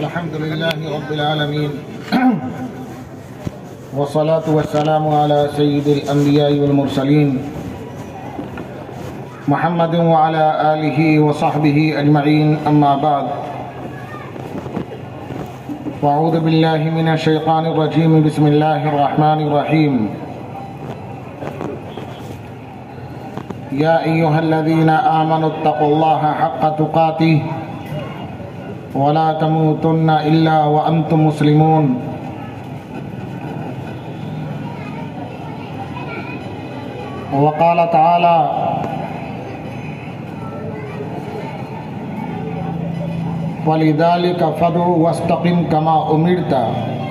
الحمد لله رب العالمين والصلاة والسلام على سيد الأنبياء والمرسلين محمد وعلى آله وصحبه أجمعين أما بعد وأعوذ بالله من الشيطان الرجيم بسم الله الرحمن الرحيم يا أيها الذين آمنوا اتقوا الله حق تقاته ولا تموتن إلا وأنتم مسلمون وقال تعالى وَلِذَلِكَ فَادْعُ وَاسْتَقِمْ كَمَا أُمِرْتَ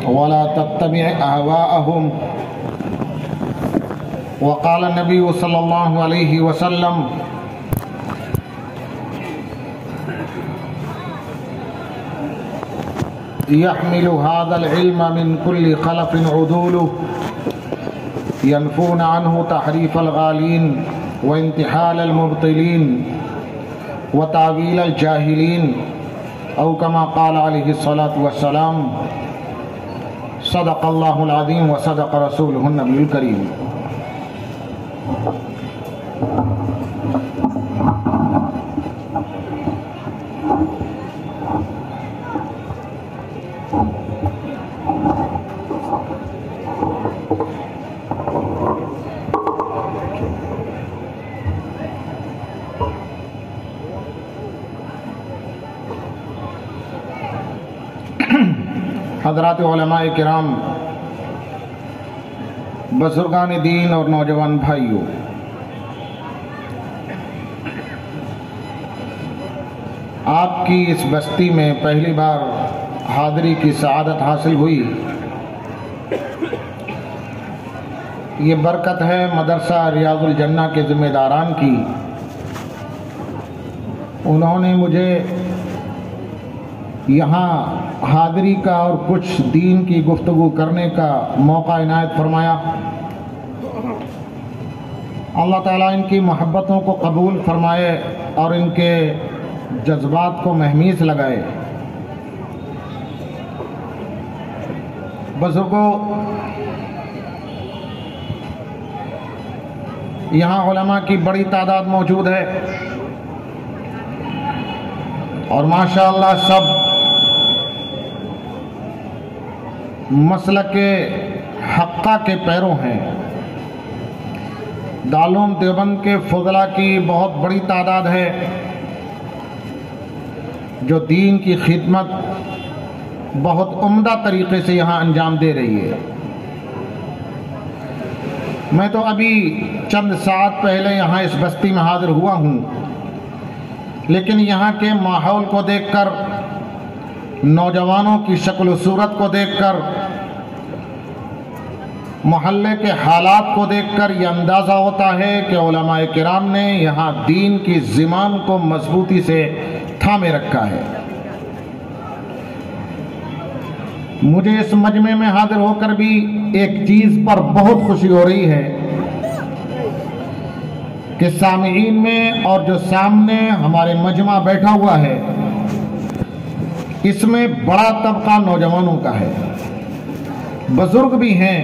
وَلَا تَتَّبِعْ أَهْوَاءَهُمْ وقال النبي صلى الله عليه وسلم يحمل هذا العلم من كل خلف عدول ينفون عنه تحريف الغالين وانتحال المبطلين وتعويل الجاهلين أو كما قال عليه الصلاة والسلام صدق الله العظيم وصدق رسوله النبي الكريم. حضرات علماء کرام، بزرگان دین اور نوجوان بھائیوں، آپ کی اس بستی میں پہلی بار حاضری کی سعادت حاصل ہوئی، یہ برکت ہے مدرسہ ریاض الجنہ کے ذمہ داران کی۔ انہوں نے مجھے یہاں حاضری کا اور کچھ دین کی گفتگو کرنے کا موقع عنایت فرمایا۔ اللہ تعالیٰ ان کی محبتوں کو قبول فرمائے اور ان کے جذبات کو مہمیز لگائے۔ بزرگوں، یہاں علماء کی بڑی تعداد موجود ہے اور ماشاءاللہ سب مسلک حقہ کے پیروں ہیں۔ دارالعلوم دیوبند کے فضلاء کی بہت بڑی تعداد ہے جو دین کی خدمت بہت عمدہ طریقے سے یہاں انجام دے رہی ہے۔ میں تو ابھی چند ساعت پہلے یہاں اس بستی میں حاضر ہوا ہوں، لیکن یہاں کے ماحول کو دیکھ کر، نوجوانوں کی شکل و صورت کو دیکھ کر، محلے کے حالات کو دیکھ کر یہ اندازہ ہوتا ہے کہ علماء کرام نے یہاں دین کی زمام کو مضبوطی سے تھامے رکھا ہے۔ مجھے اس مجمع میں حاضر ہو کر بھی ایک چیز پر بہت خوشی ہو رہی ہے کہ سامعین میں اور جو سامنے ہمارے مجمع بیٹھا ہوا ہے، اس میں بڑا طبقہ نوجوانوں کا ہے۔ بزرگ بھی ہیں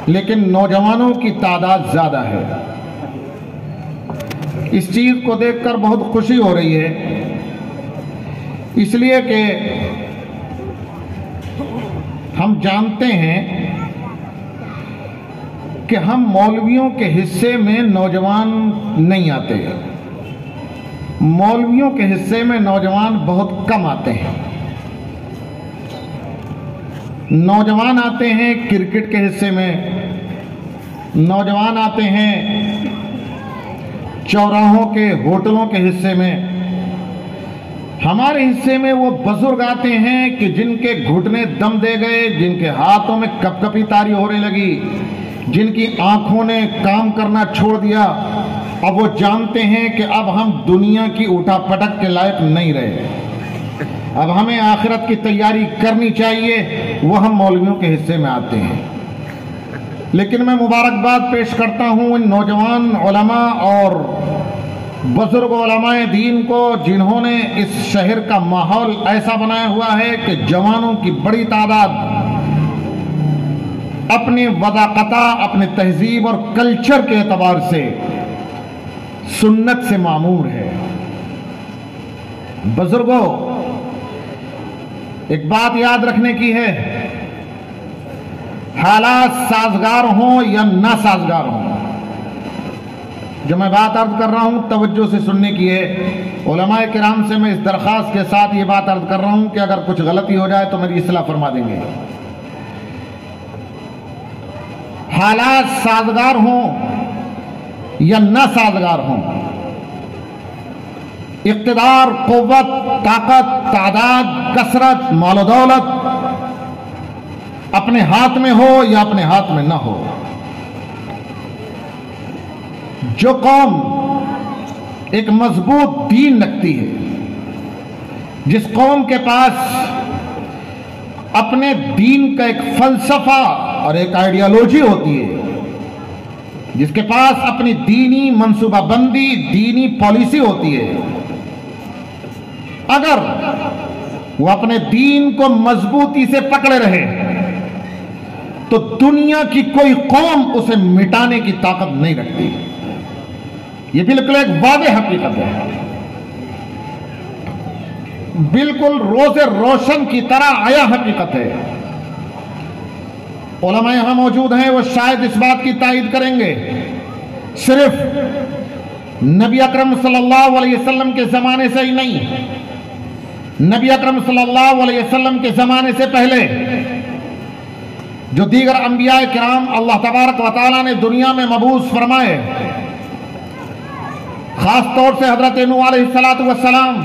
لیکن نوجوانوں کی تعداد زیادہ ہے۔ اس چیز کو دیکھ کر بہت خوشی ہو رہی ہے، اس لیے کہ ہم جانتے ہیں کہ ہم مولویوں کے حصے میں نوجوان نہیں آتے، مولویوں کے حصے میں نوجوان بہت کم آتے ہیں۔ نوجوان آتے ہیں کرکٹ کے حصے میں، نوجوان آتے ہیں چوراہوں کے ہوٹلوں کے حصے میں۔ ہمارے حصے میں وہ بزرگ آتے ہیں کہ جن کے گھٹنے دم دے گئے، جن کے ہاتھوں میں کپ کپی تاری ہونے لگی، جن کی آنکھوں نے کام کرنا چھوڑ دیا۔ اب وہ جانتے ہیں کہ اب ہم دنیا کی اٹھا پٹک کے لائق نہیں رہے، اب ہمیں آخرت کی تیاری کرنی چاہیے، وہ ہم مولویوں کے حصے میں آتے ہیں۔ لیکن میں مبارکباد پیش کرتا ہوں ان نوجوان علماء اور بزرگ علماء دین کو جنہوں نے اس شہر کا ماحول ایسا بنایا ہوا ہے کہ جوانوں کی بڑی تعداد اپنی وضاقتہ، اپنے تہذیب اور کلچر کے اعتبار سے سنت سے معمور ہے۔ بزرگوں، ایک بات یاد رکھنے کی ہے، حالات سازگار ہوں یا ناسازگار ہوں، جو میں بات عرض کر رہا ہوں توجہ سے سننے کی ہے۔ علماء کرام سے میں اس درخواست کے ساتھ یہ بات عرض کر رہا ہوں کہ اگر کچھ غلطی ہو جائے تو میری اصلاح فرما دیں گے۔ حالات سازگار ہوں یا ناسازگار ہوں، اقتدار، قوت، طاقت، تعداد، کثرت، مال و دولت اپنے ہاتھ میں ہو یا اپنے ہاتھ میں نہ ہو، جو قوم ایک مضبوط دین رکھتی ہے، جس قوم کے پاس اپنے دین کا ایک فلسفہ اور ایک آئیڈیالوجی ہوتی ہے، جس کے پاس اپنی دینی منصوبہ بندی، دینی پالیسی ہوتی ہے، اگر وہ اپنے دین کو مضبوطی سے پکڑے رہے تو دنیا کی کوئی قوم اسے مٹانے کی طاقت نہیں رکھتی۔ یہ بالکل ایک واضح حقیقت ہے، بالکل روز روشن کی طرح آیا حقیقت ہے۔ علماء یہاں موجود ہیں، وہ شاید اس بات کی تائید کریں گے، صرف نبی اکرم صلی اللہ علیہ وسلم کے زمانے سے ہی نہیں، نبی اکرم صلی اللہ علیہ وسلم کے زمانے سے پہلے جو دیگر انبیاء کرام اللہ تبارک و تعالیٰ نے دنیا میں مبعوث فرمائے، خاص طور سے حضرت نوح علیہ السلام،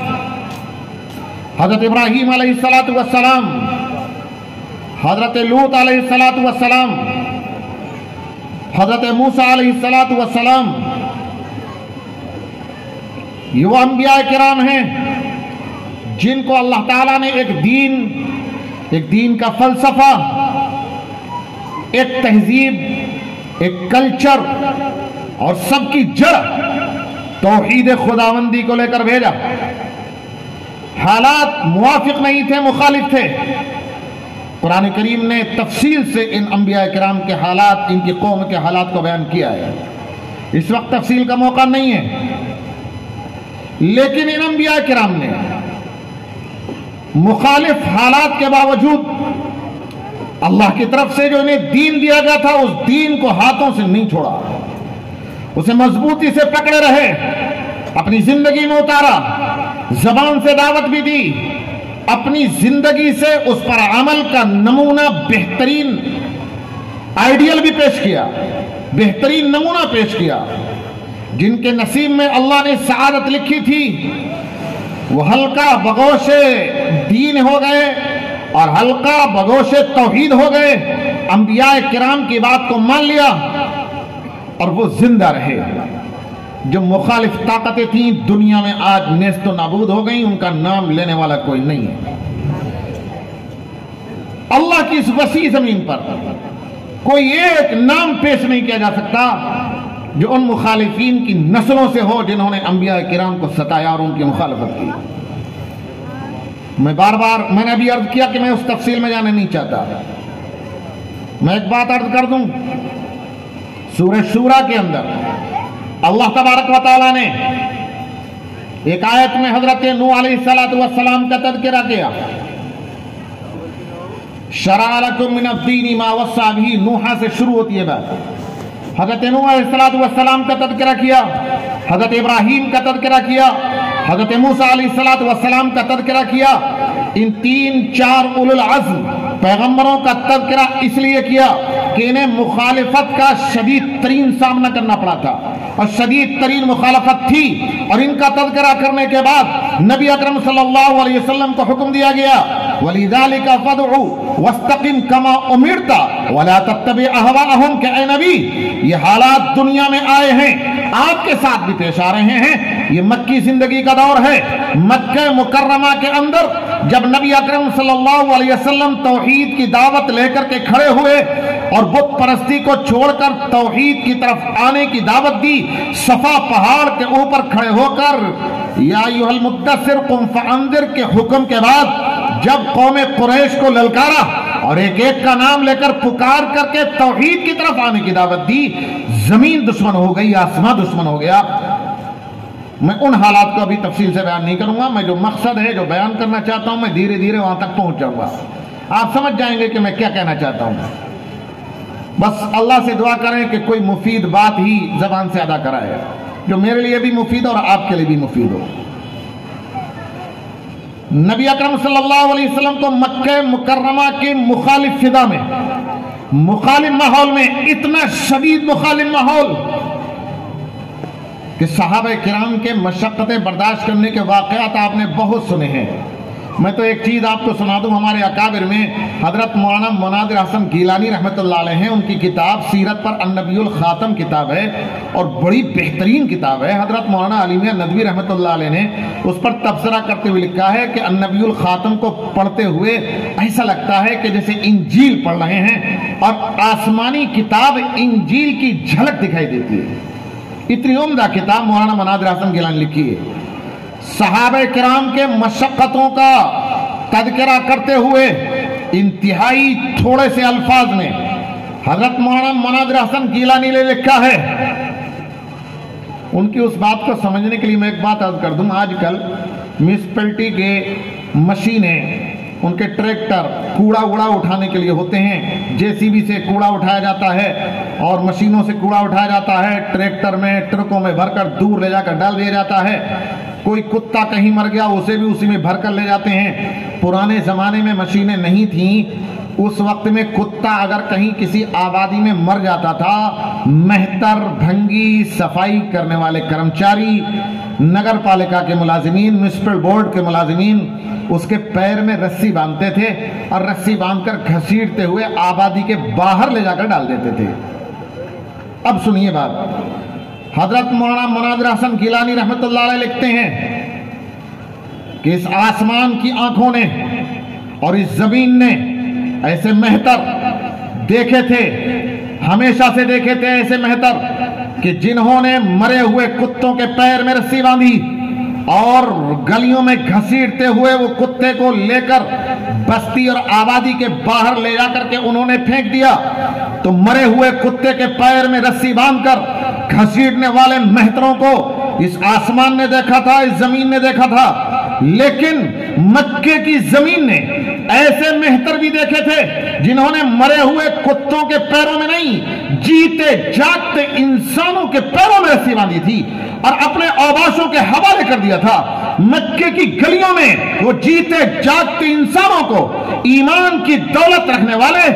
حضرت ابراہیم علیہ السلام، حضرت لوط علیہ السلام، حضرت موسیٰ علیہ السلام، یہ وہ انبیاء کرام ہیں جن کو اللہ تعالیٰ نے ایک دین کا فلسفہ، ایک تہذیب، ایک کلچر اور سب کی جڑ توحید خداوندی کو لے کر بھیجا۔ حالات موافق نہیں تھے، مخالف تھے، قرآن کریم نے تفصیل سے ان انبیاء کرام کے حالات، ان کی قوم کے حالات کو بیان کیا ہے۔ اس وقت تفصیل کا موقع نہیں ہے، لیکن ان انبیاء کرام نے مخالف حالات کے باوجود اللہ کی طرف سے جو انہیں دین دیا گیا تھا، اس دین کو ہاتھوں سے نہیں چھوڑا، اسے مضبوطی سے پکڑے رہے، اپنی زندگی میں اتارا، زبان سے دعوت بھی دی، اپنی زندگی سے اس پر عمل کا نمونہ، بہترین آئیڈیل بھی پیش کیا، بہترین نمونہ پیش کیا۔ جن کے نصیب میں اللہ نے سعادت لکھی تھی وہ حلقہ بگوش دین ہو گئے اور حلقہ بگوش توحید ہو گئے، انبیاء کرام کی بات کو مان لیا اور وہ زندہ رہے۔ جو مخالف طاقتیں تھیں دنیا میں آج نیست و نابود ہو گئیں، ان کا نام لینے والا کوئی نہیں ہے۔ اللہ کی اس وسیع زمین پر کوئی ایک نام پیش نہیں کیا جا سکتا جو ان مخالفین کی نسلوں سے ہو جنہوں نے انبیاء کرام کو ستایا اور ان کی مخالفت کی۔ میں نے ابھی عرض کیا کہ میں اس تفصیل میں جانے نہیں چاہتا، میں ایک بات عرض کر دوں۔ سورہ شورا کے اندر اللہ تبارک و تعالیٰ نے ایک آیت میں حضرت نوح علیہ السلام کا تذکرہ کیا۔ شرع لکم من الدین ما وصی بہ، نوح سے شروع ہوتی ہے بات۔ حضرت نوح علیہ السلام کا تذکرہ کیا، حضرت ابراہیم کا تذکرہ کیا، حضرت موسیٰ علیہ السلام کا تذکرہ کیا۔ ان 3-4 اولو العزم پیغمبروں کا تذکرہ اس لیے کیا کہ انہیں مخالفت کا شدید ترین سامنا کرنا پڑا تھا اور شدید ترین مخالفت تھی، اور ان کا تذکرہ کرنے کے بعد نبی اکرم صلی اللہ علیہ وسلم کو حکم دیا گیا وَلِذَلِكَ فَادْعُ وَاسْتَقِمْ كَمَا أُمِرْتَ وَلَا تَتَّبِعْ أَهْوَاءَهُمْ کہ اے نبی، یہ حالات دنیا میں آئے ہیں، آپ کے ساتھ بھی پیش آ رہے ہیں، یہ مکی زندگی کا دور ہے۔ مکہ مکرمہ کے اندر جب نبی اکرم صلی اللہ علیہ وسلم توحید کی دعوت لے کر کے کھڑے ہوئے اور بت پرستی کو چھوڑ کر توحید کی طرف آنے کی دعوت دی، صفا پہاڑ کے اوپر کھڑے ہو کر یا ایھا المدثر قم فانذر کے حکم کے بعد جب قوم قریش کو للکارا اور ایک ایک کا نام لے کر پکار کر کے توحید کی طرف آنے کی دعوت دی، زمین دشمن ہو گئی، آسمان دشمن ہو گیا۔ میں ان حالات کو ابھی تفصیل سے بیان نہیں کروں گا، میں جو مقصد ہے جو بیان کرنا چاہتا ہوں میں دھیرے دھیرے وہاں تک پہنچ جاؤں گا، آپ سمجھ جائیں گے کہ میں کیا کہنا چاہتا ہوں۔ بس اللہ سے دعا کریں کہ کوئی مفید بات ہی زبان سے ادا کرائے جو میرے لیے بھی مفید اور آپ کے لیے بھی مفید ہو۔ نبی اکرم صلی اللہ علیہ وسلم کو مکہ مکرمہ کے مخالف فضا میں، مخالف ماحول میں، اتنا شدید مخالف ماحول کہ صحابہ کرام کے مشقتیں برداشت کرنے کے واقعات آپ نے بہت سنے ہیں۔ میں تو ایک چیز آپ کو سنا دوں، ہمارے اکابر میں حضرت مولانا مناظر حسن گیلانی رحمۃ اللہ علیہ ہیں، ان کی کتاب سیرت پر النبی الخاتم کتاب ہے اور بڑی بہترین کتاب ہے۔ حضرت مولانا علی میاں ندوی رحمۃ اللہ علیہ نے اس پر تبصرہ کرتے ہوئے لکھا ہے کہ النبی الخاتم کو پڑھتے ہوئے ایسا لگتا ہے کہ جیسے انجیل پڑھ رہے ہیں اور آسمانی کتاب انجیل کی جھلک دکھائی دیتی ہے۔ اتنی عمدہ کتاب مولانا مناظر حسن گیلانی لکھی ہے۔ صحابہ کرام کے مشقتوں کا تذکرہ کرتے ہوئے انتہائی تھوڑے سے الفاظ میں حضرت مولانا مناظر حسن گیلانی نے لکھا ہے۔ ان کی اس بات کو سمجھنے کے لیے میں ایک بات عرض کر دوں، آج کل میونسپلٹی کے مشینیں، ان کے ٹریکٹر کوڑا وڑا اٹھانے کے لیے ہوتے ہیں، جے سی بی سے کوڑا اٹھایا جاتا ہے اور مشینوں سے کوڑا اٹھایا جاتا ہے، ٹریکٹر میں ٹرکوں میں بھر کر دور لے جا کر ڈال دیا جاتا ہے۔ کوئی کتا کہیں مر گیا اسے بھی اسی میں بھر کر لے جاتے ہیں۔ پرانے زمانے میں مشینیں نہیں تھیں، اس وقت میں کتا اگر کہیں کسی آبادی میں مر جاتا تھا، مہتر، بھنگی، صفائی کرنے والے کرمچاری، نگر پالکا کے ملازمین، میونسپل بورڈ کے ملازمین اس کے پیر میں رسی باندھتے تھے اور رسی باندھ کر گھسیٹتے ہوئے آبادی کے باہر لے جا کر ڈال دیتے تھے۔ اب سنیے بات، حضرت مولانا مناظر حسن گیلانی رحمۃ اللہ علیہ لکھتے ہیں کہ اس آسمان کی آنکھوں نے اور اس زمین نے ایسے مہتر دیکھے تھے، ہمیشہ سے دیکھے تھے ایسے مہتر کہ جنہوں نے مرے ہوئے کتوں کے پیر میں رسی باندھی اور گلیوں میں گھسیٹتے ہوئے وہ کتے کو لے کر بستی اور آبادی کے باہر لے جا کر کے انہوں نے پھینک دیا۔ تو مرے ہوئے کتے کے پیر میں رسی باندھ کر گھسیٹنے والے مہتروں کو اس آسمان نے دیکھا تھا، اس زمین نے دیکھا تھا، لیکن مکے کی زمین نے ایسے مہتر بھی دیکھے تھے جنہوں نے مرے ہوئے کتوں کے پیروں میں نہیں، جیتے جاگتے انسانوں کے پیروں میں رسی باندھی تھی اور اپنے اوباشوں کے حوالے کر دیا تھا۔ مکے کی گلیوں میں وہ جیتے جاگتے انسانوں کو، ایمان کی دولت رکھنے والے،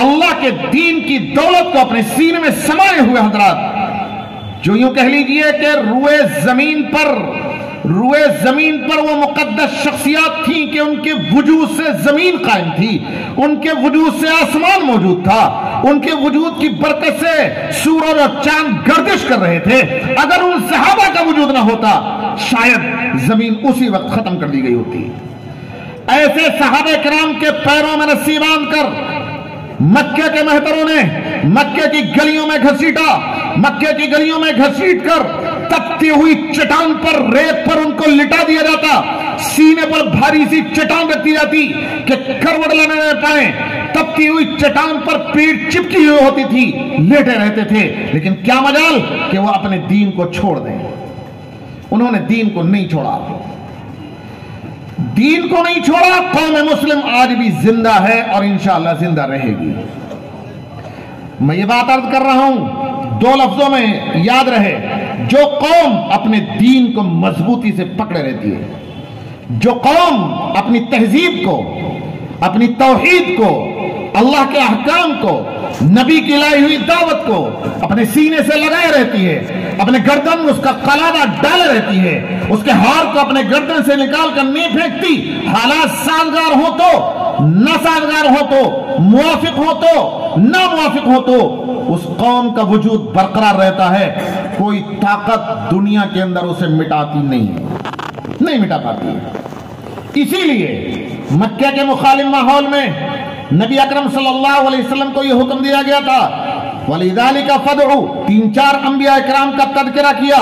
اللہ کے دین کی دولت کو اپنے سینے میں سمائے ہوئے حضرات، جو یوں کہہ لیجئے کہ روئے زمین پر وہ مقدس شخصیات تھیں کہ ان کے وجود سے زمین قائم تھی، ان کے وجود سے آسمان موجود تھا، ان کے وجود کی برکت سے سورج اور چاند گردش کر رہے تھے۔ اگر ان صحابہ کا وجود نہ ہوتا شاید زمین اسی وقت ختم کر دی گئی ہوتی۔ ایسے صحابہ کرام کے پیروں میں رسی باندھ کر مکے کے مہتروں نے مکے کی گلیوں میں گھسیٹا، مکے کی گلیوں میں گھسیٹ کر تپتی ہوئی چٹان پر، ریت پر ان کو لٹا دیا جاتا، سینے پر بھاری سی چٹان رکھ دی جاتی کہ کروڑ لینے نہ پائیں، تپتی ہوئی چٹان پر پیٹ چپکی ہوئی ہوتی تھی، لیٹے رہتے تھے، لیکن کیا مجال کہ وہ اپنے دین کو چھوڑ دیں۔ انہوں نے دین کو نہیں چھوڑا، دین کو نہیں چھوڑا۔ قوم مسلم آج بھی زندہ ہے اور انشاءاللہ زندہ رہے گی۔ میں یہ بات عرض کر رہا ہوں، دو لفظوں میں یاد رہے، جو قوم اپنے دین کو مضبوطی سے پکڑے رہتی ہے، جو قوم اپنی تہذیب کو، اپنی توحید کو، اللہ کے احکام کو، نبی کی لائی ہوئی دعوت کو اپنے سینے سے لگائے رہتی ہے، اپنے گردن میں اس کا قلادہ ڈالے رہتی ہے، اس کے ہار کو اپنے گردن سے نکال کر نہیں پھینکتی، حالات سازگار ہو تو ناسازگار ہو تو، موافق ہو تو ناموافق ہو تو، اس قوم کا وجود برقرار رہتا ہے۔ کوئی طاقت دنیا کے اندر اسے مٹاتی نہیں مٹا پاتی ہے۔ اسی لیے مکہ کے مخالف ماحول میں نبی اکرم صلی اللہ علیہ وسلم کو یہ حکم دیا گیا تھا، وَلِذَلِكَ فَادْعُوا، 3-4 انبیاء اکرام کا تذکرہ کیا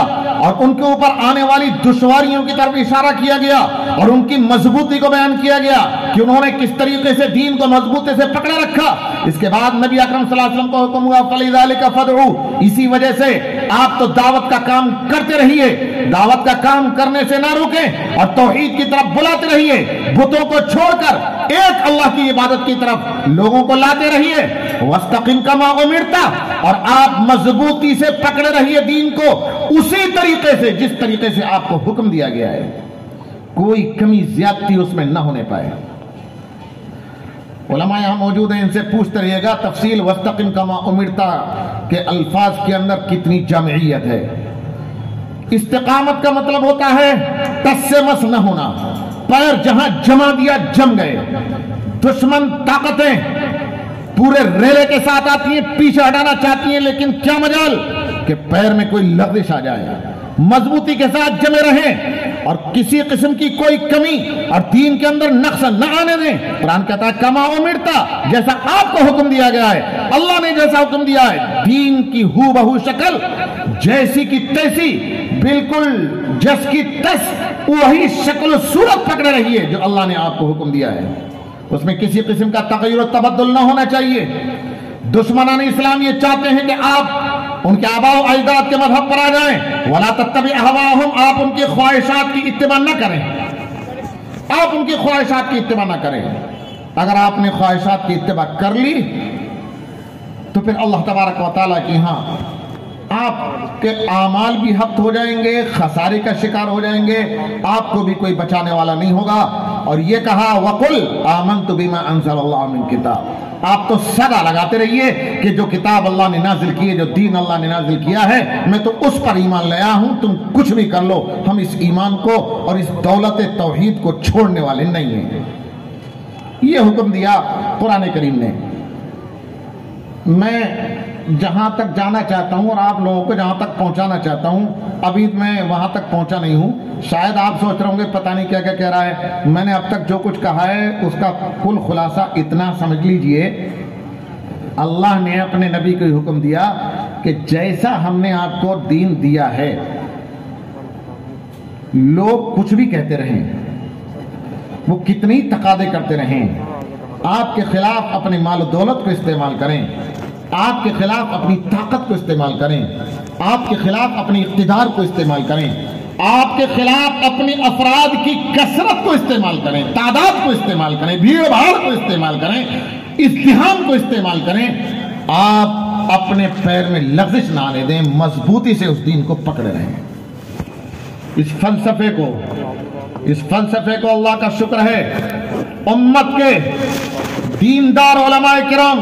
اور ان کے اوپر آنے والی دشواریوں کی طرف اشارہ کیا گیا اور ان کی مضبوطی کو بیان کیا گیا کہ انہوں نے کس طریقے سے دین کو مضبوطی سے پکڑے رکھا۔ اس کے بعد نبی اکرم صلی اللہ علیہ وسلم کو حکم ہوا فَلِذَلِكَ فَادْعُوا، اسی وجہ سے آپ تو دعوت کا کام کرتے رہیے، دعوت کا کام کرنے سے نہ روکیں اور توحید کی طرف بلاتے رہیے، بتوں کو چھوڑ کر ایک اللہ کی عبادت کی طرف لوگوں کو لاتے رہیے، وَاسْتَقِمْ كَمَا أُمِرْتَ، اور آپ مضبوطی سے پکڑے رہیے دین کو اسی طریقے سے جس طریقے سے آپ کو حکم دیا گیا ہے، کوئی کمی زیادتی اس میں نہ ہونے پائے۔ علماء یہاں موجود ہیں، ان سے پوچھتے رہیے گا تفصیل وَاسْتَقِمْ كَمَا أُمِرْتَ کے الفاظ کے اندر کتنی جامعیت ہے۔ استقامت کا مطلب ہوتا ہے ٹس سے مس نہ ہونا، پیر جہاں جما دیا جم گئے، دشمن طاقتیں پورے ریلے کے ساتھ آتی ہیں، پیچھے ہٹانا چاہتی ہیں، لیکن کیا مجال کہ پیر میں کوئی لغزش آ جائے، مضبوطی کے ساتھ جمے رہیں اور کسی قسم کی کوئی کمی اور دین کے اندر نقص نہ آنے دیں۔ قرآن کہتا ہے کما امرتا، جیسا آپ کو حکم دیا گیا ہے، اللہ نے جیسا حکم دیا ہے، دین کی ہو بہو شکل جیسی کی تیسی، بالکل جس کی تس وہی شکل و صورت پکڑے رہیے جو اللہ نے آپ کو حکم دیا ہے، اس میں کسی قسم کا تغیر و تبدل نہ ہونا چاہیے۔ دشمنان اسلام یہ چاہتے ہیں کہ آپ ان کے آباء و اجداد کے مذہب پر آ جائیں، وَلَا تَتَّبِعْ أَهْوَاءَهُمْ، آپ ان کی خواہشات کی اتباع نہ کریں، آپ ان کی خواہشات کی اتباع نہ کریں۔ اگر آپ نے خواہشات کی اتباع کر لی تو پھر اللہ تبارک و تعالیٰ کی ہاں آپ کے اعمال بھی ہفت ہو جائیں گے، خسارے کا شکار ہو جائیں گے، آپ کو بھی کوئی بچانے والا نہیں ہوگا۔ اور یہ کہا وَقُلْ آمَنْتُ بِمَا أَنزَلَ اللَّهُ مِنْ كِتَابٍ، آپ تو صدا لگاتے رہیے کہ جو کتاب اللہ نے نازل کی ہے، جو دین اللہ نے نازل کیا ہے، میں تو اس پر ایمان لیا ہوں، تم کچھ بھی کر لو، ہم اس ایمان کو اور اس دولت توحید کو چھوڑنے والے نہیں ہیں۔ یہ حکم دیا قرآن کریم نے۔ میں جہاں تک جانا چاہتا ہوں اور آپ لوگوں کو جہاں تک پہنچانا چاہتا ہوں، ابھی میں وہاں تک پہنچا نہیں ہوں، شاید آپ سوچ رہے ہوں گے پتہ نہیں کیا کیا کہہ رہا ہے۔ میں نے اب تک جو کچھ کہا ہے اس کا کل خلاصہ اتنا سمجھ لیجئے، اللہ نے اپنے نبی کو حکم دیا کہ جیسا ہم نے آپ کو دین دیا ہے، لوگ کچھ بھی کہتے رہیں، وہ کتنی تقاضے کرتے رہیں، آپ کے خلاف اپنے مال و دولت کو استعمال کریں، آپ کے خلاف اپنی طاقت کو استعمال کریں، آپ کے خلاف اپنی اقتدار کو استعمال کریں، آپ کے خلاف اپنی افراد کی کثرت کو استعمال کریں، تعداد کو استعمال کریں، بھیڑ بھاڑ کو استعمال کریں، ازدحام کو استعمال کریں، آپ اپنے پیر میں لغزش نہ آنے دیں، مضبوطی سے اس دین کو پکڑے رہیں۔ اس فلسفے کو اللہ کا شکر ہے امت کے دیندار علماء کرام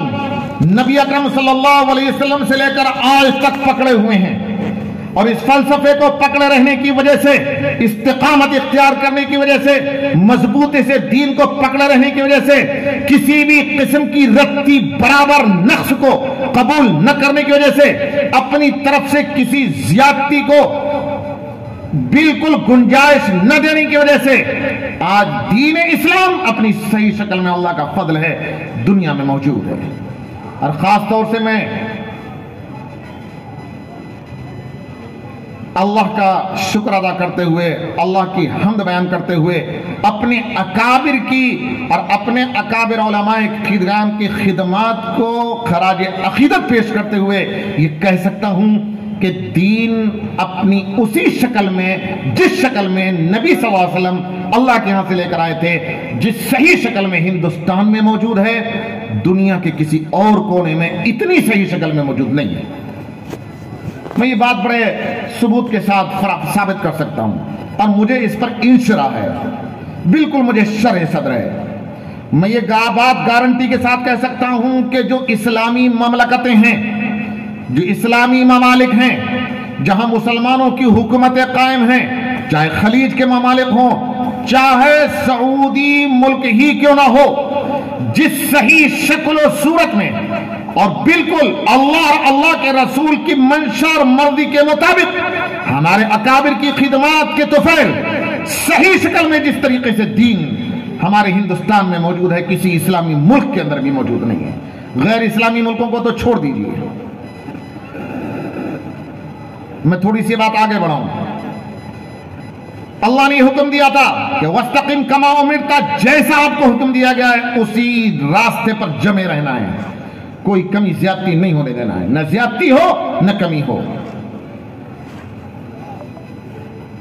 نبی اکرم صلی اللہ علیہ وسلم سے لے کر آج تک پکڑے ہوئے ہیں، اور اس فلسفے کو پکڑے رہنے کی وجہ سے، استقامت اختیار کرنے کی وجہ سے، مضبوطی سے دین کو پکڑے رہنے کی وجہ سے، کسی بھی قسم کی رتی برابر نقص کو قبول نہ کرنے کی وجہ سے، اپنی طرف سے کسی زیادتی کو بالکل گنجائش نہ دینے کی وجہ سے آج دین اسلام اپنی صحیح شکل میں اللہ کا فضل ہے دنیا میں موجود ہے۔ اور خاص طور سے میں اللہ کا شکر ادا کرتے ہوئے، اللہ کی حمد بیان کرتے ہوئے، اپنے اکابر کی اور اپنے اکابر علماء کرام کی خدمات کو خراج عقیدت پیش کرتے ہوئے یہ کہہ سکتا ہوں کہ دین اپنی اسی شکل میں، جس شکل میں نبی صلی اللہ علیہ وسلم اللہ کے ہاں سے لے کر آئے تھے، جس صحیح شکل میں ہندوستان میں موجود ہے، دنیا کے کسی اور کونے میں اتنی صحیح شکل میں موجود نہیں ہے۔ میں یہ بات بڑے ثبوت کے ساتھ ثابت کر سکتا ہوں، اور مجھے اس پر انشراح ہے، بالکل مجھے شرح صدر ہے۔ میں یہ بات گارنٹی کے ساتھ کہہ سکتا ہوں کہ جو اسلامی مملکتیں ہیں، جو اسلامی ممالک ہیں، جہاں مسلمانوں کی حکومتیں قائم ہیں، چاہے خلیج کے ممالک ہوں، چاہے سعودی ملک ہی کیوں نہ ہو، جس صحیح شکل و صورت میں اور بالکل اللہ اور اللہ کے رسول کی منشا اور مرضی کے مطابق ہمارے اکابر کی خدمات کے طفیل صحیح شکل میں جس طریقے سے دین ہمارے ہندوستان میں موجود ہے کسی اسلامی ملک کے اندر بھی موجود نہیں ہے. غیر اسلامی ملکوں کو تو چھوڑ دیجیے. میں تھوڑی سی بات آگے بڑھاؤں. اللہ نے حکم دیا تھا کہ وَاسْتَقِمْ كَمَا أُمِرْتَ, جیسا آپ کو حکم دیا گیا ہے اسی راستے پر جمے رہنا ہے. کوئی کمی زیادتی نہیں ہونے دینا ہے, نہ زیادتی ہو نہ کمی ہو.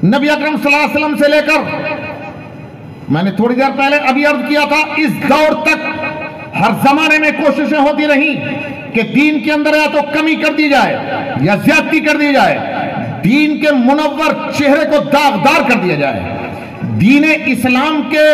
نبی اکرم صلی اللہ علیہ وسلم سے لے کر میں نے تھوڑی دیر پہلے ابھی عرض کیا تھا اس دور تک ہر زمانے میں کوششیں ہوتی رہیں کہ دین کے اندر یا تو کمی کر دی جائے یا زیادتی کر دی جائے, دین کے منور چہرے کو داغدار کر دیا جائے, دین اسلام کے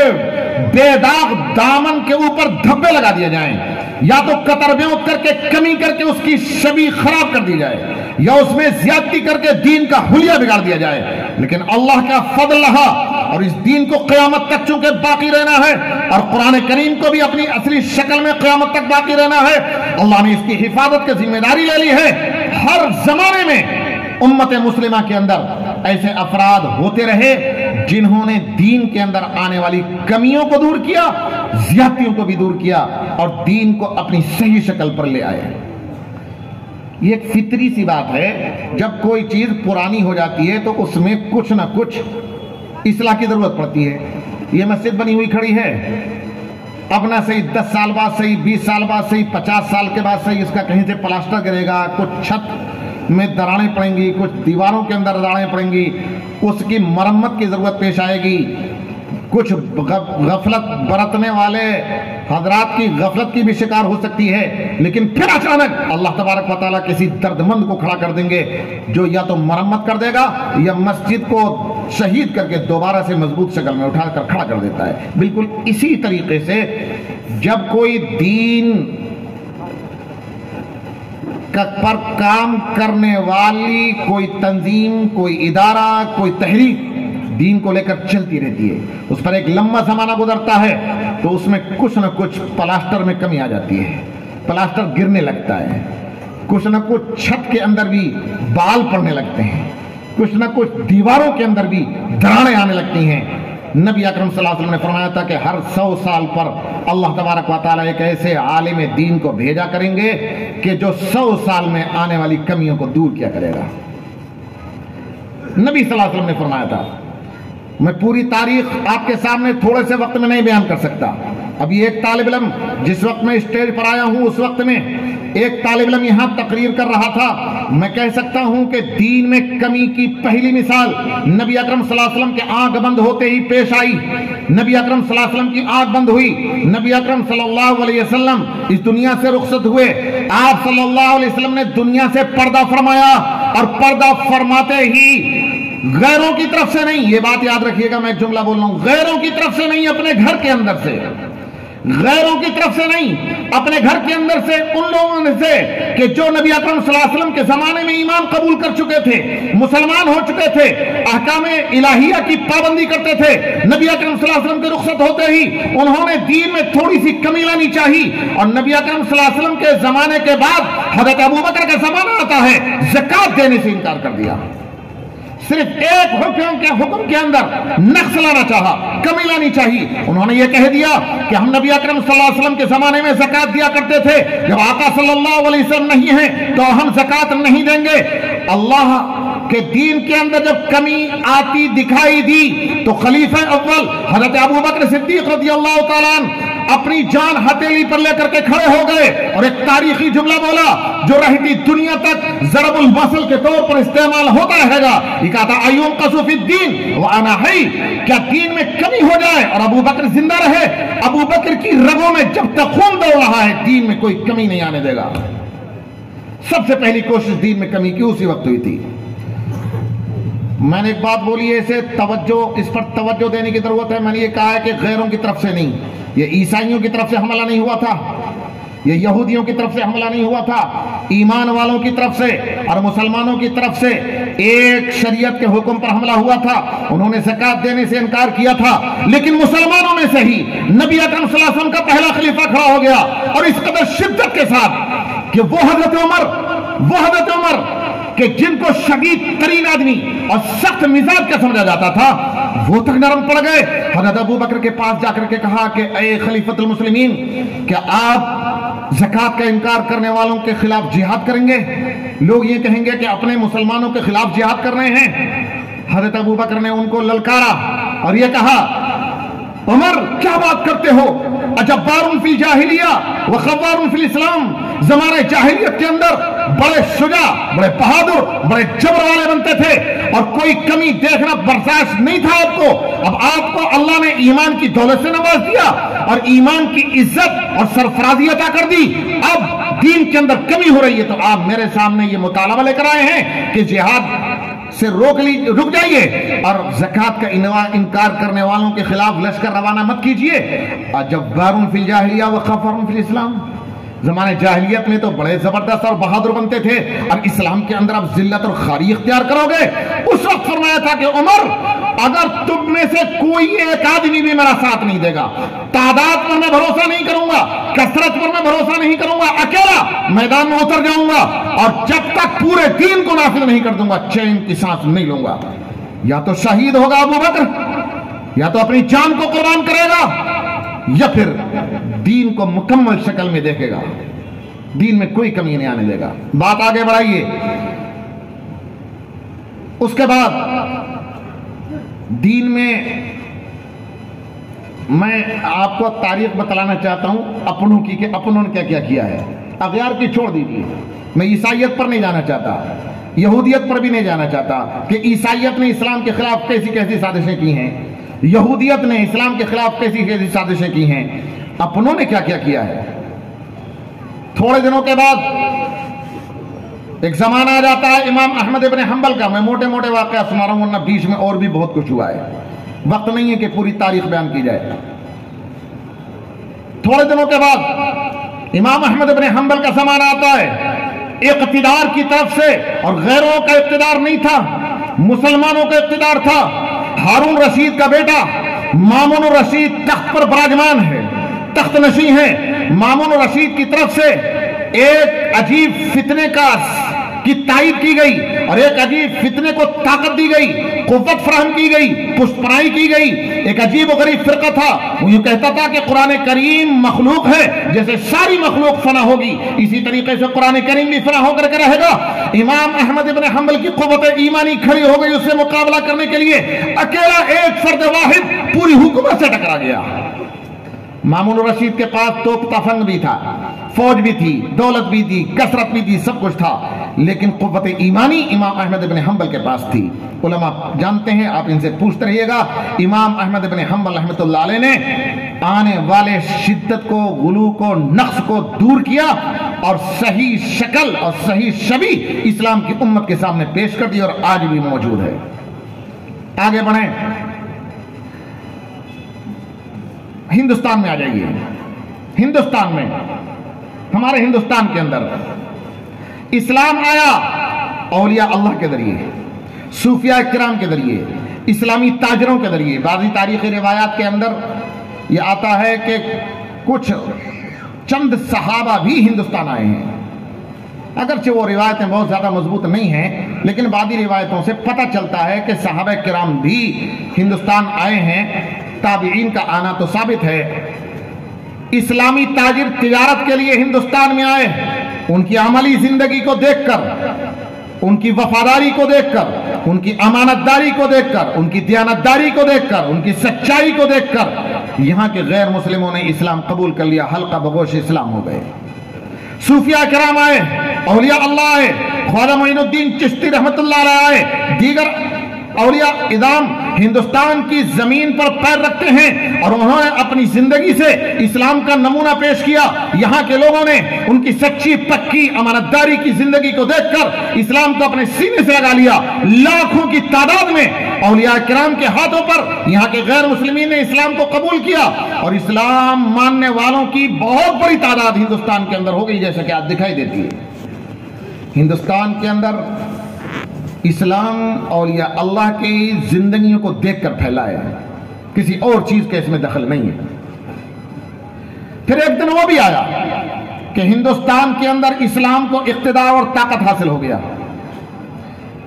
بے داغ دامن کے اوپر دھبے لگا دیا جائیں, یا تو قطر بیوت کر کے کمی کر کے اس کی شبیہ خراب کر دی جائے, یا اس میں زیادتی کر کے دین کا حلیہ بگاڑ دیا جائے. لیکن اللہ کا فضل رہا اور اس دین کو قیامت تک چونکہ باقی رہنا ہے اور قرآن کریم کو بھی اپنی اصلی شکل میں قیامت تک باقی رہنا ہے, اللہ نے اس کی حفاظت کی ذمہ داری لے لی ہے. ہر زمانے میں امت مسلمہ کے اندر ایسے افراد ہوتے رہے جنہوں نے دین کے اندر آنے والی کمیوں کو دور کیا, زیادتیوں کو بھی دور کیا اور دین کو اپنی صحیح شکل پر لے آئے. یہ ایک فطری سی بات ہے, جب کوئی چیز پرانی ہو جاتی ہے تو اس میں کچھ نہ کچھ اصلاح کی ضرورت پڑتی ہے. یہ مسجد بنی ہوئی کھڑی ہے, اب نہ صحیح 10 سال بعد, صحیح 20 سال بعد, صحیح 50 سال کے بعد صحیح اس کا کہیں سے پلاسٹر گرے گا, کچھ چھت میں دراڑیں پڑیں گی, کچھ دیواروں کے اندر دراڑیں پڑیں گی, اس کی مرمت کی ضرورت پیش آئے گی. کچھ غفلت برتنے والے حضرات کی غفلت کی بھی شکار ہو سکتی ہے, لیکن پھر اچانک اللہ تبارک و تعالیٰ کسی درد مند کو کھڑا کر دیں گے جو یا تو مرمت کر دے گا یا مسجد کو شہید کر کے دوبارہ سے مضبوط شکل میں اٹھا کر کھڑا کر دیتا ہے. بالکل اسی طریقے سے جب کوئی دین پر کام کرنے والی کوئی تنظیم, کوئی ادارہ, کوئی تحریک دین کو لے کر چلتی رہتی ہے, اس پر ایک لمبا زمانہ گزرتا ہے تو اس میں کچھ نہ کچھ پلاسٹر میں کمی آ جاتی ہے, پلاسٹر گرنے لگتا ہے, کچھ نہ کچھ چھت کے اندر بھی بال پڑنے لگتے ہیں, کچھ نہ کچھ دیواروں کے اندر بھی دراڑیں آنے لگتی ہیں. نبی اکرم صلی اللہ علیہ وسلم نے فرمایا تھا کہ ہر 100 سال پر اللہ تبارک و تعالیٰ ایک ایسے عالم دین کو بھیجا کریں گے کہ جو 100 سال میں آنے والی کمیوں کو دور کیا کرے گا. نبی صلی اللہ علیہ وسلم نے فرمایا تھا. میں پوری تاریخ آپ کے سامنے تھوڑے سے وقت میں نہیں بیان کر سکتا. ابھی ایک طالب علم, جس وقت میں اسٹیج پر آیا ہوں اس وقت میں ایک طالب علم یہاں تقریر کر رہا تھا. میں کہہ سکتا ہوں کہ دین میں کمی کی پہلی مثال نبی اکرم صلی اللہ علیہ وسلم کے آنکھ بند ہوتے ہی پیش آئی. نبی اکرم صلی اللہ علیہ وسلم کی آنکھ بند ہوئی, نبی اکرم صلی اللہ علیہ وسلم اس دنیا سے رخصت ہوئے. آپ صلی اللہ علیہ وسلم نے دنیا سے پردہ فرمایا, اور پردہ فرماتے ہی غیروں کی طرف سے نہیں, یہ بات یاد رکھیے گا, میں ایک جملہ بول رہا ہوں, غیروں کی طرف سے نہیں, اپنے گھر کے اندر سے, غیروں کی طرف سے نہیں, اپنے گھر کے اندر سے, ان لوگوں سے کہ جو نبی اکرم صلی اللہ علیہ وسلم کے زمانے میں ایمان قبول کر چکے تھے, مسلمان ہو چکے تھے, احکام الہیہ کی پابندی کرتے تھے. نبی اکرم صلی اللہ علیہ وسلم کے رخصت ہوتے ہی انہوں نے دین میں تھوڑی سی کمی لانی چاہی, اور نبی اکرم صلی اللہ علیہ وسلم کے زمانے کے بعد حضرت ابوبکر کا زمانہ آتا ہے, زکوٰۃ دینے سے انکار کر دیا. صرف ایک حکم کے اندر نقص لانا چاہا, کمی لانی چاہیے. انہوں نے یہ کہہ دیا کہ ہم نبی اکرم صلی اللہ علیہ وسلم کے زمانے میں زکوٰۃ دیا کرتے تھے, جب آقا صلی اللہ علیہ وسلم نہیں ہیں تو ہم زکوٰۃ نہیں دیں گے. اللہ کے دین کے اندر جب کمی آتی دکھائی دی تو خلیفہ اول حضرت ابوبکر صدیق رضی اللہ تعالیٰ عنہ اپنی جان ہتھیلی پر لے کر کے کھڑے ہو گئے اور ایک تاریخی جملہ بولا جو رہتی دنیا تک ضرب المثل کے طور پر استعمال ہوتا رہے گا. یہ کہا تھا ایونقص فی الدین وانا حی, کیا دین میں کمی ہو جائے اور ابو بکر زندہ رہے؟ ابو بکر کی رگوں میں جب تک خون دوڑ رہا ہے دین میں کوئی کمی نہیں آنے دے گا. سب سے پہلی کوشش دین میں کمی کی اسی وقت ہوئی تھی. میں نے ایک بات بولی ہے, اسے توجہ, اس پر توجہ دینے کی ضرورت ہے. میں نے یہ کہا ہے کہ غیروں کی طرف سے نہیں, یہ عیسائیوں کی طرف سے حملہ نہیں ہوا تھا, یہ یہودیوں کی طرف سے حملہ نہیں ہوا تھا, ایمان والوں کی طرف سے اور مسلمانوں کی طرف سے ایک شریعت کے حکم پر حملہ ہوا تھا. انہوں نے زکوٰۃ دینے سے انکار کیا تھا, لیکن مسلمانوں میں سے ہی نبی اکرم صلی اللہ علیہ وسلم کا پہلا خلیفہ کھڑا ہو گیا اور اس قدر شدت کے ساتھ کہ وہ حضرت عمر کہ جن کو شدید ترین آدمی اور سخت مزاج کا سمجھا جاتا تھا وہ تک نرم پڑ گئے. حضرت ابو بکر کے پاس جا کر کے کہا کہ اے خلیفۃ المسلمین، کیا آپ زکوٰۃ کا انکار کرنے والوں کے خلاف جہاد کریں گے؟ لوگ یہ کہیں گے کہ اپنے مسلمانوں کے خلاف جہاد کر رہے ہیں. حضرت ابو بکر نے ان کو للکارا اور یہ کہا، عمر کیا بات کرتے ہو؟ اجبار فی الجاہلیہ وخوار فی الاسلام. زمانہ جاہلیت کے اندر بڑے شجاع، بڑے بہادر، بڑے جبر والے بنتے تھے اور کوئی کمی دیکھنا برداشت نہیں تھا آپ کو. اب آپ کو اللہ نے ایمان کی دولت سے نواز دیا اور ایمان کی عزت اور سرفرازی عطا کر دی. اب دین کے اندر کمی ہو رہی ہے تو آپ میرے سامنے یہ مطالبہ لے کر آئے ہیں کہ جہاد سے رک جائیے اور زکوٰۃ کا انکار کرنے والوں کے خلاف لشکر روانہ مت کیجئے. جبار فی الجاہلیہ وخوار فی الاسلام. زمانے جاہلیت میں تو بڑے زبردست اور بہادر بنتے تھے اور اسلام کے اندر اب ذلت اور خاری اختیار کرو گے. اس وقت فرمایا تھا کہ عمر، اگر تم میں سے کوئی ایک آدمی بھی میرا ساتھ نہیں دے گا، تعداد پر میں بھروسہ نہیں کروں گا، کثرت پر میں بھروسہ نہیں کروں گا، اکیلا میدان میں اتر جاؤں گا اور جب تک پورے دین کو نافذ نہیں کر دوں گا چین کی سانس نہیں لوں گا. یا تو شہید ہوگا ابو بکر، یا تو اپنی جان کو قربان کرے گا، یا پھر دین کو مکمل شکل میں دیکھے گا، دین میں کوئی کمی نہیں آنے دے گا. بات آگے بڑھائیے. اس کے بعد دین میں میں آپ کو تاریخ بتلانا چاہتا ہوں اپنوں کی، کہ اپنوں نے کیا کیا کیا ہے. اغیار کی چھوڑ دیجیے، میں عیسائیت پر نہیں جانا چاہتا، یہودیت پر بھی نہیں جانا چاہتا کہ عیسائیت نے اسلام کے خلاف کیسی کیسی سازشیں کی ہیں، یہودیت نے اسلام کے خلاف کیسی کیسی سازشیں کی ہیں. اپنوں نے کیا کیا کیا ہے. تھوڑے دنوں کے بعد ایک زمانہ آ جاتا ہے امام احمد ابن حنبل کا. میں موٹے موٹے واقعات سنا رہا ہوں ورنہ بیچ میں اور بھی بہت کچھ ہوا ہے، وقت نہیں ہے کہ پوری تاریخ بیان کی جائے. تھوڑے دنوں کے بعد امام احمد ابن حنبل کا زمانہ آتا ہے. اقتدار کی طرف سے، اور غیروں کا اقتدار نہیں تھا، مسلمانوں کا اقتدار تھا. ہارون رشید کا بیٹا مامون الرشید تخت پر براجمان ہے، تخت نشین ہے. مامون الرشید کی طرف سے ایک عجیب فتنے کی تائید کی گئی اور ایک عجیب فتنے کو طاقت دی گئی، قوت فراہم کی گئی، پشتپناہی کی گئی. ایک عجیب و غریب فرقہ تھا، وہ یہ کہتا تھا کہ قرآن کریم مخلوق ہے، جیسے ساری مخلوق فنا ہوگی اسی طریقے سے قرآن کریم بھی فنا ہو کر کے رہے گا. امام احمد ابن حنبل کی قوت ایمانی کھڑی ہو گئی، اس سے مقابلہ کرنے کے لیے اکیلا ایک فرد واحد پوری حکومت سے ٹکرا گیا. مامون الرشید کے پاس توپ تفنگ بھی تھا، فوج بھی تھی، دولت بھی تھی، کثرت بھی تھی، سب کچھ تھا، لیکن قوت ایمانی امام احمد ابن حنبل کے پاس تھی. علماء جانتے ہیں، آپ ان سے پوچھتے رہیے گا. امام احمد ابن حنبل رحمۃ اللہ علیہ نے آنے والے شدت کو، غلو کو، نقص کو دور کیا اور صحیح شکل اور صحیح شبیہ اسلام کی امت کے سامنے پیش کر دی اور آج بھی موجود ہے. آگے بڑھیں، ہندوستان میں آ جائیے. ہندوستان میں، ہمارے ہندوستان کے اندر اسلام آیا اولیاء اللہ کے ذریعے، صوفیاء کرام کے ذریعے، اسلامی تاجروں کے ذریعے. بعضی تاریخی روایات کے اندر یہ آتا ہے کہ کچھ چند صحابہ بھی ہندوستان آئے ہیں. اگرچہ وہ روایتیں بہت زیادہ مضبوط نہیں ہیں، لیکن بعضی روایتوں سے پتہ چلتا ہے کہ صحابہ کرام بھی ہندوستان آئے ہیں. تابعین کا آنا تو ثابت ہے. اسلامی تاجر تجارت کے لیے ہندوستان میں آئے. ان کی عملی زندگی کو دیکھ کر، ان کی وفاداری کو دیکھ کر، ان کی امانت داری کو دیکھ کر، ان کی دیانت داری کو دیکھ کر، ان کی سچائی کو دیکھ کر یہاں کے غیر مسلموں نے اسلام قبول کر لیا، حلقہ بگوش اسلام ہو گئے. صوفیاء کرام آئے، اولیاء اللہ آئے، خواجہ معین الدین چشتی رحمت اللہ علیہ آئے، دیگر اولیاء اعظام ہندوستان کی زمین پر پیر رکھتے ہیں اور انہوں نے اپنی زندگی سے اسلام کا نمونہ پیش کیا. یہاں کے لوگوں نے ان کی سچی پکی امانتداری کی زندگی کو دیکھ کر اسلام کو اپنے سینے سے لگا لیا. لاکھوں کی تعداد میں اولیاء کرام کے ہاتھوں پر یہاں کے غیر مسلمین نے اسلام کو قبول کیا اور اسلام ماننے والوں کی بہت بڑی تعداد ہندوستان کے اندر ہو گئی، جیسا کہ آج دکھائی دیتی ہے. ہندوستان کے اندر اسلام اولیاء اللہ کی زندگیوں کو دیکھ کر پھیلا ہے، کسی اور چیز کے اس میں دخل نہیں ہے. پھر ایک دن وہ بھی آیا کہ ہندوستان کے اندر اسلام کو اقتدار اور طاقت حاصل ہو گیا،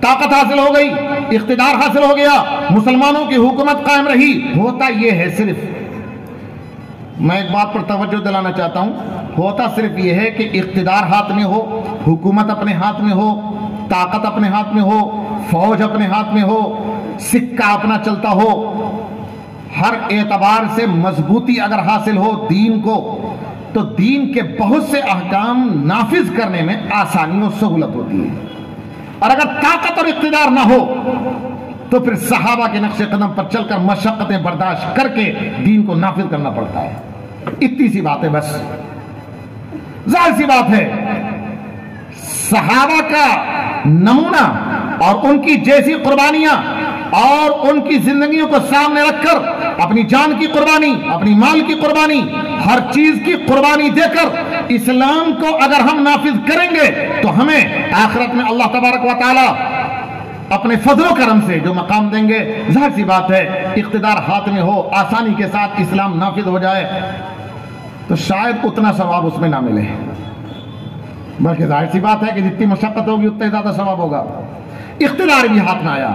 طاقت حاصل ہو گئی، اقتدار حاصل ہو گیا، مسلمانوں کی حکومت قائم رہی۔ ہوتا یہ ہے، صرف میں ایک بات پر توجہ دلانا چاہتا ہوں، ہوتا صرف یہ ہے کہ اقتدار ہاتھ میں ہو، حکومت اپنے ہاتھ میں ہو، طاقت اپنے ہاتھ میں ہو، فوج اپنے ہاتھ میں ہو، سکہ اپنا چلتا ہو، ہر اعتبار سے مضبوطی اگر حاصل ہو دین کو، تو دین کے بہت سے احکام نافذ کرنے میں آسانی اور سہولت ہوتی ہے۔ اور اگر طاقت اور اقتدار نہ ہو تو پھر صحابہ کے نقش قدم پر چل کر مشقتیں برداشت کر کے دین کو نافذ کرنا پڑتا ہے۔ اتنی سی بات ہے، بس ظاہر سی بات ہے، صحابہ کا نمونہ اور ان کی جیسی قربانیاں اور ان کی زندگیوں کو سامنے رکھ کر اپنی جان کی قربانی، اپنی مال کی قربانی، ہر چیز کی قربانی دے کر اسلام کو اگر ہم نافذ کریں گے تو ہمیں آخرت میں اللہ تبارک و تعالی اپنے فضل و کرم سے جو مقام دیں گے۔ ظاہر سی بات ہے، اقتدار ہاتھ میں ہو، آسانی کے ساتھ اسلام نافذ ہو جائے تو شاید اتنا ثواب اس میں نہ ملے، بلکہ ظاہر سی بات ہے کہ جتنی مشقت ہوگی اتنا زیادہ ثواب ہوگا۔ اقتدار بھی ہاتھ میں آیا،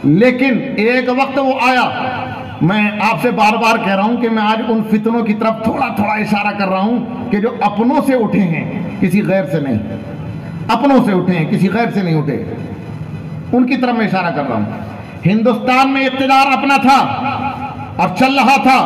لیکن ایک وقت وہ آیا، میں آپ سے بار بار کہہ رہا ہوں کہ میں آج ان فتنوں کی طرف تھوڑا تھوڑا اشارہ کر رہا ہوں کہ جو اپنوں سے اٹھے ہیں، کسی غیر سے نہیں، اپنوں سے اٹھے ہیں، کسی غیر سے نہیں اٹھے، ان کی طرف میں اشارہ کر رہا ہوں۔ ہندوستان میں اقتدار اپنا تھا اور چل رہا تھا،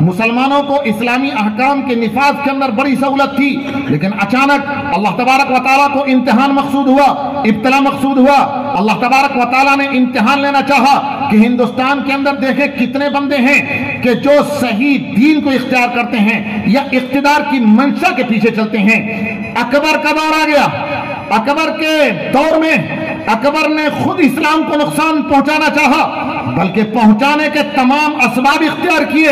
مسلمانوں کو اسلامی احکام کے نفاذ کے اندر بڑی سہولت تھی، لیکن اچانک اللہ تبارک و تعالیٰ کو امتحان مقصود ہوا، ابتلا مقصود ہوا۔ اللہ تبارک و تعالیٰ نے امتحان لینا چاہا کہ ہندوستان کے اندر دیکھیں کتنے بندے ہیں کہ جو صحیح دین کو اختیار کرتے ہیں یا اقتدار کی منشا کے پیچھے چلتے ہیں۔ اکبر کا دور آ گیا، اکبر کے دور میں اکبر نے خود اسلام کو نقصان پہنچانا چاہا، بلکہ پہنچانے کے تمام اسباب اختیار کیے،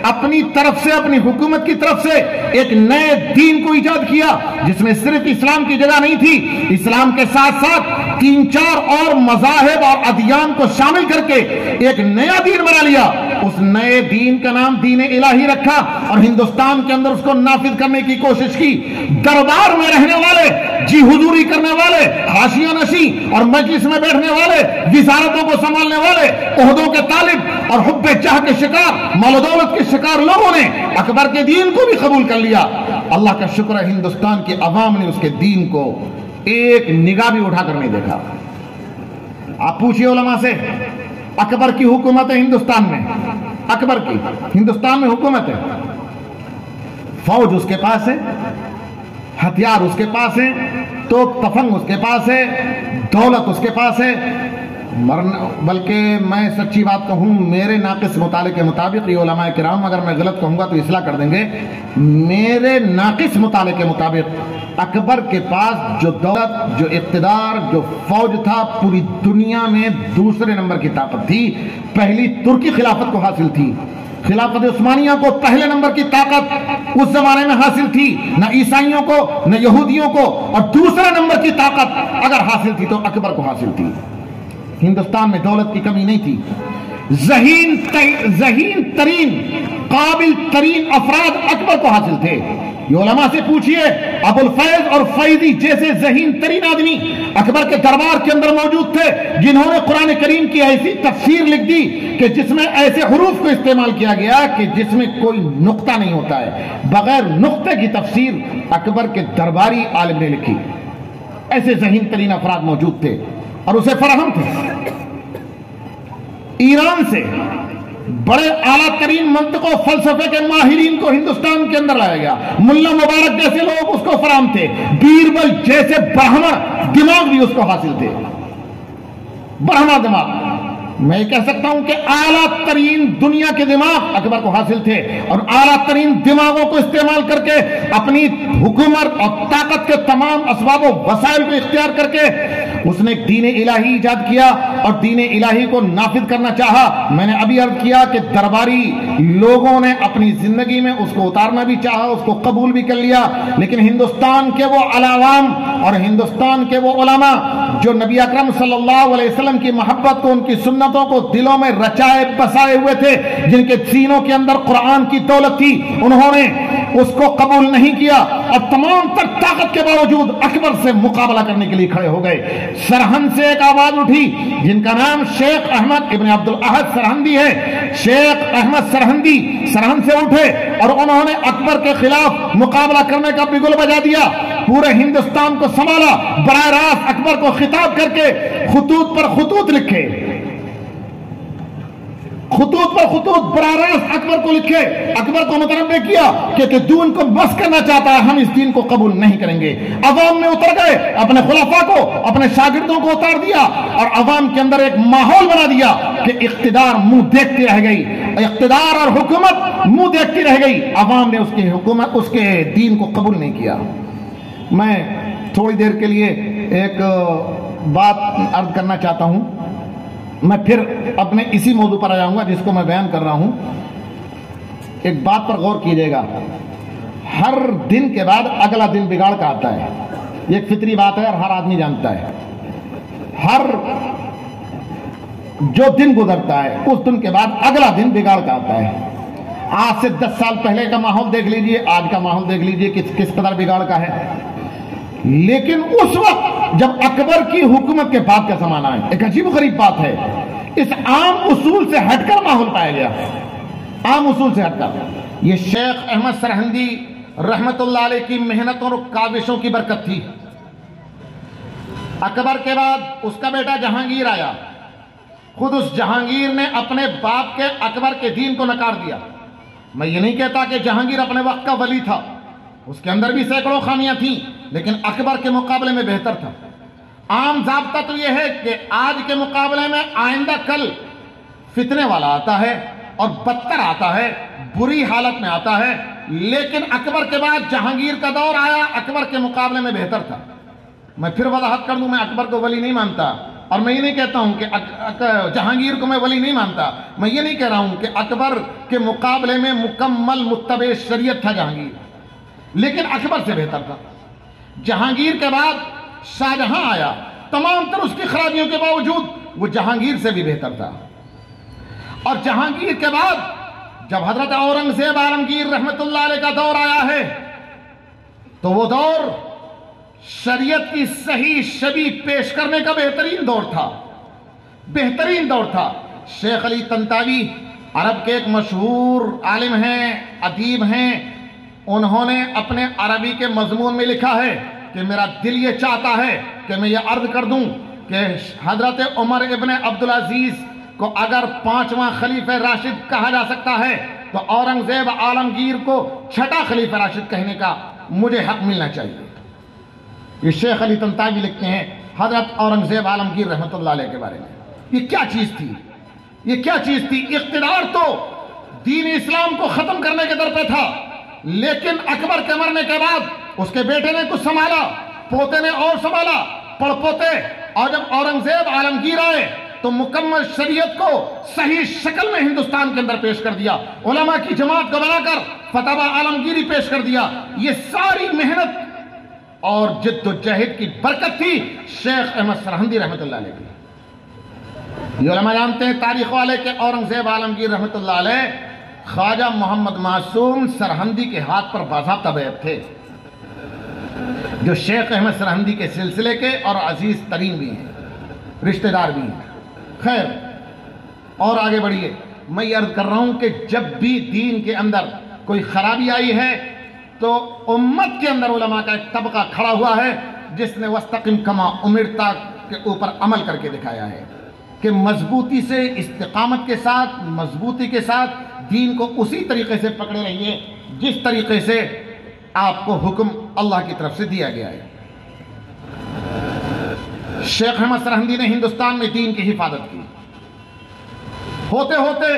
اپنی طرف سے، اپنی حکومت کی طرف سے ایک نئے دین کو ایجاد کیا جس میں صرف اسلام کی جگہ نہیں تھی، اسلام کے ساتھ ساتھ 3-4 اور مذاہب اور ادیان کو شامل کر کے ایک نیا دین بنا لیا۔ اس نئے دین کا نام دین الہی رکھا اور ہندوستان کے اندر اس کو نافذ کرنے کی کوشش کی۔ دربار میں رہنے والے، جی حضوری کرنے والے، حاشیہ نشی اور مجلس میں بیٹھنے والے، وزارتوں کو سنبھالنے والے، عہدوں کے طالب اور حب جاہ کے شکار، مال و دولت کے شکار لوگوں نے اکبر کے دین کو بھی قبول کر لیا۔ اللہ کا شکر ہے ہندوستان کی عوام نے اس کے دین کو ایک نگاہ بھی اٹھا کر نہیں دیکھا۔ آپ پوچھئے علماء سے، اکبر کی حکومت ہے ہندوستان میں، اکبر کی ہندوستان میں حکومت ہے، فوج اس کے پاس ہے، ہتھیار اس کے پاس ہے، تو تفنگ اس کے پاس ہے، دولت اس کے پاس ہے، بلکہ میں سچی بات کہوں، میرے ناقص مطالعے کے مطابق، یہ علماء کرام اگر میں غلط کہوں گا تو اصلاح کر دیں گے، میرے ناقص مطالعے کے مطابق اکبر کے پاس جو دولت، جو اقتدار، جو فوج تھا، پوری دنیا میں دوسرے نمبر کی طاقت تھی۔ پہلی ترکی خلافت کو حاصل تھی، خلافت عثمانیہ کو پہلے نمبر کی طاقت اس زمانے میں حاصل تھی، نہ عیسائیوں کو نہ یہودیوں کو، اور دوسرے نمبر کی طاقت اگر حاصل تھی تو اکبر کو حاصل تھی۔ ہندوستان میں دولت کی کمی نہیں تھی، ذہین ترین، قابل ترین افراد اکبر کو حاصل تھے۔ یہ علماء سے پوچھئے، ابو الفیض اور فیضی جیسے ذہین ترین آدمی اکبر کے دربار کے اندر موجود تھے، جنہوں نے قرآن کریم کی ایسی تفسیر لکھ دی کہ جس میں ایسے حروف کو استعمال کیا گیا کہ جس میں کوئی نقطہ نہیں ہوتا ہے، بغیر نقطے کی تفسیر اکبر کے درباری عالم نے لکھی۔ ایسے ذہین ترین افراد موجود تھے اور اسے فراہم تھے۔ ایران سے بڑے اعلیٰ ترین منطق و فلسفے کے ماہرین کو ہندوستان کے اندر لایا گیا، ملا مبارک جیسے لوگ اس کو فراہم تھے، بیربل جیسے برہمہ دماغ بھی اس کو حاصل تھے، برہمہ دماغ۔ میں کہہ سکتا ہوں کہ اعلیٰ ترین دنیا کے دماغ اکبر کو حاصل تھے، اور اعلیٰ ترین دماغوں کو استعمال کر کے اپنی حکومت اور طاقت کے تمام اسباب و وسائل کو اختیار کر کے اس نے دین الہی ایجاد کیا اور دین الہی کو نافذ کرنا چاہا۔ میں نے ابھی عرض کیا کہ درباری لوگوں نے اپنی زندگی میں اس کو اتارنا بھی چاہا، اس کو قبول بھی کر لیا، لیکن ہندوستان کے وہ عوام اور ہندوستان کے وہ علماء جو نبی اکرم صلی اللہ علیہ وسلم کی محبت کو، ان کی سنتوں کو دلوں میں رچائے بسائے ہوئے تھے، جن کے سینوں کے اندر قرآن کی دولت تھی، انہوں نے اس کو قبول نہیں کیا اور تمام تر طاقت کے باوجود اکبر سے مقابلہ کرنے کے لیے کھڑے ہو گئے۔ سرہند سے ایک آواز اٹھی جن کا نام شیخ احمد ابن عبد الاحد سرہندی ہے۔ شیخ احمد سرہندی سرہند سے اٹھے اور انہوں نے اکبر کے خلاف مقابلہ کرنے کا بگل بجا دیا، پورے ہندوستان کو سنبھالا، براہ راست اکبر کو خطاب کر کے خطوط پر خطوط لکھے، خطوط پر خطوط براہ راست اکبر کو لکھے، اکبر کو متنبہ کیا کہ دین کو بس کرنا چاہتا ہے، ہم اس دین کو قبول نہیں کریں گے۔ عوام میں اتر گئے، اپنے خلفاء کو، اپنے شاگردوں کو اتار دیا اور عوام کے اندر ایک ماحول بنا دیا کہ اقتدار منہ دیکھتی رہ گئی، اقتدار اور حکومت منہ دیکھتی رہ گئی، عوام نے اس کے دین کو قبول نہیں کیا۔ میں تھوڑی دیر کے لیے ایک بات عرض کرنا چاہتا ہوں، میں پھر اپنے اسی موضوع پر آ جاؤں گا جس کو میں بیان کر رہا ہوں۔ ایک بات پر غور کیجئے گا، ہر دن کے بعد اگلا دن بگاڑ کا آتا ہے، یہ ایک فطری بات ہے اور ہر آدمی جانتا ہے۔ ہر جو دن گزرتا ہے اس دن کے بعد اگلا دن بگاڑ کا آتا ہے۔ آج سے 10 سال پہلے کا ماحول دیکھ لیجئے، آج کا ماحول دیکھ لیجئے کس قدر بگاڑ کا ہے۔ لیکن اس وقت جب اکبر کی حکومت کے بعد کا زمانہ ہے، ایک عجیب و غریب بات ہے، اس عام اصول سے ہٹ کر ماحول پایا گیا، عام اصول سے ہٹ کر۔ یہ شیخ احمد سرہندی رحمت اللہ علیہ کی محنتوں اور کاوشوں کی برکت تھی۔ اکبر کے بعد اس کا بیٹا جہانگیر آیا، خود اس جہانگیر نے اپنے باپ کے اکبر کے دین کو نکار دیا۔ میں یہ نہیں کہتا کہ جہانگیر اپنے وقت کا ولی تھا، اس کے اندر بھی سینکڑوں خامیاں تھیں، لیکن اکبر کے مقابلے میں بہتر تھا۔ عام ضابطہ تو یہ ہے کہ آج کے مقابلے میں آئندہ کل فتنے والا آتا ہے اور بدتر آتا ہے، بری حالت میں آتا ہے، لیکن اکبر کے بعد جہانگیر کا دور آیا، اکبر کے مقابلے میں بہتر تھا۔ میں پھر وضاحت کر دوں، میں اکبر کو ولی نہیں مانتا، اور میں یہ نہیں کہتا ہوں کہ جہانگیر کو میں ولی نہیں مانتا، میں یہ نہیں کہہ رہا ہوں کہ اکبر کے مقابلے میں مکمل متبع شریعت تھا جہانگیر، لیکن اکبر سے بہتر تھا۔ جہانگیر کے بعد شاہجہاں آیا، تمام تر اس کی خرابیوں کے باوجود وہ جہانگیر سے بھی بہتر تھا۔ اور جہانگیر کے بعد جب حضرت اورنگزیب عالمگیر رحمت اللہ علیہ کا دور آیا ہے تو وہ دور شریعت کی صحیح شبیہ پیش کرنے کا بہترین دور تھا، بہترین دور تھا۔ شیخ علی طنطاوی عرب کے ایک مشہور عالم ہیں، ادیب ہیں، انہوں نے اپنے عربی کے مضمون میں لکھا ہے کہ میرا دل یہ چاہتا ہے کہ میں یہ عرض کر دوں کہ حضرت عمر ابن عبدالعزیز کو اگر 5واں خلیفہ راشد کہا جا سکتا ہے تو اورنگزیب عالمگیر کو 6واں خلیفہ راشد کہنے کا مجھے حق ملنا چاہیے۔ یہ شیخ علی طنطاوی لکھتے ہیں حضرت اورنگزیب عالمگیر رحمت اللہ علیہ کے بارے میں۔ یہ کیا چیز تھی؟ یہ کیا چیز تھی؟ اقتدار تو دین اسلام کو ختم کرنے کے در پہ تھا، لیکن اکبر کے مرنے کے بعد اس کے بیٹے نے کچھ سنبھالا، پوتے نے اور سنبھالا، پڑپوتے، اور جب اورنگزیب عالمگیر آئے تو مکمل شریعت کو صحیح شکل میں ہندوستان کے اندر پیش کر دیا، علماء کی جماعت کو بنا کر فتویٰ عالمگیری پیش کر دیا۔ یہ ساری محنت اور جد و جہد کی برکت تھی شیخ احمد سرہندی رحمت اللہ علیہ کی۔ یہ علماء جانتے ہیں تاریخ والے کہ اورنگزیب عالمگیر رحمت اللہ علیہ خواجہ محمد معصوم سرہندی کے ہاتھ پر باضابطہ بیعت تھے، جو شیخ احمد سرہندی کے سلسلے کے اور عزیز ترین بھی ہیں، رشتہ دار بھی ہیں۔ خیر، اور آگے بڑھیے، میں یہ عرض کر رہا ہوں کہ جب بھی دین کے اندر کوئی خرابی آئی ہے تو امت کے اندر علماء کا ایک طبقہ کھڑا ہوا ہے جس نے وَاسْتَقِمْ كَمَا أُمِرْتَ کے اوپر عمل کر کے دکھایا ہے کہ مضبوطی سے، استقامت کے ساتھ، مضبوطی کے ساتھ دین کو اسی طریقے سے پکڑے رہیے جس طریقے سے آپ کو حکم اللہ کی طرف سے دیا گیا ہے۔ شیخ احمد سرہندی نے ہندوستان میں دین کی حفاظت کی، ہوتے ہوتے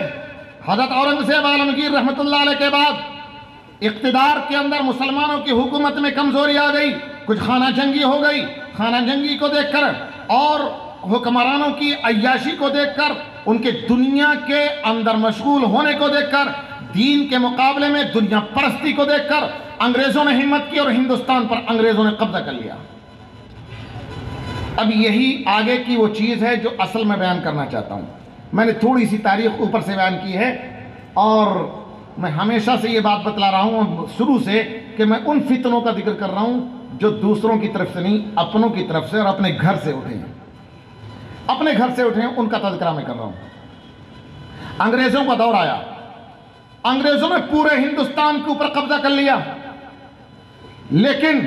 حضرت اورنگزیب عالمگیر رحمت اللہ علیہ کے بعد اقتدار کے اندر مسلمانوں کی حکومت میں کمزوری آ گئی، کچھ خانہ جنگی ہو گئی۔ خانہ جنگی کو دیکھ کر اور حکمرانوں کی عیاشی کو دیکھ کر، ان کے دنیا کے اندر مشغول ہونے کو دیکھ کر، دین کے مقابلے میں دنیا پرستی کو دیکھ کر انگریزوں نے ہمت کی اور ہندوستان پر انگریزوں نے قبضہ کر لیا۔ اب یہی آگے کی وہ چیز ہے جو اصل میں بیان کرنا چاہتا ہوں۔ میں نے تھوڑی سی تاریخ اوپر سے بیان کی ہے، اور میں ہمیشہ سے یہ بات بتلا رہا ہوں شروع سے کہ میں ان فتنوں کا ذکر کر رہا ہوں جو دوسروں کی طرف سے نہیں، اپنوں کی طرف سے اور اپنے گھر سے اٹھے ہیں، اپنے گھر سے اٹھے ہیں، ان کا تذکرہ میں کر رہا ہوں۔ انگریزوں کا دور آیا، انگریزوں نے پورے ہندوستان کے اوپر قبضہ کر لیا، لیکن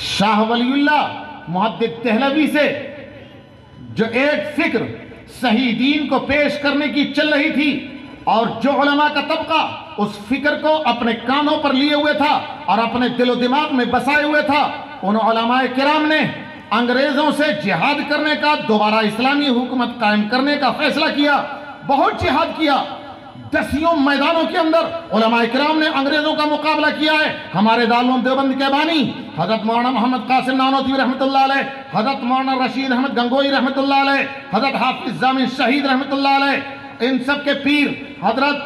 شاہ ولی اللہ محدث دہلوی سے جو ایک فکر صحیح دین کو پیش کرنے کی چل رہی تھی، اور جو علماء کا طبقہ اس فکر کو اپنے کانوں پر لیے ہوئے تھا اور اپنے دل و دماغ میں بسائے ہوئے تھا، ان علماء کرام نے انگریزوں سے جہاد کرنے کا، دوبارہ اسلامی حکومت قائم کرنے کا فیصلہ کیا، بہت جہاد کیا۔ دسیوں میدانوں کے اندر علماء کرام نے انگریزوں کا مقابلہ کیا ہے۔ ہمارے دارالعلوم دیوبند کے بانی حضرت مولانا محمد قاسم نانوتوی رحمۃ اللہ علیہ، حضرت مولانا رشید احمد گنگوئی رحمۃ اللہ علیہ، حضرت حافظ ضامن شہید رحمۃ اللہ علیہ، ان سب کے پیر حضرت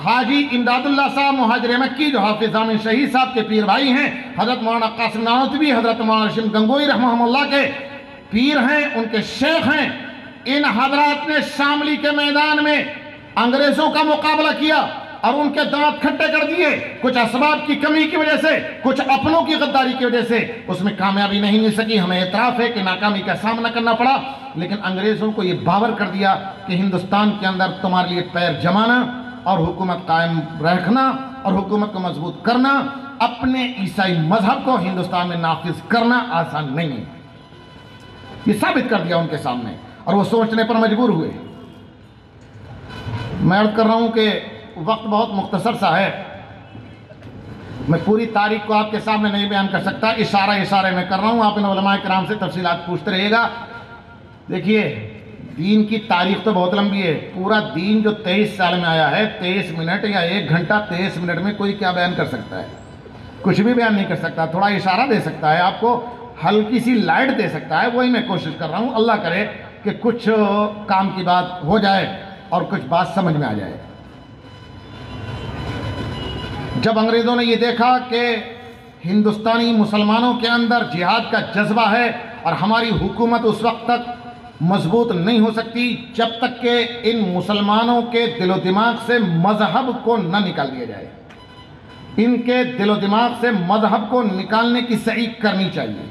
حاجی امداد اللہ صاحب مہاجر مکی جو حافظ ضامن شہید صاحب کے پیر بھائی ہیں، حضرت مولانا قاسم نانوتوی حضرت مولانا رشید گنگوئی رحمہ اللہ کے پیر ہیں، ان کے شیخ ہیں۔ ان حضرات نے شاملی کے میدان میں انگریزوں کا مقابلہ کیا اور ان کے دانت کھٹے کر دیے، کچھ اسباب کی کمی کی وجہ سے، کچھ اپنوں کی غداری کی وجہ سے اس میں کامیابی نہیں مل سکی۔ ہمیں اعتراف ہے کہ ناکامی کا سامنا کرنا پڑا، لیکن انگریزوں کو یہ باور کر دیا کہ ہندوستان کے اندر تمہارے لیے پیر جمانا اور حکومت قائم رکھنا اور حکومت کو مضبوط کرنا، اپنے عیسائی مذہب کو ہندوستان میں نافذ کرنا آسان نہیں ہے۔ یہ ثابت کر دیا ان کے سامنے، اور وہ سوچنے پر مجبور ہوئے۔ میں عرض کر رہا ہوں کہ وقت بہت مختصر سا ہے، میں پوری تاریخ کو آپ کے سامنے نہیں بیان کر سکتا، اشارے میں کر رہا ہوں، آپ ان علماء کرام سے تفصیلات پوچھتے رہیے گا۔ دیکھیے، دین کی تاریخ تو بہت لمبی ہے، پورا دین جو 23 سال میں آیا ہے، 23 منٹ یا 1 گھنٹہ 23 منٹ میں کوئی کیا بیان کر سکتا ہے؟ کچھ بھی بیان نہیں کر سکتا، تھوڑا اشارہ دے سکتا ہے، آپ کو ہلکی سی لائٹ دے سکتا ہے، وہی میں کوشش کر رہا ہوں۔ اللہ کرے کہ کچھ کام کی بات ہو جائے اور کچھ بات سمجھ میں آ جائے۔ جب انگریزوں نے یہ دیکھا کہ ہندوستانی مسلمانوں کے اندر جہاد کا جذبہ ہے اور ہماری حکومت اس وقت تک مضبوط نہیں ہو سکتی جب تک کہ ان مسلمانوں کے دل و دماغ سے مذہب کو نہ نکال دیا جائے، ان کے دل و دماغ سے مذہب کو نکالنے کی سعی کرنی چاہیے۔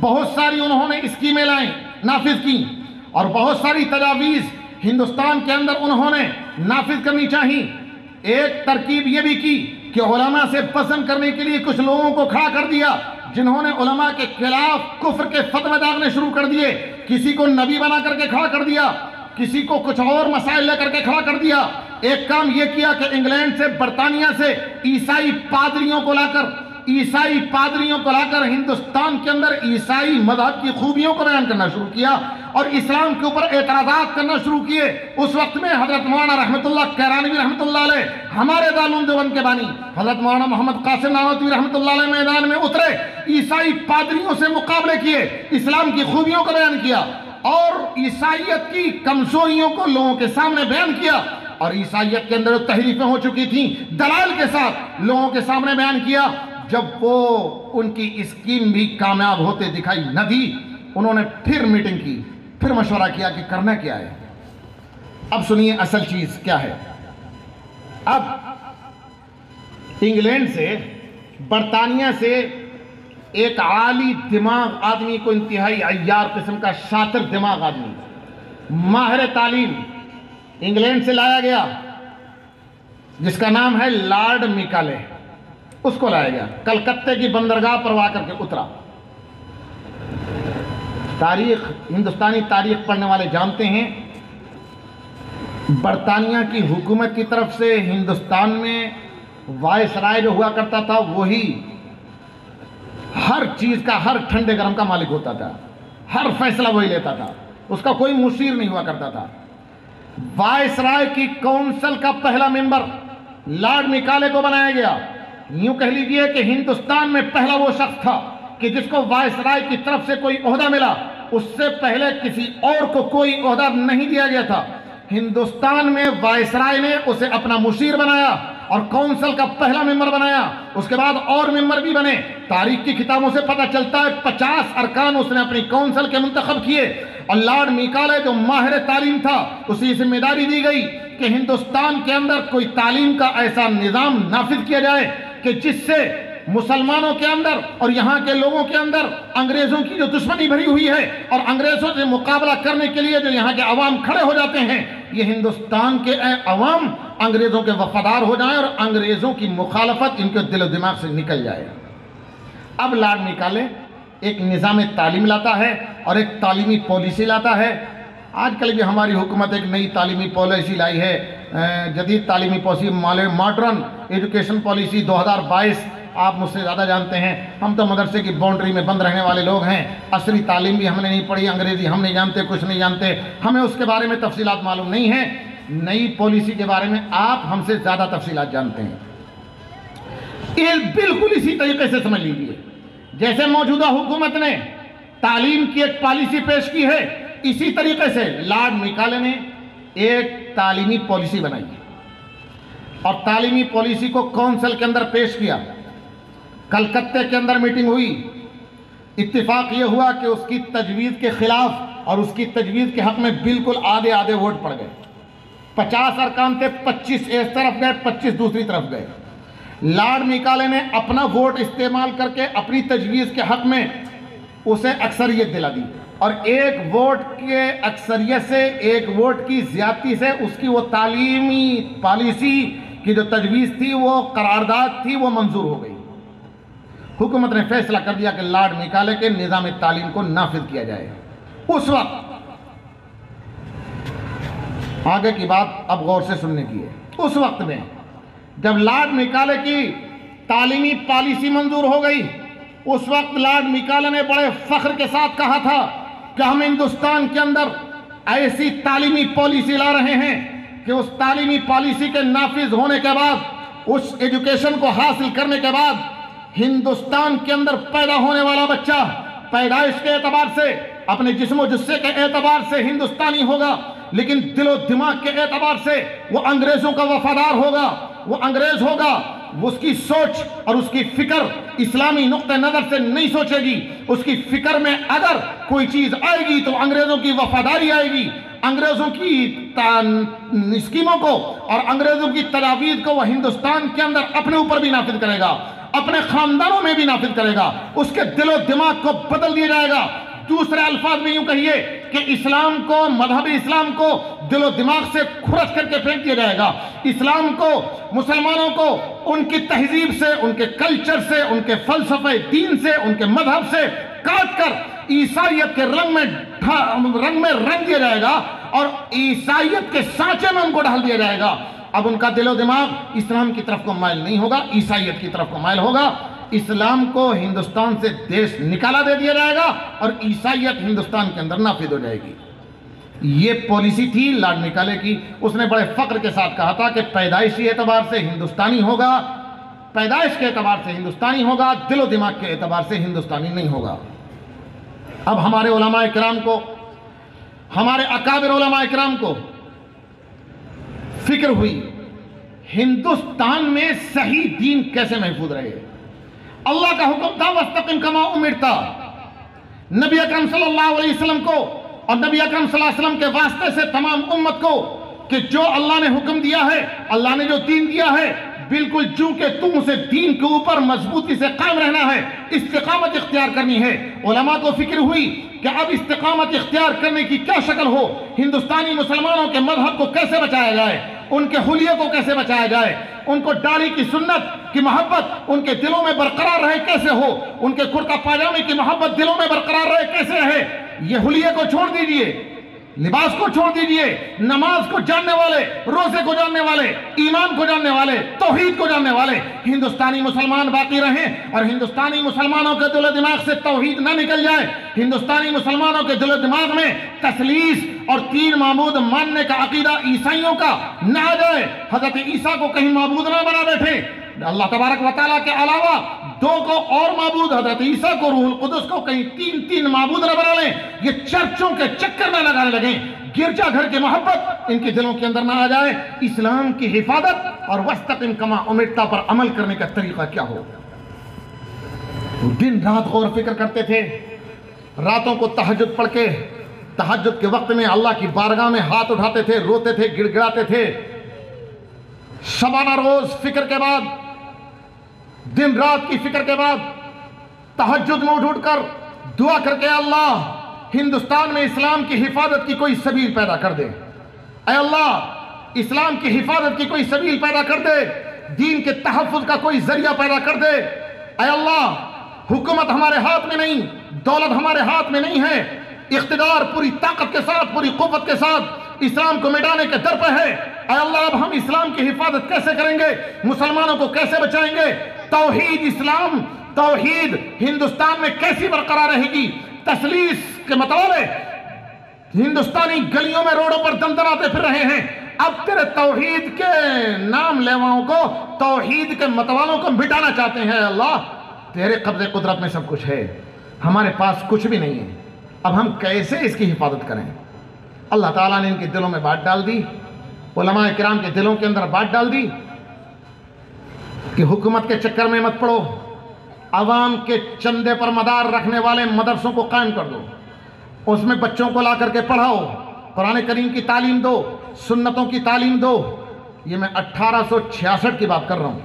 بہت ساری انہوں نے اسکیمیں لائیں، نافذ کی، اور بہت ساری تجاویز ہندوستان کے اندر انہوں نے نافذ کرنی چاہیے۔ ایک ترکیب یہ بھی کی کہ علماء سے پسند کرنے کے لیے کچھ لوگوں کو کھڑا کر دیا جنہوں نے علماء کے خلاف کفر کے فتوے داغنے شروع کر دیے، کسی کو نبی بنا کر کے کھڑا کر دیا، کسی کو کچھ اور مسائل لے کر کے کھڑا کر دیا۔ ایک کام یہ کیا کہ انگلینڈ سے، برطانیہ سے عیسائی پادریوں کو لا کر ہندوستان کے اندر عیسائی مذہب کی خوبیوں کو بیان کرنا شروع کیا اور اسلام کے اوپر اعتراضات کرنا شروع کیے۔ اس وقت میں حضرت مولانا رحمت اللہ کیرانوی رحمت اللہ علیہ، ہمارے دارالعلوم دیوبند کے بانی حضرت مولانا محمد قاسم نانوتوی رحمت اللہ علیہ میدان میں اترے، عیسائی پادریوں سے مقابلے کیے، اسلام کی خوبیوں کو بیان کیا اور عیسائیت کی کمزوریوں کو لوگوں کے سامنے بیان کیا، اور عیسائیت کے اندر جو تحریفیں ہو چکی تھیں دلائل کے ساتھ لوگوں کے سامنے بیان کیا۔ جب وہ ان کی اسکیم بھی کامیاب ہوتے دکھائی نہ دی، انہوں نے پھر میٹنگ کی، پھر مشورہ کیا کہ کرنا کیا ہے۔ اب سنیے اصل چیز کیا ہے۔ اب انگلینڈ سے، برطانیہ سے ایک عالی دماغ آدمی کو، انتہائی عیار قسم کا شاطر دماغ آدمی، ماہر تعلیم انگلینڈ سے لایا گیا، جس کا نام ہے لارڈ میکالے۔ اس کو لایا گیا، کلکتے کی بندرگاہ پر آ کر کے اترا۔ تاریخ، ہندوستانی تاریخ پڑھنے والے جانتے ہیں، برطانیہ کی حکومت کی طرف سے ہندوستان میں وائس رائے جو ہوا کرتا تھا وہی ہر چیز کا، ہر ٹھنڈے گرم کا مالک ہوتا تھا، ہر فیصلہ وہی لیتا تھا، اس کا کوئی مشیر نہیں ہوا کرتا تھا۔ وائس رائے کی کونسل کا پہلا ممبر لارڈ میکالے کو بنایا گیا۔ یوں کہہ لیجئے کہ ہندوستان میں پہلا وہ شخص تھا کہ جس کو وائس رائے کی طرف سے کوئی عہدہ ملا اس سے پہلے کسی اور کو کوئی عہدہ نہیں دیا گیا تھا۔ ہندوستان میں وائسرائے نے اسے اپنا مشیر بنایا اور کونسل کا پہلا ممبر بنایا، اس کے بعد اور ممبر بھی بنے۔ تاریخ کی کتابوں سے پتہ چلتا ہے 50 ارکان اس نے اپنی کونسل کے منتخب کیے، اور لارڈ میکالے جو ماہر تعلیم تھا اسے ذمہ داری دی گئی کہ ہندوستان کے اندر کوئی تعلیم کا ایسا نظام نافذ کیا جائے کہ جس سے مسلمانوں کے اندر اور یہاں کے لوگوں کے اندر انگریزوں کی جو دشمنی بھری ہوئی ہے اور انگریزوں سے مقابلہ کرنے کے لیے جو یہاں کے عوام کھڑے ہو جاتے ہیں، یہ ہندوستان کے عوام انگریزوں کے وفادار ہو جائیں اور انگریزوں کی مخالفت ان کے دل و دماغ سے نکل جائے۔ اب لارڈ میکالے ایک نظام تعلیم لاتا ہے اور ایک تعلیمی پالیسی لاتا ہے۔ آج کل بھی ہماری حکومت ایک نئی تعلیمی پالیسی لائی ہے، جدید تعلیمی پالیسی، ماڈرن ایجوکیشن پالیسی 2022۔ آپ مجھ سے زیادہ جانتے ہیں، ہم تو مدرسے کی باؤنڈری میں بند رہنے والے لوگ ہیں، عصری تعلیم بھی ہم نے نہیں پڑھی، انگریزی ہم نہیں جانتے، کچھ نہیں جانتے، ہمیں اس کے بارے میں تفصیلات معلوم نہیں ہیں۔ نئی پالیسی کے بارے میں آپ ہم سے زیادہ تفصیلات جانتے ہیں۔ یہ بالکل اسی طریقے سے سمجھ لیجیے جیسے موجودہ حکومت نے تعلیم کی ایک پالیسی پیش کی ہے، اسی طریقے سے لارڈ میکالے نے ایک تعلیمی پالیسی بنائی اور تعلیمی پالیسی کو کونسل کے اندر پیش کیا۔ کلکتے کے اندر میٹنگ ہوئی، اتفاق یہ ہوا کہ اس کی تجویز کے خلاف اور اس کی تجویز کے حق میں بالکل آدھے آدھے ووٹ پڑ گئے۔ 50 ارکان تھے، 25 ایک طرف گئے، 25 دوسری طرف گئے۔ لارڈ میکالے نے اپنا ووٹ استعمال کر کے اپنی تجویز کے حق میں اسے اکثریت دلا دی، اور ایک ووٹ کے اکثریت سے، ایک ووٹ کی زیادتی سے اس کی وہ تعلیمی پالیسی کی جو تجویز تھی، وہ قرارداد تھی، وہ منظور ہو گئی۔ حکومت نے فیصلہ کر دیا کہ لارڈ میکالے کے نظام تعلیم کو نافذ کیا جائے۔ اس وقت آگے کی بات اب غور سے سننے کی ہے، اس وقت میں جب لارڈ میکالے کی تعلیمی پالیسی منظور ہو گئی، اس وقت لارڈ میکالے نے بڑے فخر کے ساتھ کہا تھا کہ ہم ہندوستان کے اندر ایسی تعلیمی پالیسی لا رہے ہیں کہ اس تعلیمی پالیسی کے نافذ ہونے کے بعد، اس ایجوکیشن کو حاصل کرنے کے بعد، ہندوستان کے اندر پیدا ہونے والا بچہ پیدائش کے اعتبار سے، اپنے جسم و جثے کے اعتبار سے ہندوستانی ہوگا، لیکن دل و دماغ کے اعتبار سے وہ انگریزوں کا وفادار ہوگا، وہ انگریز ہوگا۔ اس کی سوچ اور اس کی فکر اسلامی نقطہ نظر سے نہیں سوچے گی، اس کی فکر میں اگر کوئی چیز آئے گی تو انگریزوں کی وفاداری آئے گی، انگریزوں کی اسکیموں کو اور انگریزوں کی تجاویز کو وہ ہندوستان کے اندر اپنے اوپر بھی نافذ کرے گا، اپنے خاندانوں میں بھی نافذ کرے گا، اس کے دل و دماغ کو بدل دیا جائے گا۔ دوسرے الفاظ میں یوں کہیے کہ اسلام کو، مذہب اسلام کو دل و دماغ سے کھرچ کر کے پھینک دیا جائے گا۔ اسلام کو، مسلمانوں کو ان کی تہذیب سے، ان کے کلچر سے، ان کے فلسفے دین سے، ان کے مذہب سے کاٹ کر عیسائیت کے رنگ میں رنگ دیا جائے گا اور عیسائیت کے سانچے میں ان کو ڈال دیا جائے گا۔ اب ان کا دل و دماغ اسلام کی طرف کو مائل نہیں ہوگا، عیسائیت کی طرف کو مائل ہوگا۔ اسلام کو ہندوستان سے دیش نکالا دے دیا جائے گا اور عیسائیت ہندوستان کے اندر نافذ ہو جائے گی۔ یہ پالیسی تھی لارڈ میکالے کی۔ اس نے بڑے فخر کے ساتھ کہا تھا کہ پیدائشی اعتبار سے ہندوستانی ہوگا، پیدائش کے اعتبار سے ہندوستانی ہوگا، دل و دماغ کے اعتبار سے ہندوستانی نہیں ہوگا۔ اب ہمارے علماء کرام کو، ہمارے اکابر علماء کرام کو فکر ہوئی ہندوستان میں صحیح دین کیسے محفوظ رہے۔ اللہ کا حکم تھا وَاسْتَقِمْ كَمَا أُمِرْتَ، نبی اکرم صلی اللہ علیہ وسلم کو اور نبی اکرم صلی اللہ علیہ وسلم کے واسطے سے تمام امت کو کہ جو اللہ نے حکم دیا ہے، اللہ نے جو دین دیا ہے، بالکل چونکہ تم اسے دین کے اوپر مضبوطی سے قائم رہنا ہے، استقامت اختیار کرنی ہے۔ علماء کو فکر ہوئی کہ اب استقامت اختیار کرنے کی کیا شکل ہو، ہندوستانی مسلمانوں کے مذہب کو کیسے بچایا جائے، ان کے حلیے کو کیسے بچایا جائے، ان کو داڑھی کی سنت کی محبت ان کے دلوں میں برقرار رہے کیسے ہو، ان کے کرتا پاجامے کی محبت دلوں میں برقرار رہے کیسے رہے۔ یہ حلیے کو چھوڑ دیجئے، لباس کو چھوڑ دیجئے، نماز کو جاننے والے، روزے کو جاننے والے، ایمان کو جاننے والے، توحید کو جاننے والے ہندوستانی مسلمان باقی رہیں، اور ہندوستانی مسلمانوں کے دل و دماغ سے توحید نہ نکل جائے، ہندوستانی مسلمانوں کے دل و دماغ میں تثلیث اور تین معبود ماننے کا عقیدہ عیسائیوں کا نہ آ جائے، حضرت عیسیٰ کو کہیں معبود نہ بنا بیٹھے، اللہ تبارک و تعالیٰ کے علاوہ دو کو اور معبود، حضرت عیسیٰ کو، روح القدس کو، کہیں تین معبود نہ بنا لیں، یہ چرچوں کے چکر میں لگانے لگیں، گرجا گھر کی محبت ان کے دلوں کے اندر نہ آ جائے، اسلام کی حفاظت اور وَاسْتَقِمْ كَمَا أُمِرْتَ پر عمل کرنے کا طریقہ کیا ہو۔ دن رات غور و فکر کرتے تھے، راتوں کو تہجد پڑھ کے تہجد کے وقت میں اللہ کی بارگاہ میں ہاتھ اٹھاتے تھے، روتے تھے، گڑ گڑاتے تھے، شبانہ روز فکر کے بعد، دن رات کی فکر کے بعد تہجد میں اٹھ کر دعا کر کے اللہ ہندوستان میں اسلام کی حفاظت کی کوئی سبیل پیدا کر دے، اے اللہ اسلام کی حفاظت کی کوئی سبیل پیدا کر دے، دین کے تحفظ کا کوئی ذریعہ پیدا کر دے، اے اللہ حکومت ہمارے ہاتھ میں نہیں، دولت ہمارے ہاتھ میں نہیں ہے، اقتدار پوری طاقت کے ساتھ، پوری قوت کے ساتھ اسلام کو مٹانے کے در پہ ہے، اے اللہ اب ہم اسلام کی حفاظت کیسے کریں گے، مسلمانوں کو کیسے بچائیں گے، توحید اسلام، توحید ہندوستان میں کیسی برقرار رہے گی، تسلیس کے متوالے ہندوستانی گلیوں میں روڈوں پر دندناتے پھر رہے ہیں، اب تیرے توحید کے نام لیواؤں کو، توحید کے متوالوں کو مٹانا چاہتے ہیں، اللہ تیرے قبضے قدرت میں سب کچھ ہے، ہمارے پاس کچھ بھی نہیں ہے، اب ہم کیسے اس کی حفاظت کریں۔ اللہ تعالیٰ نے ان کے دلوں میں بات ڈال دی، علماء کرام کے دلوں کے اندر بات ڈال دی کہ حکومت کے چکر میں مت پڑو، عوام کے چندے پر مدار رکھنے والے مدرسوں کو قائم کر دو، اس میں بچوں کو لا کر کے پڑھاؤ، قرآن کریم کی تعلیم دو، سنتوں کی تعلیم دو۔ یہ میں 1866 کی بات کر رہا ہوں،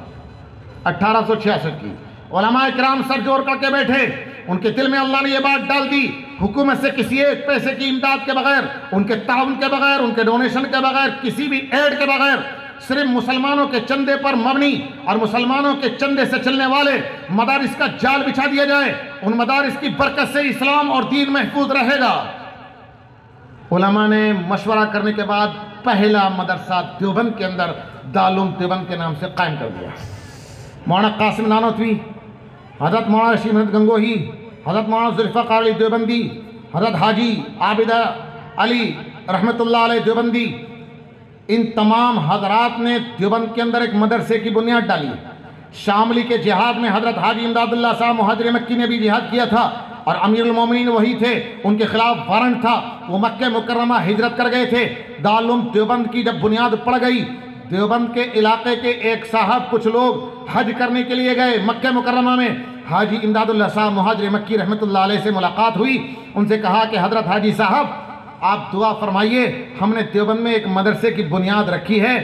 1866 کی۔ علماء کرام سر جوڑ کر کے بیٹھے، ان کے دل میں اللہ نے یہ بات ڈال دی، حکومت سے کسی ایک پیسے کی امداد کے بغیر، ان کے تعاون کے بغیر، ان کے ڈونیشن کے بغیر، کسی بھی ایڈ کے بغیر، صرف مسلمانوں کے چندے پر مبنی اور مسلمانوں کے چندے سے چلنے والے مدارس کا جال بچھا دیا جائے، ان مدارس کی برکت سے اسلام اور دین محفوظ رہے گا۔ علماء نے مشورہ کرنے کے بعد پہلا مدرسہ دیوبند کے اندر دارالعلوم دیوبند کے نام سے قائم کر دیا۔ مولانا قاسم نانوتوی، حضرت مولانا رشید احمد گنگوہی، حضرت مولانا ذوالفقار قاری دیوبندی، حضرت حاجی عابدہ علی رحمت اللہ علیہ دیوبندی، ان تمام حضرات نے دیوبند کے اندر ایک مدرسے کی بنیاد ڈالی۔ شاملی کے جہاد میں حضرت حاجی امداد اللہ صاحب مہاجر مکی نے بھی جہاد کیا تھا اور امیر المومنین وہی تھے، ان کے خلاف وارنٹ تھا، وہ مکہ مکرمہ ہجرت کر گئے تھے۔ دارالعلوم دیوبند کی جب بنیاد پڑ گئی، دیوبند کے علاقے کے ایک صاحب کچھ لوگ حج کرنے کے لیے گئے مکہ مکرمہ میں، حاجی امداد اللہ صاحب مہاجر مکی رحمت اللہ علیہ سے ملاقات ہوئی، ان سے کہا کہ حضرت حاجی صاحب آپ دعا فرمائیے، ہم نے دیوبند میں ایک مدرسے کی بنیاد رکھی ہے،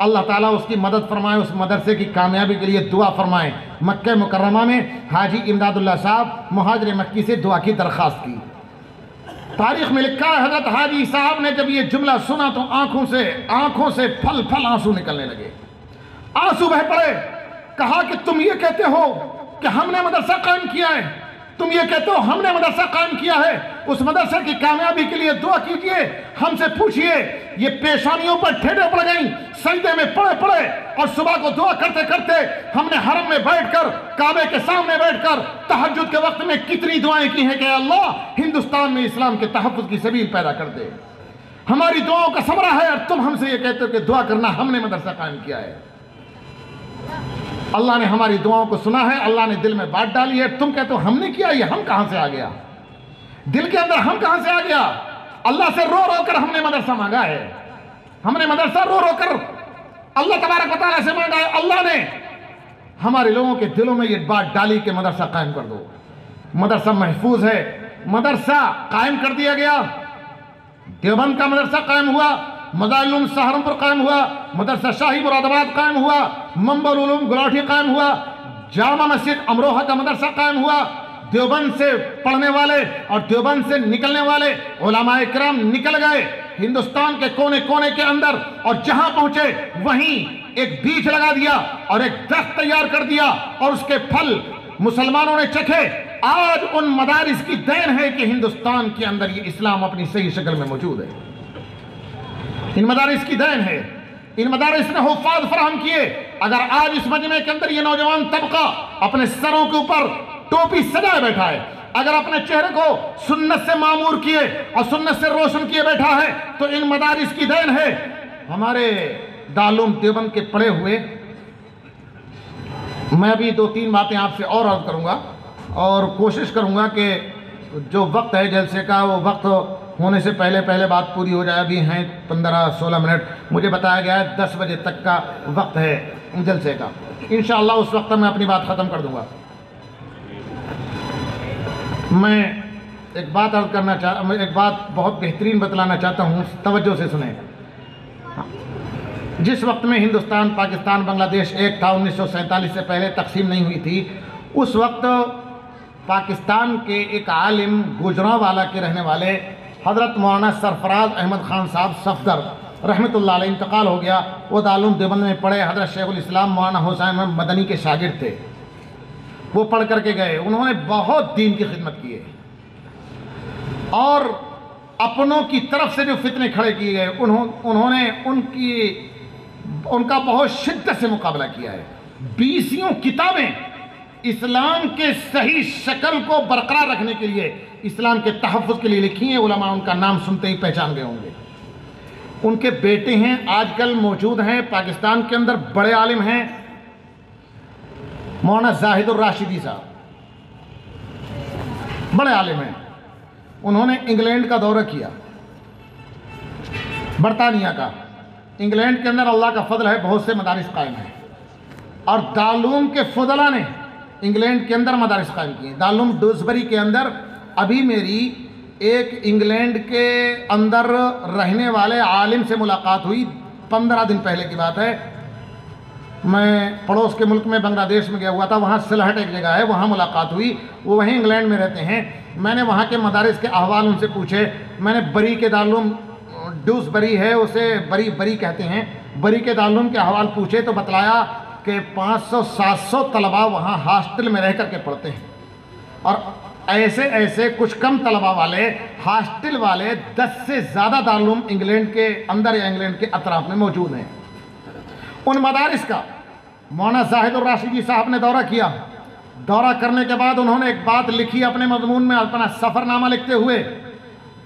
اللہ تعالیٰ اس کی مدد فرمائے، اس مدرسے کی کامیابی کے لیے دعا فرمائے۔ مکہ مکرمہ میں حاجی امداد اللہ صاحب مہاجر مکی سے دعا کی درخواست کی۔ تاریخ میں لکھا ہے حضرت حاجی صاحب نے جب یہ جملہ سنا تو آنکھوں سے پھل پھل آنسو نکلنے لگے، آنسو بہہ پڑے، کہا کہ تم یہ کہتے ہو کہ ہم نے مدرسہ قائم کیا ہے، تم یہ کہتے ہو ہم نے مدرسہ قائم کیا ہے، اس مدرسے کی کامیابی کے لیے دعا کیجئے، ہم سے پوچھئے۔ یہ پیشانیوں پر ٹھیڈے پڑ گئیں، سجدے میں پڑے اور صبح کو دعا کرتے کرتے ہم نے حرم میں بیٹھ کر، کعبے کے سامنے بیٹھ کر تہجد کے وقت میں کتنی دعائیں کی ہیں کہ اللہ ہندوستان میں اسلام کے تحفظ کی سبیل پیدا کر دے۔ ہماری دعاؤں کا ثمرہ ہے اور تم ہم سے یہ کہتے ہو کہ دعا کرنا، ہم نے مدرسہ قائم کیا ہے۔ اللہ نے ہماری دعاؤں کو سنا ہے، اللہ نے دل میں بات ڈالی ہے، تم کہتے ہو ہم نے کیا، یہ ہم کہاں سے آ گیا، دل کے اندر ہم کہاں سے آ گیا۔ اللہ سے رو رو کر ہم نے مدرسہ مانگا ہے، ہم نے مدرسہ رو رو کر اللہ تبارک و تعالیٰ سے مانگا ہے، اللہ نے ہمارے لوگوں کے دلوں میں یہ بات ڈالی کہ مدرسہ قائم کر دو۔ مدرسہ محفوظ ہے، مدرسہ قائم کر دیا گیا، دیوبند کا مدرسہ قائم ہوا، مدارس العلوم سہارنپور قائم ہوا، مدرسہ شاہی مراد آباد قائم ہوا، منبر العلوم گلاٹھی قائم ہوا، جامع مسجد امروہہ کا مدرسہ قائم ہوا۔ دیوبند سے پڑھنے والے اور دیوبند سے نکلنے والے علماء کرام نکل گئے ہندوستان کے کونے کونے کے اندر، اور جہاں پہنچے وہیں ایک بیج لگا دیا اور ایک درخت تیار کر دیا، اور اس کے پھل مسلمانوں نے چکھے۔ آج ان مدارس کی دین ہے کہ ہندوستان کے اندر یہ اسلام اپنی صحیح شکل میں موجود ہے، ان مدارس کی دین ہے، ان مدارس نے حفاظ فراہم کیے۔ اگر آج اس مجمع کے اندر یہ نوجوان طبقہ اپنے سروں کے اوپر ٹوپی سجائے بیٹھا ہے، اگر اپنے چہرے کو سنت سے معمور کیے اور سنت سے روشن کیے بیٹھا ہے، تو ان مدارس کی دین ہے۔ ہمارے دارالعلوم دیوبند کے پڑھے ہوئے میں ابھی 2-3 باتیں آپ سے اور عرض کروں گا اور کوشش کروں گا کہ جو وقت ہے جلسے کا وہ وقت ہونے سے پہلے بات پوری ہو جائے. ابھی ہیں 15-16 منٹ، مجھے بتایا گیا ہے 10 بجے تک کا وقت ہے جلسے کا. انشاءاللہ اس وقت میں اپنی بات ختم کر دوں گا. میں ایک بات بہت بہترین بتلانا چاہتا ہوں، توجہ سے سنیں. جس وقت میں ہندوستان، پاکستان، بنگلہ دیش ایک تھا، 1947 سے پہلے تقسیم نہیں ہوئی تھی، اس وقت پاکستان کے ایک عالم گوجرانوالا کے رہنے والے حضرت مولانا سرفراز احمد خان صاحب صفدر رحمۃ اللہ علیہ انتقال ہو گیا. وہ دارالعلوم دیوبند میں پڑھے. حضرت شیخ الاسلام مولانا حسین احمد مدنی کے شاگرد تھے. وہ پڑھ کر کے گئے. انہوں نے بہت دین کی خدمت کی ہے اور اپنوں کی طرف سے جو فتنے کھڑے کیے گئے انہوں نے ان کا بہت شدت سے مقابلہ کیا ہے. 20 کتابیں اسلام کے صحیح شکل کو برقرار رکھنے کے لیے، اسلام کے تحفظ کے لیے لکھی ہیں. علماء ان کا نام سنتے ہی پہچان گئے ہوں گے. ان کے بیٹے ہیں، آج کل موجود ہیں پاکستان کے اندر، بڑے عالم ہیں، مولانا زاہد الراشدی صاحب، بڑے عالم ہیں. انہوں نے انگلینڈ کا دورہ کیا، برطانیہ کا. انگلینڈ کے اندر اللہ کا فضل ہے، بہت سے مدارس قائم ہیں اور دارالعلوم کے فضلہ نے انگلینڈ کے اندر مدارس قائم کیے. دارالعلوم ڈوزبری کے اندر ابھی میری ایک انگلینڈ کے اندر رہنے والے عالم سے ملاقات ہوئی، 15 دن پہلے کی بات ہے. میں پڑوس کے ملک میں بنگلہ دیش میں گیا ہوا تھا، وہاں سلہٹ ایک جگہ ہے، وہاں ملاقات ہوئی. وہ وہیں انگلینڈ میں رہتے ہیں. میں نے وہاں کے مدارس کے احوال ان سے پوچھے. میں نے بری کے دارالعلوم، ڈوزبری ہے، اسے بری کہتے ہیں، بری کے دارالعلوم کے احوال پوچھے تو بتلایا کہ 500-700 طلباء وہاں ہاسٹل میں رہ کر کے پڑھتے ہیں اور ایسے کچھ کم طلباء والے ہاسٹل والے 10 سے زیادہ دارالعلوم انگلینڈ کے اندر یا انگلینڈ کے اطراف میں موجود ہیں. ان مدارس کا مولانا زاہد الراشدی صاحب نے دورہ کیا. دورہ کرنے کے بعد انہوں نے ایک بات لکھی اپنے مضمون میں، اپنا سفر نامہ لکھتے ہوئے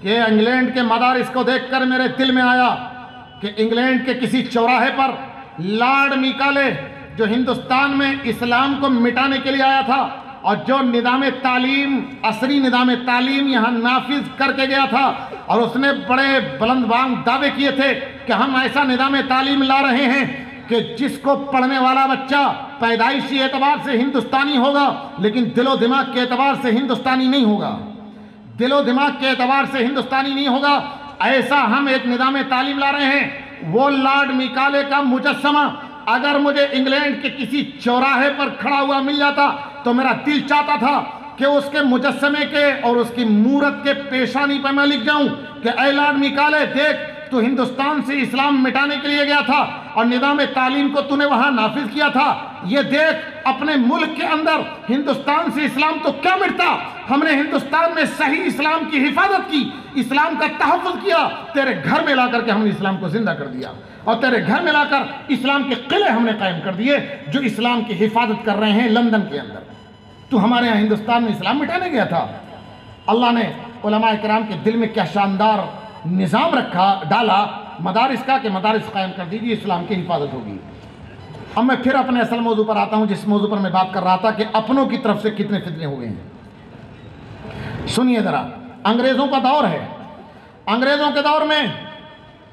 کہ انگلینڈ کے مدارس کو دیکھ کر میرے دل میں آیا کہ انگلینڈ کے کسی چوراہے پر لارڈ میکالے، جو ہندوستان میں اسلام کو مٹانے کے لیے آیا تھا اور جو نظام تعلیم، عصری نظام تعلیم یہاں نافذ کر کے گیا تھا، اور اس نے بڑے بلند بانگ دعوے کیے تھے کہ ہم ایسا نظام تعلیم لا رہے ہیں کہ جس کو پڑھنے والا بچہ پیدائشی اعتبار سے ہندوستانی ہوگا لیکن دل و دماغ کے اعتبار سے ہندوستانی نہیں ہوگا، دل و دماغ کے اعتبار سے ہندوستانی نہیں ہوگا. ایسا ہم ایک نظام تعلیم لا رہے ہیں. وہ لارڈ میکالے کا مجسمہ اگر مجھے انگلینڈ کے کسی چوراہے پر کھڑا ہوا مل جاتا تو میرا دل چاہتا تھا کہ اس کے مجسمے کے اور اس کی مورت کے پیشانی پر میں لکھ جاؤں کہ اے لارڈ میکالے، دیکھ تو ہندوستان سے اسلام مٹانے کے لیے گیا تھا اور نظام تعلیم کو تو نے وہاں نافذ کیا تھا. یہ دیکھ اپنے ملک کے اندر ہندوستان سے اسلام تو کیا مٹتا، ہم نے ہندوستان میں صحیح اسلام کی حفاظت کی، اسلام کا تحفظ کیا. تیرے گھر میں لا کر کے ہم نے اسلام کو زندہ کر دیا اور تیرے گھر میں لا کر اسلام کے قلعے ہم نے قائم کر دیے جو اسلام کی حفاظت کر رہے ہیں لندن کے اندر. تو ہمارے یہاں ہندوستان میں اسلام مٹانے گیا تھا. اللہ نے علماء کرام کے دل میں کیا شاندار نظام ڈالا مدارس کا کہ مدارس قائم کر دیجیے، اسلام کی حفاظت ہوگی. اب میں پھر اپنے اصل موضوع پر آتا ہوں، جس موضوع پر میں بات کر رہا تھا کہ اپنوں کی طرف سے کتنے فتنے ہوئے ہیں. سنیے ذرا، انگریزوں کا دور ہے. انگریزوں کے دور میں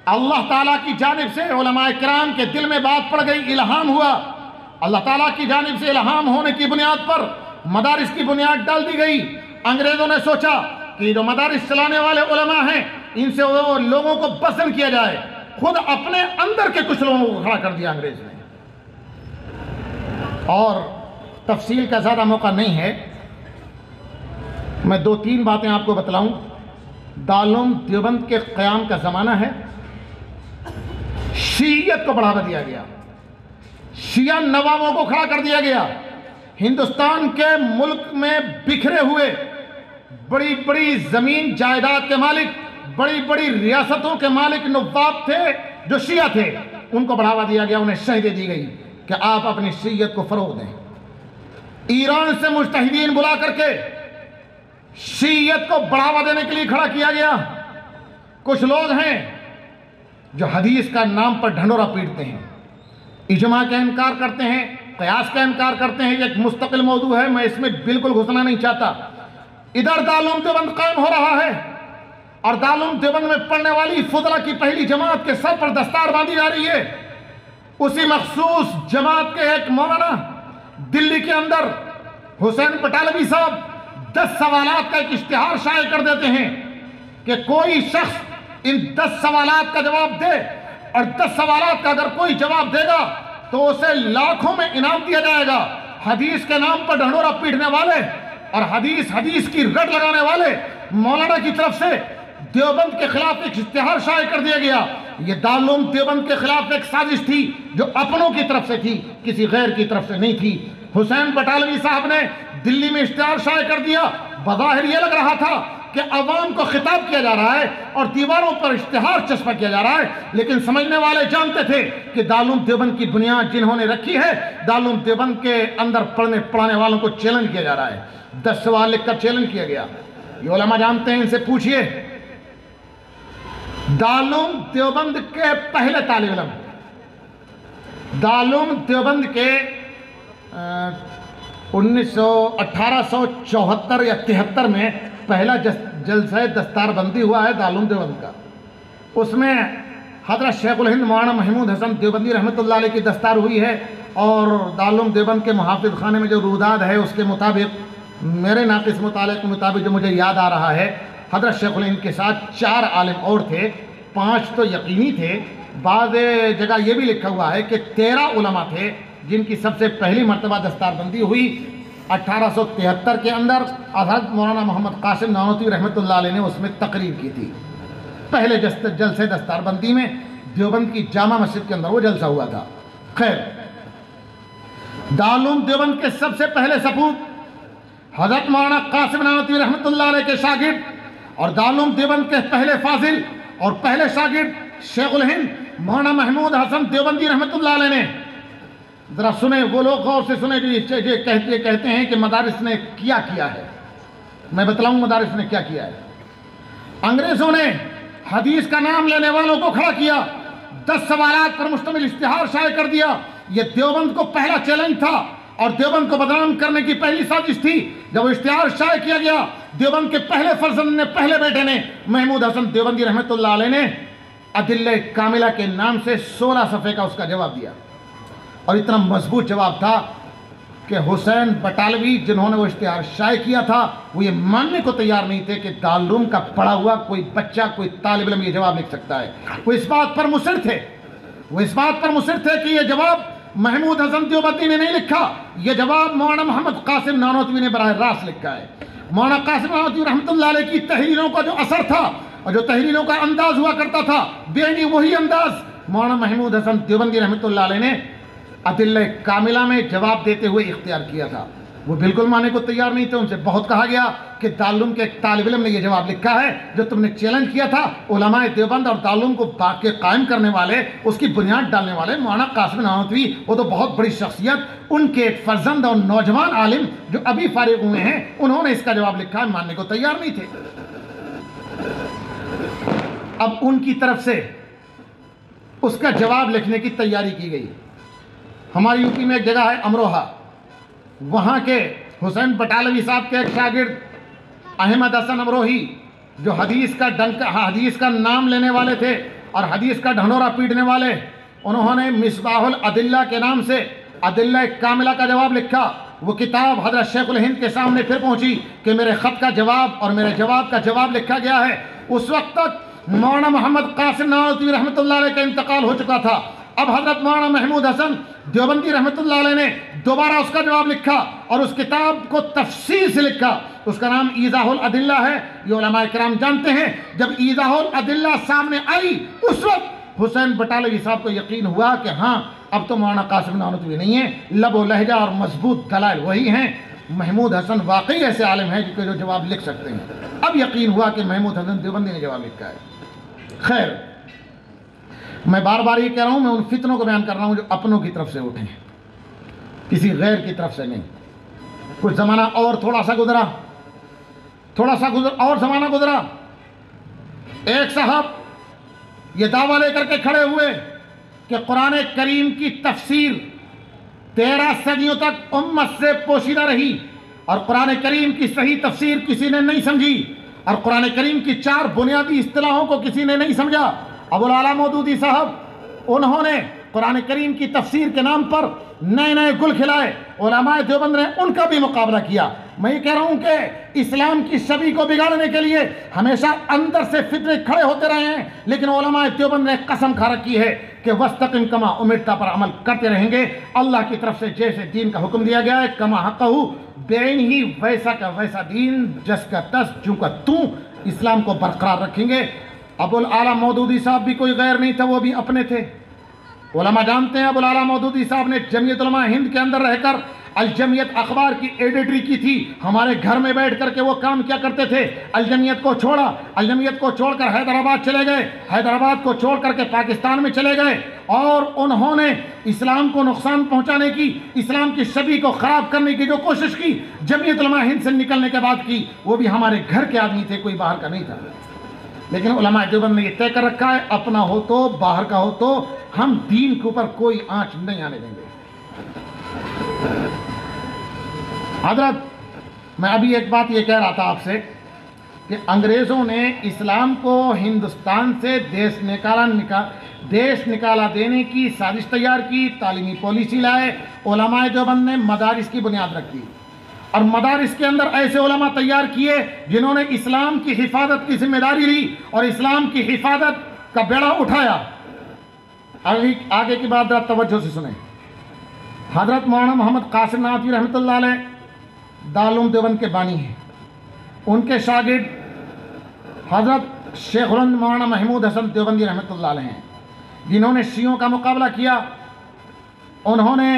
اللہ تعالیٰ کی جانب سے علماء کرام کے دل میں بات پڑ گئی، الہام ہوا. اللہ تعالیٰ کی جانب سے الہام ہونے کی بنیاد پر مدارس کی بنیاد ڈال دی گئی. انگریزوں نے سوچا کہ جو مدارس چلانے والے علماء ہیں ان سے وہ لوگوں کو پسند کیا جائے. خود اپنے اندر کے کچھ لوگوں کو کھڑا کر دیا انگریز نے. اور تفصیل کا زیادہ موقع نہیں ہے، میں 2-3 باتیں آپ کو بتلاؤں. دارالعلوم دیوبند کے قیام کا زمانہ ہے. شیعیت کو بڑھاوا دیا گیا، شیعہ نوابوں کو کھڑا کر دیا گیا. ہندوستان کے ملک میں بکھرے ہوئے بڑی بڑی زمین جائیداد کے مالک، بڑی بڑی ریاستوں کے مالک نواب تھے جو شیعہ تھے، ان کو بڑھاوا دیا گیا، انہیں شہادت دی گئی کہ آپ اپنی شیعیت کو فروغ دیں. ایران سے مجتہدین بلا کر کے شیعیت کو بڑھاوا دینے کے لیے کھڑا کیا گیا. کچھ لوگ ہیں جو حدیث کا نام پر ڈھنڈورا پیٹتے ہیں، اجماع کا انکار کرتے ہیں، قیاس کا انکار کرتے ہیں، یہ ایک مستقل موضوع ہے، میں اس میں بالکل گھسنا نہیں چاہتا۔ ادھر دارالعلوم دیوبند قائم ہو رہا ہے اور دارالعلوم دیوبند میں پڑھنے والی فضلہ کی پہلی جماعت کے سر پر دستار باندھی جا رہی ہے۔ اسی مخصوص جماعت کے ایک مولانا دلی کے اندر حسین بٹالوی صاحب 10 سوالات کا ایک اشتہار شائع کر دیتے ہیں کہ کوئی شخص ان 10 سوالات کا جواب دے، اور 10 سوالات کا اگر کوئی جواب دے گا تو اسے لاکھوں میں انعام دیا جائے گا۔ حدیث کے نام پر ڈھنڈورا پیٹنے والے اور حدیث کی رٹ لگانے والے مولانا کی طرف سے دیوبند کے خلاف ایک اشتہار شائع کر دیا گیا۔ یہ دارالعلوم دیوبند کے خلاف ایک سازش تھی جو اپنوں کی طرف سے تھی، کسی غیر کی طرف سے نہیں تھی۔ حسین بٹالوی صاحب نے دلی میں اشتہار شائع کر دیا۔ بظاہر یہ لگ رہا تھا کہ عوام کو خطاب کیا جا رہا ہے اور دیواروں پر اشتہار چسپاں کیا جا رہا ہے، لیکن سمجھنے والے جانتے تھے کہ دارالعلوم دیوبند کی بنیاد جنہوں نے رکھی ہے، دارالعلوم دیوبند کے اندر پڑھنے پڑھانے والوں کو چیلنج کیا جا رہا ہے۔ 10 سوال لکھ کر چیلنج کیا گیا۔ یہ علماء جانتے ہیں، ان سے پوچھئے دارالعلوم دیوبند کے پہلے طالب علم، دارالعلوم دیوبند کے 1874 یا 73 میں پہلا جلسہ دستار بندی ہوا ہے دارالعلوم دیوبند کا۔ اس میں حضرت شیخ الہند مولانا محمود حسن دیوبندی رحمۃ اللہ علیہ کی دستار ہوئی ہے، اور دارالعلوم دیوبند کے محافظ خانے میں جو روداد ہے اس کے مطابق، میرے ناقص مطالعے کے مطابق جو مجھے یاد آ رہا ہے، حضرت شیخ الہند کے ساتھ 4 عالم اور تھے، 5 تو یقینی تھے۔ بعض جگہ یہ بھی لکھا ہوا ہے کہ 13 علماء تھے جن کی سب سے پہلی مرتبہ دستار بندی ہوئی 1873 کے اندر۔ حضرت مولانا محمد قاسم نانوتوی رحمۃ اللہ علیہ نے اس میں تقریر کی تھی۔ پہلے جلسے دستار بندی میں دیوبند کی جامع مسجد کے اندر وہ جلسہ ہوا تھا۔ خیر، دارالعلوم دیوبند کے سب سے پہلے سپوت حضرت مولانا قاسم نانوتوی رحمۃ اللہ علیہ کے شاگرد اور دارالعلوم دیوبند کے پہلے فاضل اور پہلے شاگرد شیخ الہند مولانا محمود حسن دیوبندی رحمۃ اللہ علیہ نے، ذرا سنیں، وہ لوگ غور سے سنیں جو یہ کہتے ہیں کہ مدارس نے کیا ہے۔ میں بتلاؤں مدارس نے کیا ہے۔ انگریزوں نے حدیث کا نام لینے والوں کو کھڑا کیا، 10 سوالات پر مشتمل اشتہار شائع کر دیا۔ یہ دیوبند کو پہلا چیلنج تھا اور دیوبند کو بدنام کرنے کی پہلی سازش تھی۔ جب وہ اشتہار شائع کیا گیا، دیوبند کے پہلے فرزند نے، پہلے بیٹے نے، محمود حسن دیوبندی رحمۃ اللہ علیہ نے ادلہ کاملہ کے نام سے 16 صفحے کا اس کا جواب دیا، اور اتنا مضبوط جواب تھا کہ حسین بٹالوی جنہوں نے وہ اشتہار شائع کیا تھا وہ یہ ماننے کو تیار نہیں تھے کہ دارالعلوم کا پڑھا ہوا کوئی بچہ، کوئی طالب علم یہ جواب لکھ سکتا ہے۔ وہ اس بات پر مصر تھے کہ یہ جواب محمود حسن دیوبندی نے نہیں لکھا، یہ جواب مولانا محمد قاسم نانوتوی نے براہ راست لکھا ہے۔ مولانا قاسم نانوتوی رحمۃ اللہ علیہ کی تحریروں کا جو اثر تھا اور جو تحریروں کا انداز ہوا کرتا تھا، بے وہی انداز مولانا محمود حسن دیوبندی رحمۃ اللہ علیہ نے ادلہ کاملہ میں جواب دیتے ہوئے اختیار کیا تھا۔ وہ بالکل ماننے کو تیار نہیں تھے۔ ان سے بہت کہا گیا کہ دارالعلوم کے ایک طالب علم نے یہ جواب لکھا ہے جو تم نے چیلنج کیا تھا۔ علماء دیوبند اور دارالعلوم کو باقی قائم کرنے والے، اس کی بنیاد ڈالنے والے مولانا قاسم نانوتوی، وہ تو بہت بڑی شخصیت، ان کے ایک فرزند اور نوجوان عالم جو ابھی فارغ ہوئے ہیں، انہوں نے اس کا جواب لکھا ہے، ماننے کو تیار نہیں تھے۔ اب ان کی طرف سے اس کا جواب لکھنے کی تیاری کی گئی۔ ہماری یو پی میں ایک جگہ ہے امروہہ، وہاں کے حسین بٹالوی صاحب کے ایک شاگرد احمد حسن امروہی، جو حدیث کا نام لینے والے تھے اور حدیث کا ڈھنڈورا پیٹنے والے، انہوں نے مصباح الادلہ کے نام سے ادلہ کاملہ کا جواب لکھا۔ وہ کتاب حضرت شیخ الہند کے سامنے پھر پہنچی کہ میرے خط کا جواب اور میرے جواب کا جواب لکھا گیا ہے۔ اس وقت تک مولانا محمد قاسم نانوتوی رحمۃ اللہ علیہ کا انتقال ہو چکا تھا۔ اب حضرت مولانا محمود حسن دیوبندی رحمۃ اللہ علیہ نے دوبارہ اس کا جواب لکھا اور اس کتاب کو تفصیل سے لکھا۔ اس کا نام ایضاح الادلہ ہے۔ یہ علماء کرام جانتے ہیں، جب ایضاح الادلہ سامنے آئی اس وقت حسین بٹالوی صاحب کو یقین ہوا کہ ہاں اب تو مولانا قاسم نانوتوی نہیں ہے، لب و لہجہ اور مضبوط دلائل وہی ہیں، محمود حسن واقعی ایسے عالم ہیں جو جواب لکھ سکتے ہیں۔ اب یقین ہوا کہ محمود حسن دیوبندی نے جواب لکھا ہے۔ خیر، میں بار بار یہ کہہ رہا ہوں، میں ان فتنوں کو بیان کر رہا ہوں جو اپنوں کی طرف سے اٹھے ہیں، کسی غیر کی طرف سے نہیں۔ کچھ زمانہ اور تھوڑا سا اور زمانہ گزرا، ایک صاحب یہ دعویٰ لے کر کے کھڑے ہوئے کہ قرآن کریم کی تفسیر 13 صدیوں تک امت سے پوشیدہ رہی اور قرآن کریم کی صحیح تفسیر کسی نے نہیں سمجھی اور قرآن کریم کی 4 بنیادی اصطلاحوں کو کسی نے نہیں سمجھا۔ ابوالعلا مودودی صاحب انہوں نے قرآن کریم کی تفسیر کے نام پر نئے نئے گل کھلائے، علماء دیوبند نے ان کا بھی مقابلہ کیا۔ میں یہ کہہ رہا ہوں کہ اسلام کی شبیہ کو بگاڑنے کے لیے ہمیشہ اندر سے فتنے کھڑے ہوتے رہے ہیں، لیکن علماء دیوبند نے قسم کھا رکھی ہے کہ وَاسْتَقِمْ كَمَا اُمِرْتَ پر عمل کرتے رہیں گے۔ اللہ کی طرف سے جیسے دین کا حکم دیا گیا ہے کما حقہ بین ہی ویسا کا ویسا دین، جس کا تس جو کا توں، اسلام کو برقرار رکھیں گے۔ ابوالعلا مودودی صاحب بھی کوئی غیر نہیں تھا، وہ بھی اپنے تھے۔ علماء جانتے ہیں ابوالعلا مودودی صاحب نے جمعیت علماء ہند کے اندر رہ کر الجمعیت اخبار کی ایڈیٹری کی تھی۔ ہمارے گھر میں بیٹھ کر کے وہ کام کیا کرتے تھے، الجمعیت کو چھوڑا، الجمعیت کو چھوڑ کر حیدرآباد چلے گئے، حیدرآباد کو چھوڑ کر کے پاکستان میں چلے گئے اور انہوں نے اسلام کو نقصان پہنچانے کی، اسلام کی شبیہ کو خراب کرنے کی جو کوشش کی جمعیت علماء ہند سے نکلنے کے بعد کی، وہ بھی ہمارے گھر کے آدمی تھے، کوئی باہر کا نہیں تھا۔ لیکن علماء دیوبند نے یہ طے کر رکھا ہے، اپنا ہو تو باہر کا ہو تو ہم دین کے اوپر کوئی آنچ نہیں آنے دیں گے۔ حضرت میں ابھی ایک بات یہ کہہ رہا تھا آپ سے کہ انگریزوں نے اسلام کو ہندوستان سے دیش نکالا دینے کی سازش تیار کی، تعلیمی پالیسی لائے، علماء دیوبند نے مدارس کی بنیاد رکھی اور مدارس کے اندر ایسے علماء تیار کیے جنہوں نے اسلام کی حفاظت کی ذمہ داری لی اور اسلام کی حفاظت کا بیڑا اٹھایا۔ آگے کی بات ذرا توجہ سے سنیں۔ حضرت مولانا محمد قاسم نانوتوی رحمۃ اللہ علیہ دارالعلوم دیوبند کے بانی ہیں، ان کے شاگرد حضرت شیخ الہند مولانا محمود حسن دیوبندی رحمۃ اللہ علیہ ہیں، جنہوں نے شیعوں کا مقابلہ کیا۔ انہوں نے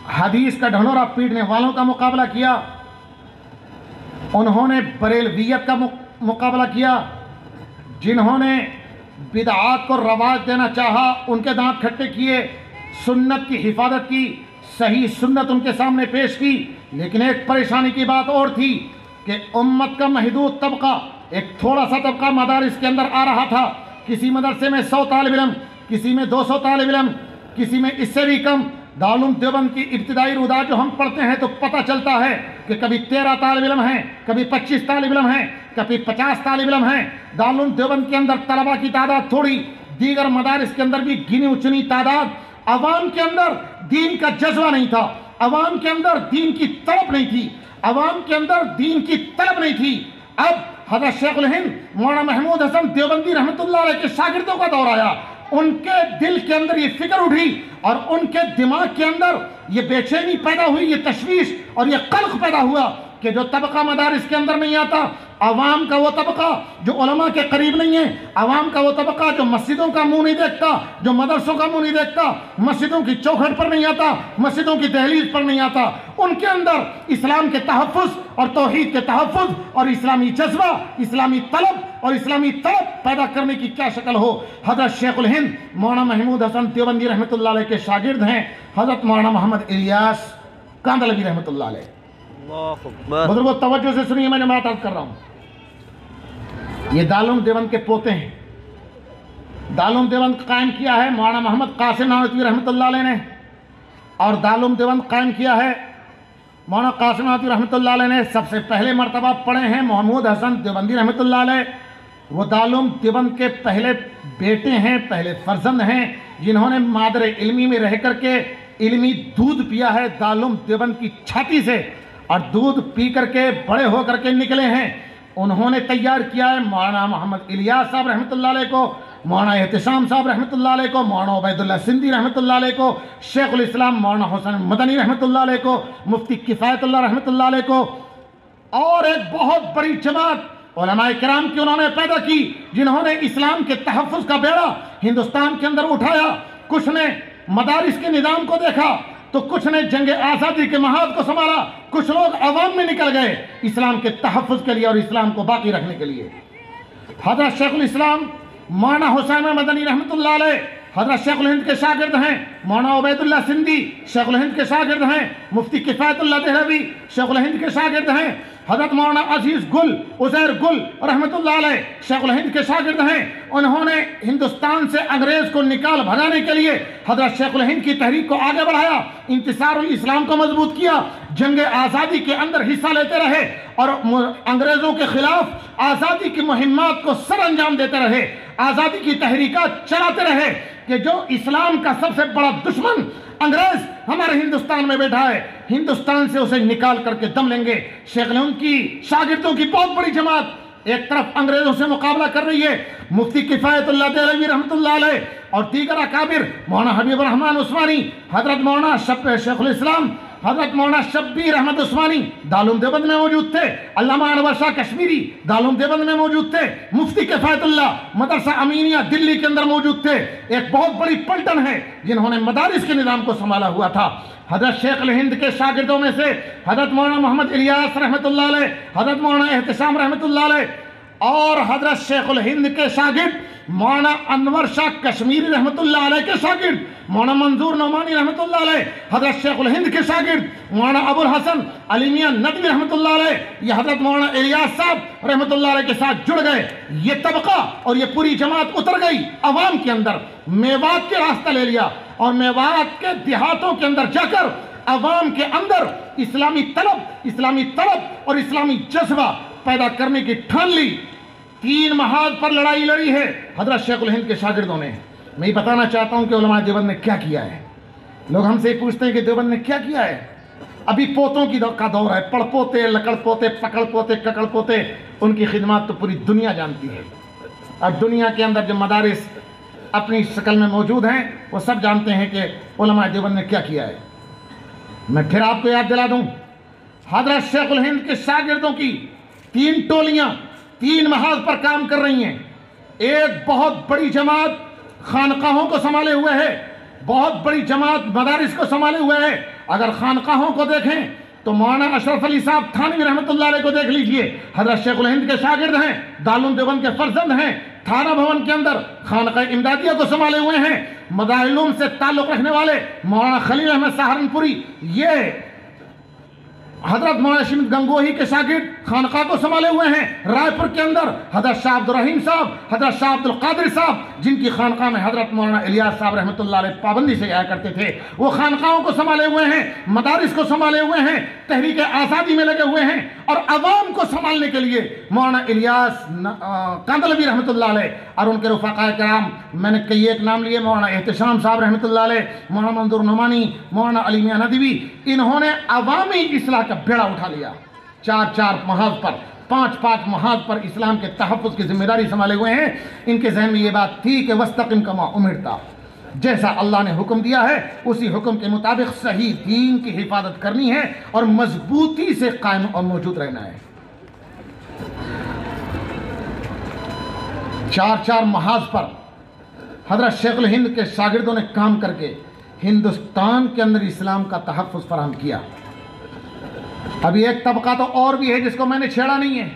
حدیث کا ڈھنڈورا پیٹنے والوں کا مقابلہ کیا، انہوں نے بریلویت کا مقابلہ کیا، جنہوں نے بدعات کو رواج دینا چاہا ان کے دانت کھٹے کیے، سنت کی حفاظت کی، صحیح سنت ان کے سامنے پیش کی۔ لیکن ایک پریشانی کی بات اور تھی کہ امت کا محدود طبقہ، ایک تھوڑا سا طبقہ مدارس کے اندر آ رہا تھا، کسی مدرسے میں 100 طالب علم، کسی میں 200 طالب علم، کسی میں اس سے بھی کم۔ دارالعلوم دیوبند کی ابتدائی رودات جو ہم پڑھتے ہیں تو پتہ چلتا ہے کہ کبھی 13 طالب علم ہیں، کبھی 25 طالب علم ہیں، کبھی 50 طالب علم ہیں۔ دارالعلوم دیوبند کے اندر طلبہ کی تعداد تھوڑی، دیگر مدارس کے اندر بھی گنی چنی تعداد۔ عوام کے اندر دین کا جذبہ نہیں تھا، عوام کے اندر دین کی طلب نہیں تھی، عوام کے اندر دین کی طلب نہیں تھی۔ اب حضرت شیخ الہند مولانا محمود حسن دیوبندی رحمۃ اللہ علیہ کے شاگردوں کا دور آیا، ان کے دل کے اندر یہ فکر اٹھی اور ان کے دماغ کے اندر یہ بے چینی پیدا ہوئی، یہ تشویش اور یہ قلق پیدا ہوا کہ جو طبقہ مدارس کے اندر نہیں آتا، عوام کا وہ طبقہ جو علماء کے قریب نہیں ہے، عوام کا وہ طبقہ جو مسجدوں کا منہ نہیں دیکھتا، جو مدرسوں کا منہ نہیں دیکھتا، مسجدوں کی چوکھٹ پر نہیں آتا، مسجدوں کی دہلیز پر نہیں آتا، ان کے اندر اسلام کے تحفظ اور توحید کے تحفظ اور اسلامی جذبہ، اسلامی طلب اور اسلامی طلب پیدا کرنے کی کیا شکل ہو۔ حضرت شیخ الہند مولانا محمود حسن دیوبندی رحمۃ اللہ علیہ کے شاگرد ہیں حضرت مولانا محمد الیاس کاندھلوی رحمۃ اللہ علیہ۔ بزرگوں توجہ سے سنیے، میں نے بات عرض کر رہا ہوں، یہ دارالعلوم دیوبند کے پوتے ہیں۔ دارالعلوم دیوبند قائم کیا ہے مولانا محمد قاسم نانوتوی رحمۃ اللہ علیہ نے، اور دارالعلوم دیوبند قائم کیا ہے مولانا قاسم نانوتوی رحمۃ اللہ علیہ نے۔ سب سے پہلے مرتبہ پڑھے ہیں محمود حسن دیوبندی رحمۃ اللہ علیہ، وہ دارالعلوم دیوبند کے پہلے بیٹے ہیں، پہلے فرزند ہیں، جنہوں نے مادر علمی میں رہ کر کے علمی دودھ پیا ہے دارالعلوم دیوبند کی چھاتی سے، اور دودھ پی کر کے بڑے ہو کر کے نکلے ہیں۔ انہوں نے تیار کیا ہے مولانا محمد الیاس صاحب رحمۃ اللہ علیہ کو، مولانا احتشام صاحب رحمۃ اللہ علیہ کو، مولانا عبید اللہ سندھی رحمۃ اللہ علیہ کو، شیخ الاسلام مولانا حسین مدنی رحمۃ اللہ علیہ کو، مفتی کفایت اللہ رحمۃ اللہ علیہ کو، اور ایک بہت بڑی جماعت علماء کرام کی انہوں نے پیدا کی، جنہوں نے اسلام کے تحفظ کا بیڑا ہندوستان کے اندر اٹھایا۔ کچھ نے مدارس کے نظام کو دیکھا تو کچھ نے جنگ آزادی کے محاذ کو سنبھالا، کچھ لوگ عوام میں نکل گئے اسلام کے تحفظ کے لیے اور اسلام کو باقی رکھنے کے لیے۔ حضرت شیخ الاسلام مولانا حسین مدنی رحمۃ اللہ علیہ حضرت شیخ الہند کے شاگرد ہیں، مولانا عبید اللہ سندھی شیخ الہند کے شاگرد ہیں، مفتی کفایت اللہ دہلوی شیخ الہند کے شاگرد ہیں، حضرت مولانا عزیز گل عزیر گل رحمۃ اللہ علیہ شیخ الہند کے شاگرد ہیں. انہوں نے ہندوستان سے انگریز کو نکال بھگانے کے لیے حضرت شیخ الہند کی تحریک کو آگے بڑھایا, انتصار الاسلام کو مضبوط کیا, جنگ آزادی کے اندر حصہ لیتے رہے اور انگریزوں کے خلاف آزادی کی مہمات کو سر انجام دیتے رہے, آزادی کی تحریکات چلاتے رہے کہ جو اسلام کا سب سے بڑا دشمن انگریز ہمارے ہندوستان میں بیٹھا ہے, ہندوستان سے اسے نکال کر کے دم لیں گے. شیخ الہند کی شاگردوں کی بہت بڑی جماعت ایک طرف انگریزوں سے مقابلہ کر رہی ہے, مفتی کفایت اللہ دہلوی رحمۃ اللہ علیہ اور دیگر اکابر, مولانا حبیب الرحمن عثمانی, حضرت مولانا شیخ الاسلام حضرت مولانا شبیر احمد عثمانی دارالعلوم دیوبند میں موجود تھے, علامہ انور شاہ کشمیری دارالعلوم دیوبند میں موجود تھے, مفتی کفایت اللہ مدرسہ امینیہ دلی کے اندر موجود تھے. ایک بہت بڑی پلٹن ہے جنہوں نے مدارس کے نظام کو سنبھالا ہوا تھا. حضرت شیخ الہند کے شاگردوں میں سے حضرت مولانا محمد الیاس رحمۃ اللہ علیہ, حضرت مولانا احتشام رحمۃ اللہ علیہ اور حضرت شیخ الہند کے شاگرد مولانا انور شاہ کشمیری رحمۃ اللہ علیہ کے شاگرد مولانا منظور نعمانی رحمۃ اللہ علیہ, حضرت شیخ الہند کے شاگرد مولانا ابو الحسن علی میاں ندوی رحمۃ اللہ علیہ, یہ حضرت مولانا الیاس صاحب رحمۃ اللہ علیہ کے ساتھ جڑ گئے. یہ طبقہ اور یہ پوری جماعت اتر گئی عوام کے اندر, میوات کے راستہ لے لیا اور میوات کے دیہاتوں کے اندر جا کر عوام کے اندر اسلامی طلب اور اسلامی جذبہ پیدا کرنے کی ٹھان لی. 3 محاذ پر لڑائی لڑی ہے حضرت شیخ الہند کے شاگردوں نے. میں یہ بتانا چاہتا ہوں کہ علماء دیوبند نے کیا کیا ہے. لوگ ہم سے پوچھتے ہیں کہ دیوبند نے کیا کیا ہے. ابھی پوتوں کا دور ہے, پڑ پوتے, لکڑ پوتے, پکڑ پوتے, ککڑ پوتے, ان کی خدمات تو پوری دنیا جانتی ہے. اور دنیا کے اندر جو مدارس اپنی شکل میں موجود ہیں وہ سب جانتے ہیں کہ علماء دیوبند نے کیا کیا ہے. میں پھر آپ کو یاد دلا دوں, حضرت شیخ الہند کے شاگردوں کی 3 ٹولیاں 3 محاذ پر کام کر رہی ہیں. ایک بہت بڑی جماعت خانقاہوں کو سنبھالے ہوئے ہے, بہت بڑی جماعت مدارس کو سنبھالے ہوئے ہے. اگر خانقاہوں کو دیکھیں تو مولانا اشرف علی صاحب تھانوی رحمۃ اللہ علیہ کو دیکھ لیجئے, حضرت شیخ الہند کے شاگرد ہیں, دارالعلوم دیوبند کے فرزند ہیں, تھانہ بھون کے اندر خانقاہ امدادیہ کو سنبھالے ہوئے ہیں. مدارالعلوم سے تعلق رکھنے والے مولانا خلیل احمد سہارنپوری, یہ حضرت مولانا شمت گنگوہی کے شاگرد خانقاہ کو سنبھالے ہوئے ہیں. رائے پور کے اندر حضرت شاہ عبد الرحیم صاحب, حضرت شاہ عبد القادر صاحب, جن کی خانقاہ میں حضرت مولانا الیاس صاحب رحمۃ اللہ علیہ پابندی سے آیا کرتے تھے, وہ خانقاہوں کو سنبھالے ہوئے ہیں, مدارس کو سنبھالے ہوئے ہیں, تحریک آزادی میں لگے ہوئے ہیں. اور عوام کو سنبھالنے کے لیے مولانا الیاس کاندلوی رحمۃ اللہ علیہ اور ان کے رفقائے کرام, میں نے کئی ایک نام لیے, مولانا احتشام صاحب رحمۃ اللہ علیہ, مولانا منظور نعمانی, مولانا علی میاں ندوی, انہوں نے عوامی اصلاح کا بیڑا اٹھا لیا. 4 محاذ پر 5 محاذ پر اسلام کے تحفظ کی ذمہ داری سنبھالے ہوئے ہیں. ان کے ذہن میں یہ بات تھی کہ وَاسْتَقِمْ كَمَا أُمِرْتَ, جیسا اللہ نے حکم دیا ہے اسی حکم کے مطابق صحیح دین کی حفاظت کرنی ہے اور مضبوطی سے قائم اور موجود رہنا ہے. 4 محاذ پر حضرت شیخ الہند کے شاگردوں نے کام کر کے ہندوستان کے اندر اسلام کا تحفظ فراہم کیا. ابھی ایک طبقہ تو اور بھی ہے جس کو میں نے چھیڑا نہیں ہے.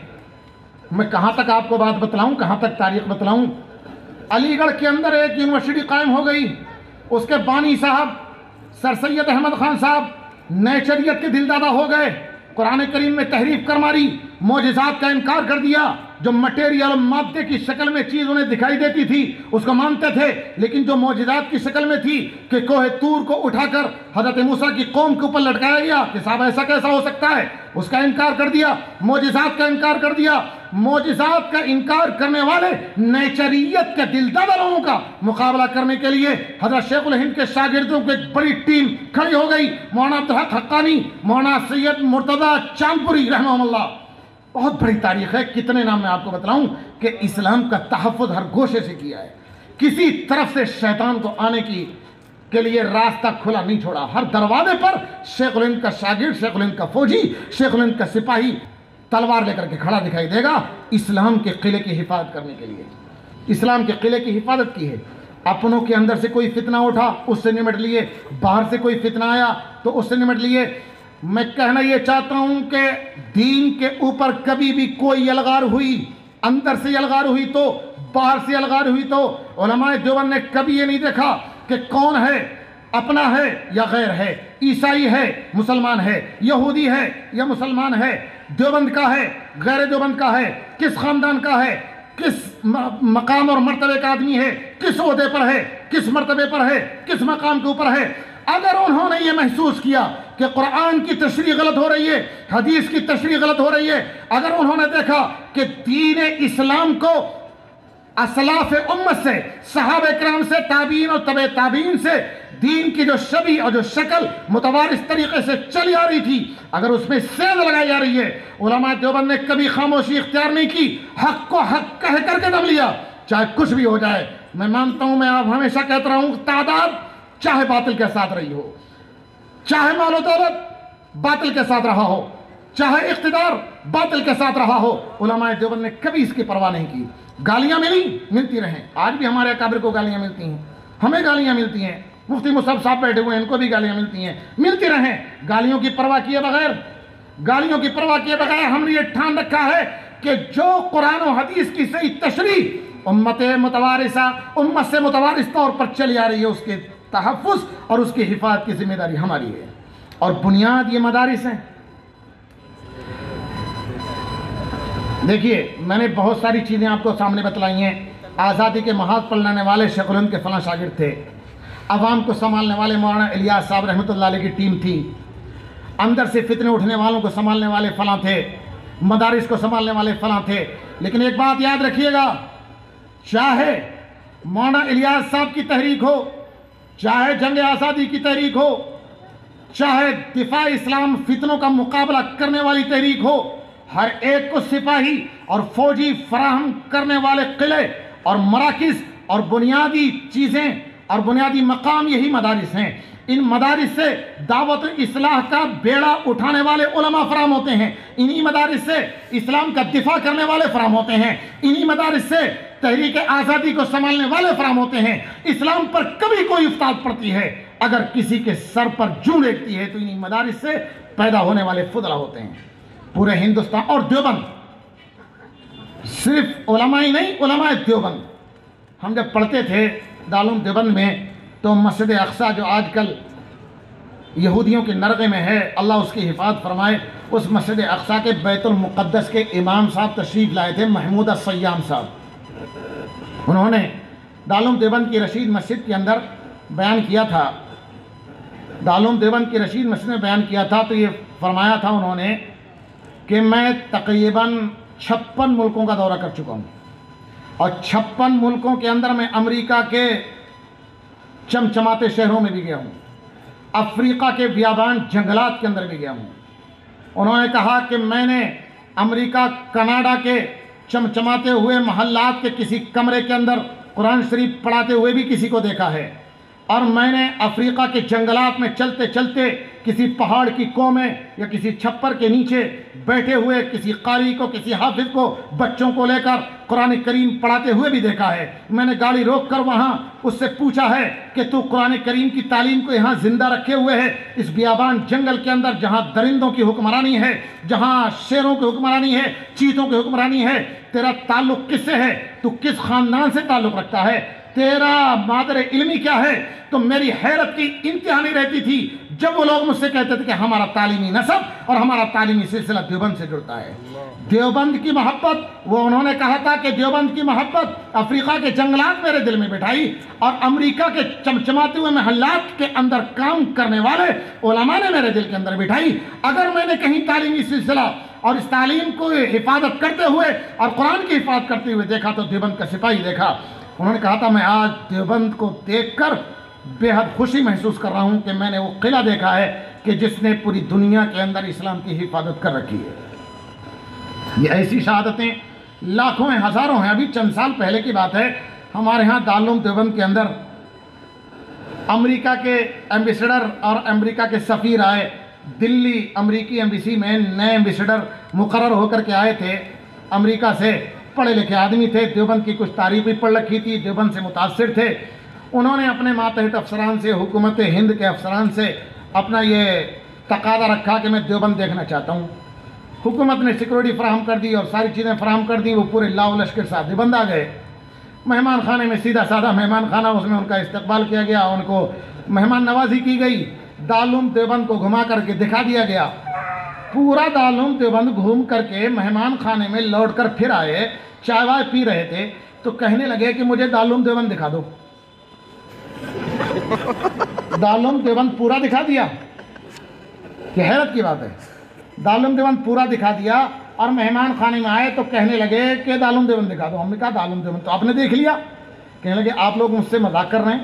میں کہاں تک آپ کو بات بتلاؤں, کہاں تک تاریخ بتلاؤں. علی گڑھ کے اندر ایک یونیورسٹی قائم ہو گئی, اس کے بانی صاحب سر سید احمد خان صاحب نیچریت کے دل دادا ہو گئے. قرآن کریم میں تحریف کر ماری, معجزات کا انکار کر دیا. جو مٹیریل مادے کی شکل میں چیز انہیں دکھائی دیتی تھی اس کو مانتے تھے, لیکن جو معجزات کی شکل میں تھی کہ کوہ طور کو اٹھا کر حضرت موسیٰ کی قوم کے اوپر لٹکایا گیا کہ صاحب ایسا کیسا ہو سکتا ہے, اس کا انکار کر دیا. معجزات کا انکار کر دیا. معجزات کا انکار کرنے والے نیچریت کے دلدادہ لوگوں کا مقابلہ کرنے کے لیے حضرت شیخ الہند کے شاگردوں کی ایک بڑی ٹیم کھڑی ہو گئی. مولانا عبدالحق حقانی, مولانا سید مرتضیٰ چاندپوری رحمہ اللہ. بہت بڑی تاریخ ہے, کتنے نام میں آپ کو بتلاؤں کہ اسلام کا تحفظ ہر گوشے سے کیا ہے. کسی طرف سے شیطان کو آنے کے لیے راستہ کھلا نہیں چھوڑا. ہر دروازے پر شیخ الہند کا شاگرد, شیخ الہند کا فوجی, شیخ الہند کا سپاہی تلوار لے کر کے کھڑا دکھائی دے گا اسلام کے قلعے کی حفاظت کرنے کے لیے. اسلام کے قلعے کی حفاظت کی ہے. اپنوں کے اندر سے کوئی فتنہ اٹھا اس سے نمٹ لیے, باہر سے کوئی فتنہ آیا تو اس سے نمٹ لیے. میں کہنا یہ چاہتا ہوں کہ دین کے اوپر کبھی بھی کوئی یلغار ہوئی, اندر سے یلغار ہوئی تو باہر سے یلغار ہوئی تو علماء دیوبند نے کبھی یہ نہیں دیکھا کہ کون ہے اپنا ہے یا غیر ہے، عیسائی ہے مسلمان ہے، یہودی ہے یا مسلمان ہے، دیوبند کا ہے غیر دیوبند کا ہے، کس خاندان کا ہے، کس مقام اور مرتبے کا آدمی ہے، کس عہدے پر ہے، کس مرتبے پر ہے، کس مقام کے اوپر ہے، اگر انہوں نے یہ محسوس کیا کہ قرآن کی تشریح غلط ہو رہی ہے، حدیث کی تشریح غلط ہو رہی ہے، اگر انہوں نے دیکھا کہ دین اسلام کو اسلاف امت سے، صحابہ کرام سے، تابعین اور تبع تابعین سے دین کی جو شبیہ اور جو شکل متوارث طریقے سے چلی آ رہی تھی، اگر اس میں سیند لگائی جا رہی ہے، علماء دیوبند نے کبھی خاموشی اختیار نہیں کی، حق کو حق کہہ کر کے دم لیا، چاہے کچھ بھی ہو جائے۔ میں مانتا ہوں، میں آپ ہمیشہ کہتا رہا ہوں، تعداد چاہے باطل کے ساتھ رہی ہو، چاہے مال و دولت باطل کے ساتھ رہا ہو، چاہے اقتدار باطل کے ساتھ رہا ہو، علماء دیوبند نے کبھی اس کی پرواہ نہیں کی۔ گالیاں ملتی رہیں، آج بھی ہمارے اکابر کو گالیاں ملتی ہیں، ہمیں گالیاں ملتی ہیں، مفتی مصعب صاحب بیٹھے ہوئے ہیں، ان کو بھی گالیاں ملتی ہیں، ملتی رہیں۔ گالیوں کی پرواہ کیے بغیر ہم نے یہ ٹھان رکھا ہے کہ جو قرآن و حدیث کی صحیح تشریح امت سے متوارث طور پر چلی آ رہی ہے، اس کے تحفظ اور اس کی حفاظت کی ذمہ داری ہماری ہے، اور بنیاد یہ مدارس ہیں۔ دیکھیے، میں نے بہت ساری چیزیں آپ کو سامنے بتلائی ہیں۔ آزادی کے محاذ پر لانے والے شیخ الہند کے فلاں شاگرد تھے، عوام کو سنبھالنے والے مولانا الیاس صاحب رحمۃ اللہ علیہ کی ٹیم تھی، اندر سے فتنے اٹھنے والوں کو سنبھالنے والے فلاں تھے، مدارس کو سنبھالنے والے فلاں تھے۔ لیکن ایک بات یاد رکھیے گا، چاہے مولانا الیاس صاحب کی تحریک ہو، چاہے جنگ آزادی کی تحریک ہو، چاہے دفاع اسلام فتنوں کا مقابلہ کرنے والی تحریک ہو، ہر ایک کو سپاہی اور فوجی فراہم کرنے والے قلعے اور مراکز اور بنیادی چیزیں اور بنیادی مقام یہی مدارس ہیں۔ ان مدارس سے دعوت اصلاح کا بیڑا اٹھانے والے علماء فراہم ہوتے ہیں، انہی مدارس سے اسلام کا دفاع کرنے والے فراہم ہوتے ہیں، انہی مدارس سے تحریک آزادی کو سنبھالنے والے فراہم ہوتے ہیں۔ اسلام پر کبھی کوئی افتاد پڑتی ہے، اگر کسی کے سر پر جوں ریگتی ہے، تو انہی مدارس سے پیدا ہونے والے فضلہ ہوتے ہیں۔ پورے ہندوستان اور دیوبند، صرف علماء ہی نہیں، علماء دیوبند، ہم جب پڑھتے تھے دارالعلوم دیوبند میں، تو مسجد اقصی جو آج کل یہودیوں کے نرغے میں ہے، اللہ اس کی حفاظت فرمائے، اس مسجد اقصی کے بیت المقدس کے امام صاحب تشریف لائے تھے، محمود السیام صاحب۔ انہوں نے دارالعلوم دیوبند کی رشید مسجد کے اندر بیان کیا تھا، دارالعلوم دیوبند کی رشید مسجد میں بیان کیا تھا، تو یہ فرمایا تھا انہوں نے کہ میں تقریباً 56 ملکوں کا دورہ کر چکا ہوں، اور 56 ملکوں کے اندر میں امریکہ کے چمچماتے شہروں میں بھی گیا ہوں، افریقہ کے بیابان جنگلات کے اندر بھی گیا ہوں۔ انہوں نے کہا کہ میں نے امریکہ کینیڈا کے چمچماتے ہوئے محلات کے کسی کمرے کے اندر قرآن شریف پڑھاتے ہوئے بھی کسی کو دیکھا ہے، اور میں نے افریقہ کے جنگلات میں چلتے چلتے کسی پہاڑ کی کوہ میں یا کسی چھپر کے نیچے بیٹھے ہوئے کسی قاری کو، کسی حافظ کو بچوں کو لے کر قرآن کریم پڑھاتے ہوئے بھی دیکھا ہے۔ میں نے گاڑی روک کر وہاں اس سے پوچھا ہے کہ تو قرآن کریم کی تعلیم کو یہاں زندہ رکھے ہوئے ہے اس بیابان جنگل کے اندر، جہاں درندوں کی حکمرانی ہے، جہاں شیروں کی حکمرانی ہے، چیتوں کی حکمرانی ہے، تیرا تعلق کس سے ہے؟ تو کس خاندان سے تعلق رکھتا ہے؟ تیرا مادر علمی کیا ہے؟ تو میری حیرت کی انتہا نہیں رہتی تھی جب وہ لوگ مجھ سے کہتے تھے کہ ہمارا تعلیمی نسب اور ہمارا تعلیمی سلسلہ دیوبند سے جڑتا ہے۔ دیوبند کی محبت، وہ انہوں نے کہا تھا کہ دیوبند کی محبت افریقہ کے جنگلات میرے دل میں بٹھائی، اور امریکہ کے چمچماتے ہوئے محلات کے اندر کام کرنے والے علماء نے میرے دل کے اندر بٹھائی۔ اگر میں نے کہیں تعلیمی سلسلہ اور اس تعلیم کو حفاظت کرتے ہوئے اور قرآن کی حفاظت کرتے ہوئے دیکھا تو دیوبند کا سپاہی دیکھا۔ انہوں نے کہا تھا میں آج دیوبند کو دیکھ کر بے حد خوشی محسوس کر رہا ہوں کہ میں نے وہ قلعہ دیکھا ہے کہ جس نے پوری دنیا کے اندر اسلام کی حفاظت کر رکھی ہے۔ یہ ایسی شہادتیں لاکھوں ہیں، ہزاروں ہیں۔ ابھی چند سال پہلے کی بات ہے، ہمارے ہاں دارالعلوم دیوبند کے اندر امریکہ کے ایمبیسڈر اور امریکہ کے سفیر آئے، دلی امریکی ایمبیسی میں نئے ایمبیسڈر مقرر ہو کر کے آئے تھے امریکہ سے، پڑھے لکھے آدمی تھے، دیوبند کی کچھ تاریخ بھی پڑھ رکھی تھی، دیوبند سے متاثر تھے۔ انہوں نے اپنے ماتحت افسران سے، حکومت ہند کے افسران سے اپنا یہ تقاضا رکھا کہ میں دیوبند دیکھنا چاہتا ہوں۔ حکومت نے سیکورٹی فراہم کر دی اور ساری چیزیں فراہم کر دی، وہ پورے لاؤ لشکر صاحب دیوبند آ گئے۔ مہمان خانے میں سیدھا سادہ مہمان خانہ، اس میں ان کا استقبال کیا گیا، ان کو مہمان نوازی کی گئی، دارالعلوم دیوبند کو گھما کر کے دکھا دیا گیا۔ پورا دارالعلوم دیوبند گھوم کر کے مہمان خانے میں لوٹ کر پھر آئے، چائے وائے پی رہے تھے تو کہنے لگے کہ مجھے دارالعلوم دیوبند دکھا دو۔ دارالعلوم دیوبند پورا دکھا دیا، یہ حیرت کی بات ہے۔ دارالعلوم دیوبند پورا دکھا دیا اور مہمان خانے میں آئے تو کہنے لگے کہ دارالعلوم دیوبند دکھا دو۔ ہم نے کہا دارالعلوم دیوبند تو آپ نے دیکھ لیا۔ کہنے لگے آپ لوگ مجھ سے مذاق کر رہے ہیں۔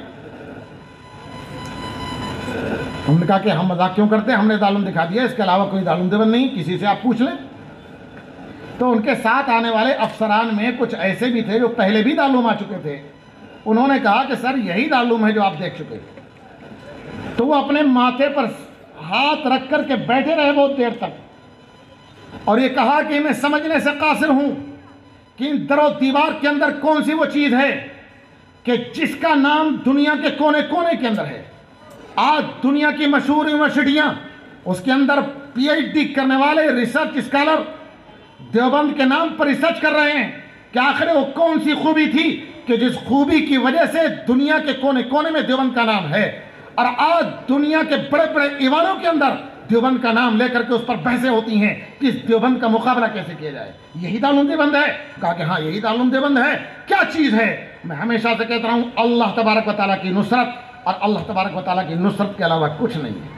ہم نے کہا کہ ہم مذاق کیوں کرتے ہیں، ہم نے دارالعلوم دکھا دیا، اس کے علاوہ کوئی دارالعلوم دیوبند نہیں، کسی سے آپ پوچھ لیں۔ تو ان کے ساتھ آنے والے افسران میں کچھ ایسے بھی تھے جو پہلے بھی دارالعلوم آ چکے تھے، انہوں نے کہا کہ سر یہی دارالعلوم ہے جو آپ دیکھ چکے۔ تو وہ اپنے ماتھے پر ہاتھ رکھ کر کے بیٹھے رہے بہت دیر تک، اور یہ کہا کہ میں سمجھنے سے قاصر ہوں کہ ان در و دیوار کے اندر کون سی وہ چیز ہے کہ جس کا نام دنیا کے کونے کونے کے اندر ہے۔ آج دنیا کی مشہور یونیورسٹیاں، اس کے اندر پی ایچ ڈی کرنے والے ریسرچ اسکالر دیوبند کے نام پر ریسرچ کر رہے ہیں کہ آخر وہ کون سی خوبی تھی کہ جس خوبی کی وجہ سے دنیا کے کونے کونے میں دیوبند کا نام ہے، اور آج دنیا کے بڑے بڑے ایوانوں کے اندر دیوبند کا نام لے کر کے اس پر بحثیں ہوتی ہیں کہ اس دیوبند کا مقابلہ کیسے کیا جائے۔ یہی دارالعلوم دیوبند ہے؟ کہا کہ ہاں یہی دارالعلوم دیوبند ہے۔ کیا چیز ہے؟ میں ہمیشہ سے کہتا رہا ہوں اللہ تبارک و تعالیٰ کی نصرت، اور اللہ تبارک و تعالیٰ کی نصرت کے علاوہ کچھ نہیں ہے۔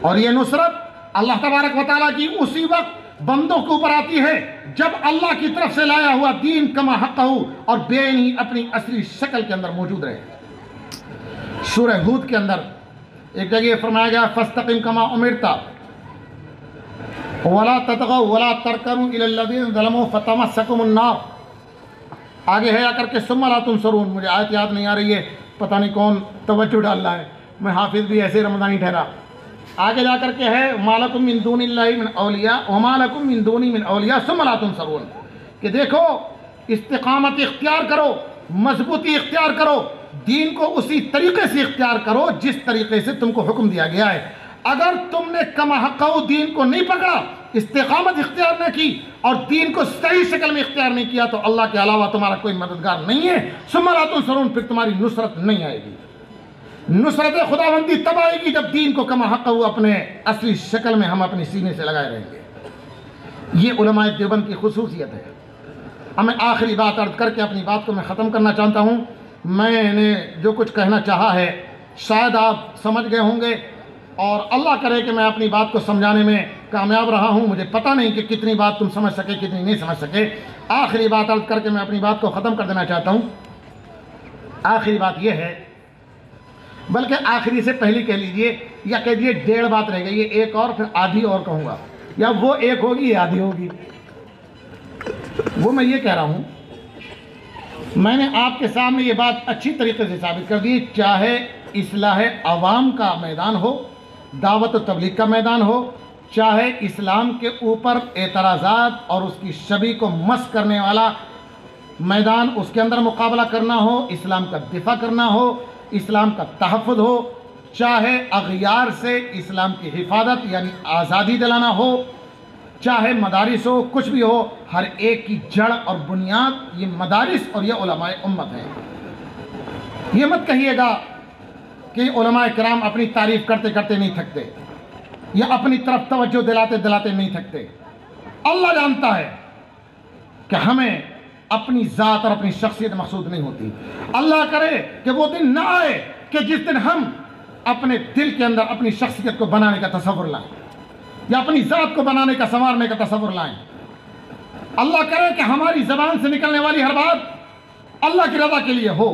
اور یہ نصرت اللہ تبارک و تعالیٰ کی اسی وقت بندوں کے اوپر آتی ہے جب اللہ کی طرف سے لایا ہوا دین کما حق ہو اور بے نی اپنی اصلی شکل کے اندر موجود رہے۔ سورہ ہود کے اندر ایک جگہ یہ فرمایا گیا فَاسْتَقِمْ كَمَا أُمِرْتَ وَلَا تَطْغَوْا وَلَا تَرْكَنُوا إِلَى الَّذِينَ ظَلَمُوا فَتَمَسَّكُمُ النَّارُ۔ آگے ہے آ کر کے ثُمَّ لَا تُنصَرُونَ، مجھے آیت یاد نہیں آ رہی ہے، پتہ نہیں کون توجہ ڈال رہا ہے، میں حافظ بھی ایسے رمضانی ٹھہرا۔ آگے جا کر کے ہے مَا لَكُم مِّن دُونِ اللَّهِ مِنْ أَوْلِيَاءَ وَمَا لَكُم مِّن دُونِهِ مِنْ أَوْلِيَاءَ ثُمَّ لَا تُنصَرُونَ، کہ دیکھو استقامت اختیار کرو، مضبوطی اختیار کرو، دین کو اسی طریقے سے اختیار کرو جس طریقے سے تم کو حکم دیا گیا ہے۔ اگر تم نے کما حق دین کو نہیں پکڑا، استقامت اختیار نہ کی اور دین کو صحیح شکل میں اختیار نہیں کیا تو اللہ کے علاوہ تمہارا کوئی مددگار نہیں ہے۔ ثم لا تنصرون، پھر تمہاری نصرت نہیں آئے گی۔ نصرت خداوندی تب آئے گی جب دین کو کما حق اپنے اصلی شکل میں ہم اپنی سینے سے لگائے رہیں گے۔ یہ علماء دیوبند کی خصوصیت ہے۔ اب میں آخری بات عرض کر کے اپنی بات کو میں ختم کرنا چاہتا ہوں۔ میں نے جو کچھ کہنا چاہا ہے شاید آپ سمجھ گئے ہوں گے، اور اللہ کرے کہ میں اپنی بات کو سمجھانے میں کامیاب رہا ہوں۔ مجھے پتہ نہیں کہ کتنی بات تم سمجھ سکے کتنی نہیں سمجھ سکے۔ آخری بات عرض کر کے میں اپنی بات کو ختم کر دینا چاہتا ہوں۔ آخری بات یہ ہے، بلکہ آخری سے پہلی کہہ لیجئے یا کہہ دیجئے 1.5 بات رہ گئی، یہ ایک اور پھر آدھی اور کہوں گا، یا وہ ایک ہوگی یا آدھی ہوگی۔ وہ میں یہ کہہ رہا ہوں، میں نے آپ کے سامنے یہ بات اچھی طریقے سے ثابت کر دی، چاہے اصلاح عوام کا میدان ہو، دعوت و تبلیغ کا میدان ہو، چاہے اسلام کے اوپر اعتراضات اور اس کی شبیہ کو مس کرنے والا میدان، اس کے اندر مقابلہ کرنا ہو، اسلام کا دفاع کرنا ہو، اسلام کا تحفظ ہو، چاہے اغیار سے اسلام کی حفاظت یعنی آزادی دلانا ہو، چاہے مدارس ہو، کچھ بھی ہو، ہر ایک کی جڑ اور بنیاد یہ مدارس اور یہ علماء امت ہیں۔ یہ مت کہیے گا کہ علماء کرام اپنی تعریف کرتے کرتے نہیں تھکتے یا اپنی طرف توجہ دلاتے دلاتے نہیں تھکتے۔ اللہ جانتا ہے کہ ہمیں اپنی ذات اور اپنی شخصیت مقصود نہیں ہوتی۔ اللہ کرے کہ وہ دن نہ آئے کہ جس دن ہم اپنے دل کے اندر اپنی شخصیت کو بنانے کا تصور لائیں یا اپنی ذات کو بنانے کا سنوارنے کا تصور لائیں۔ اللہ کرے کہ ہماری زبان سے نکلنے والی ہر بات اللہ کی رضا کے لیے ہو۔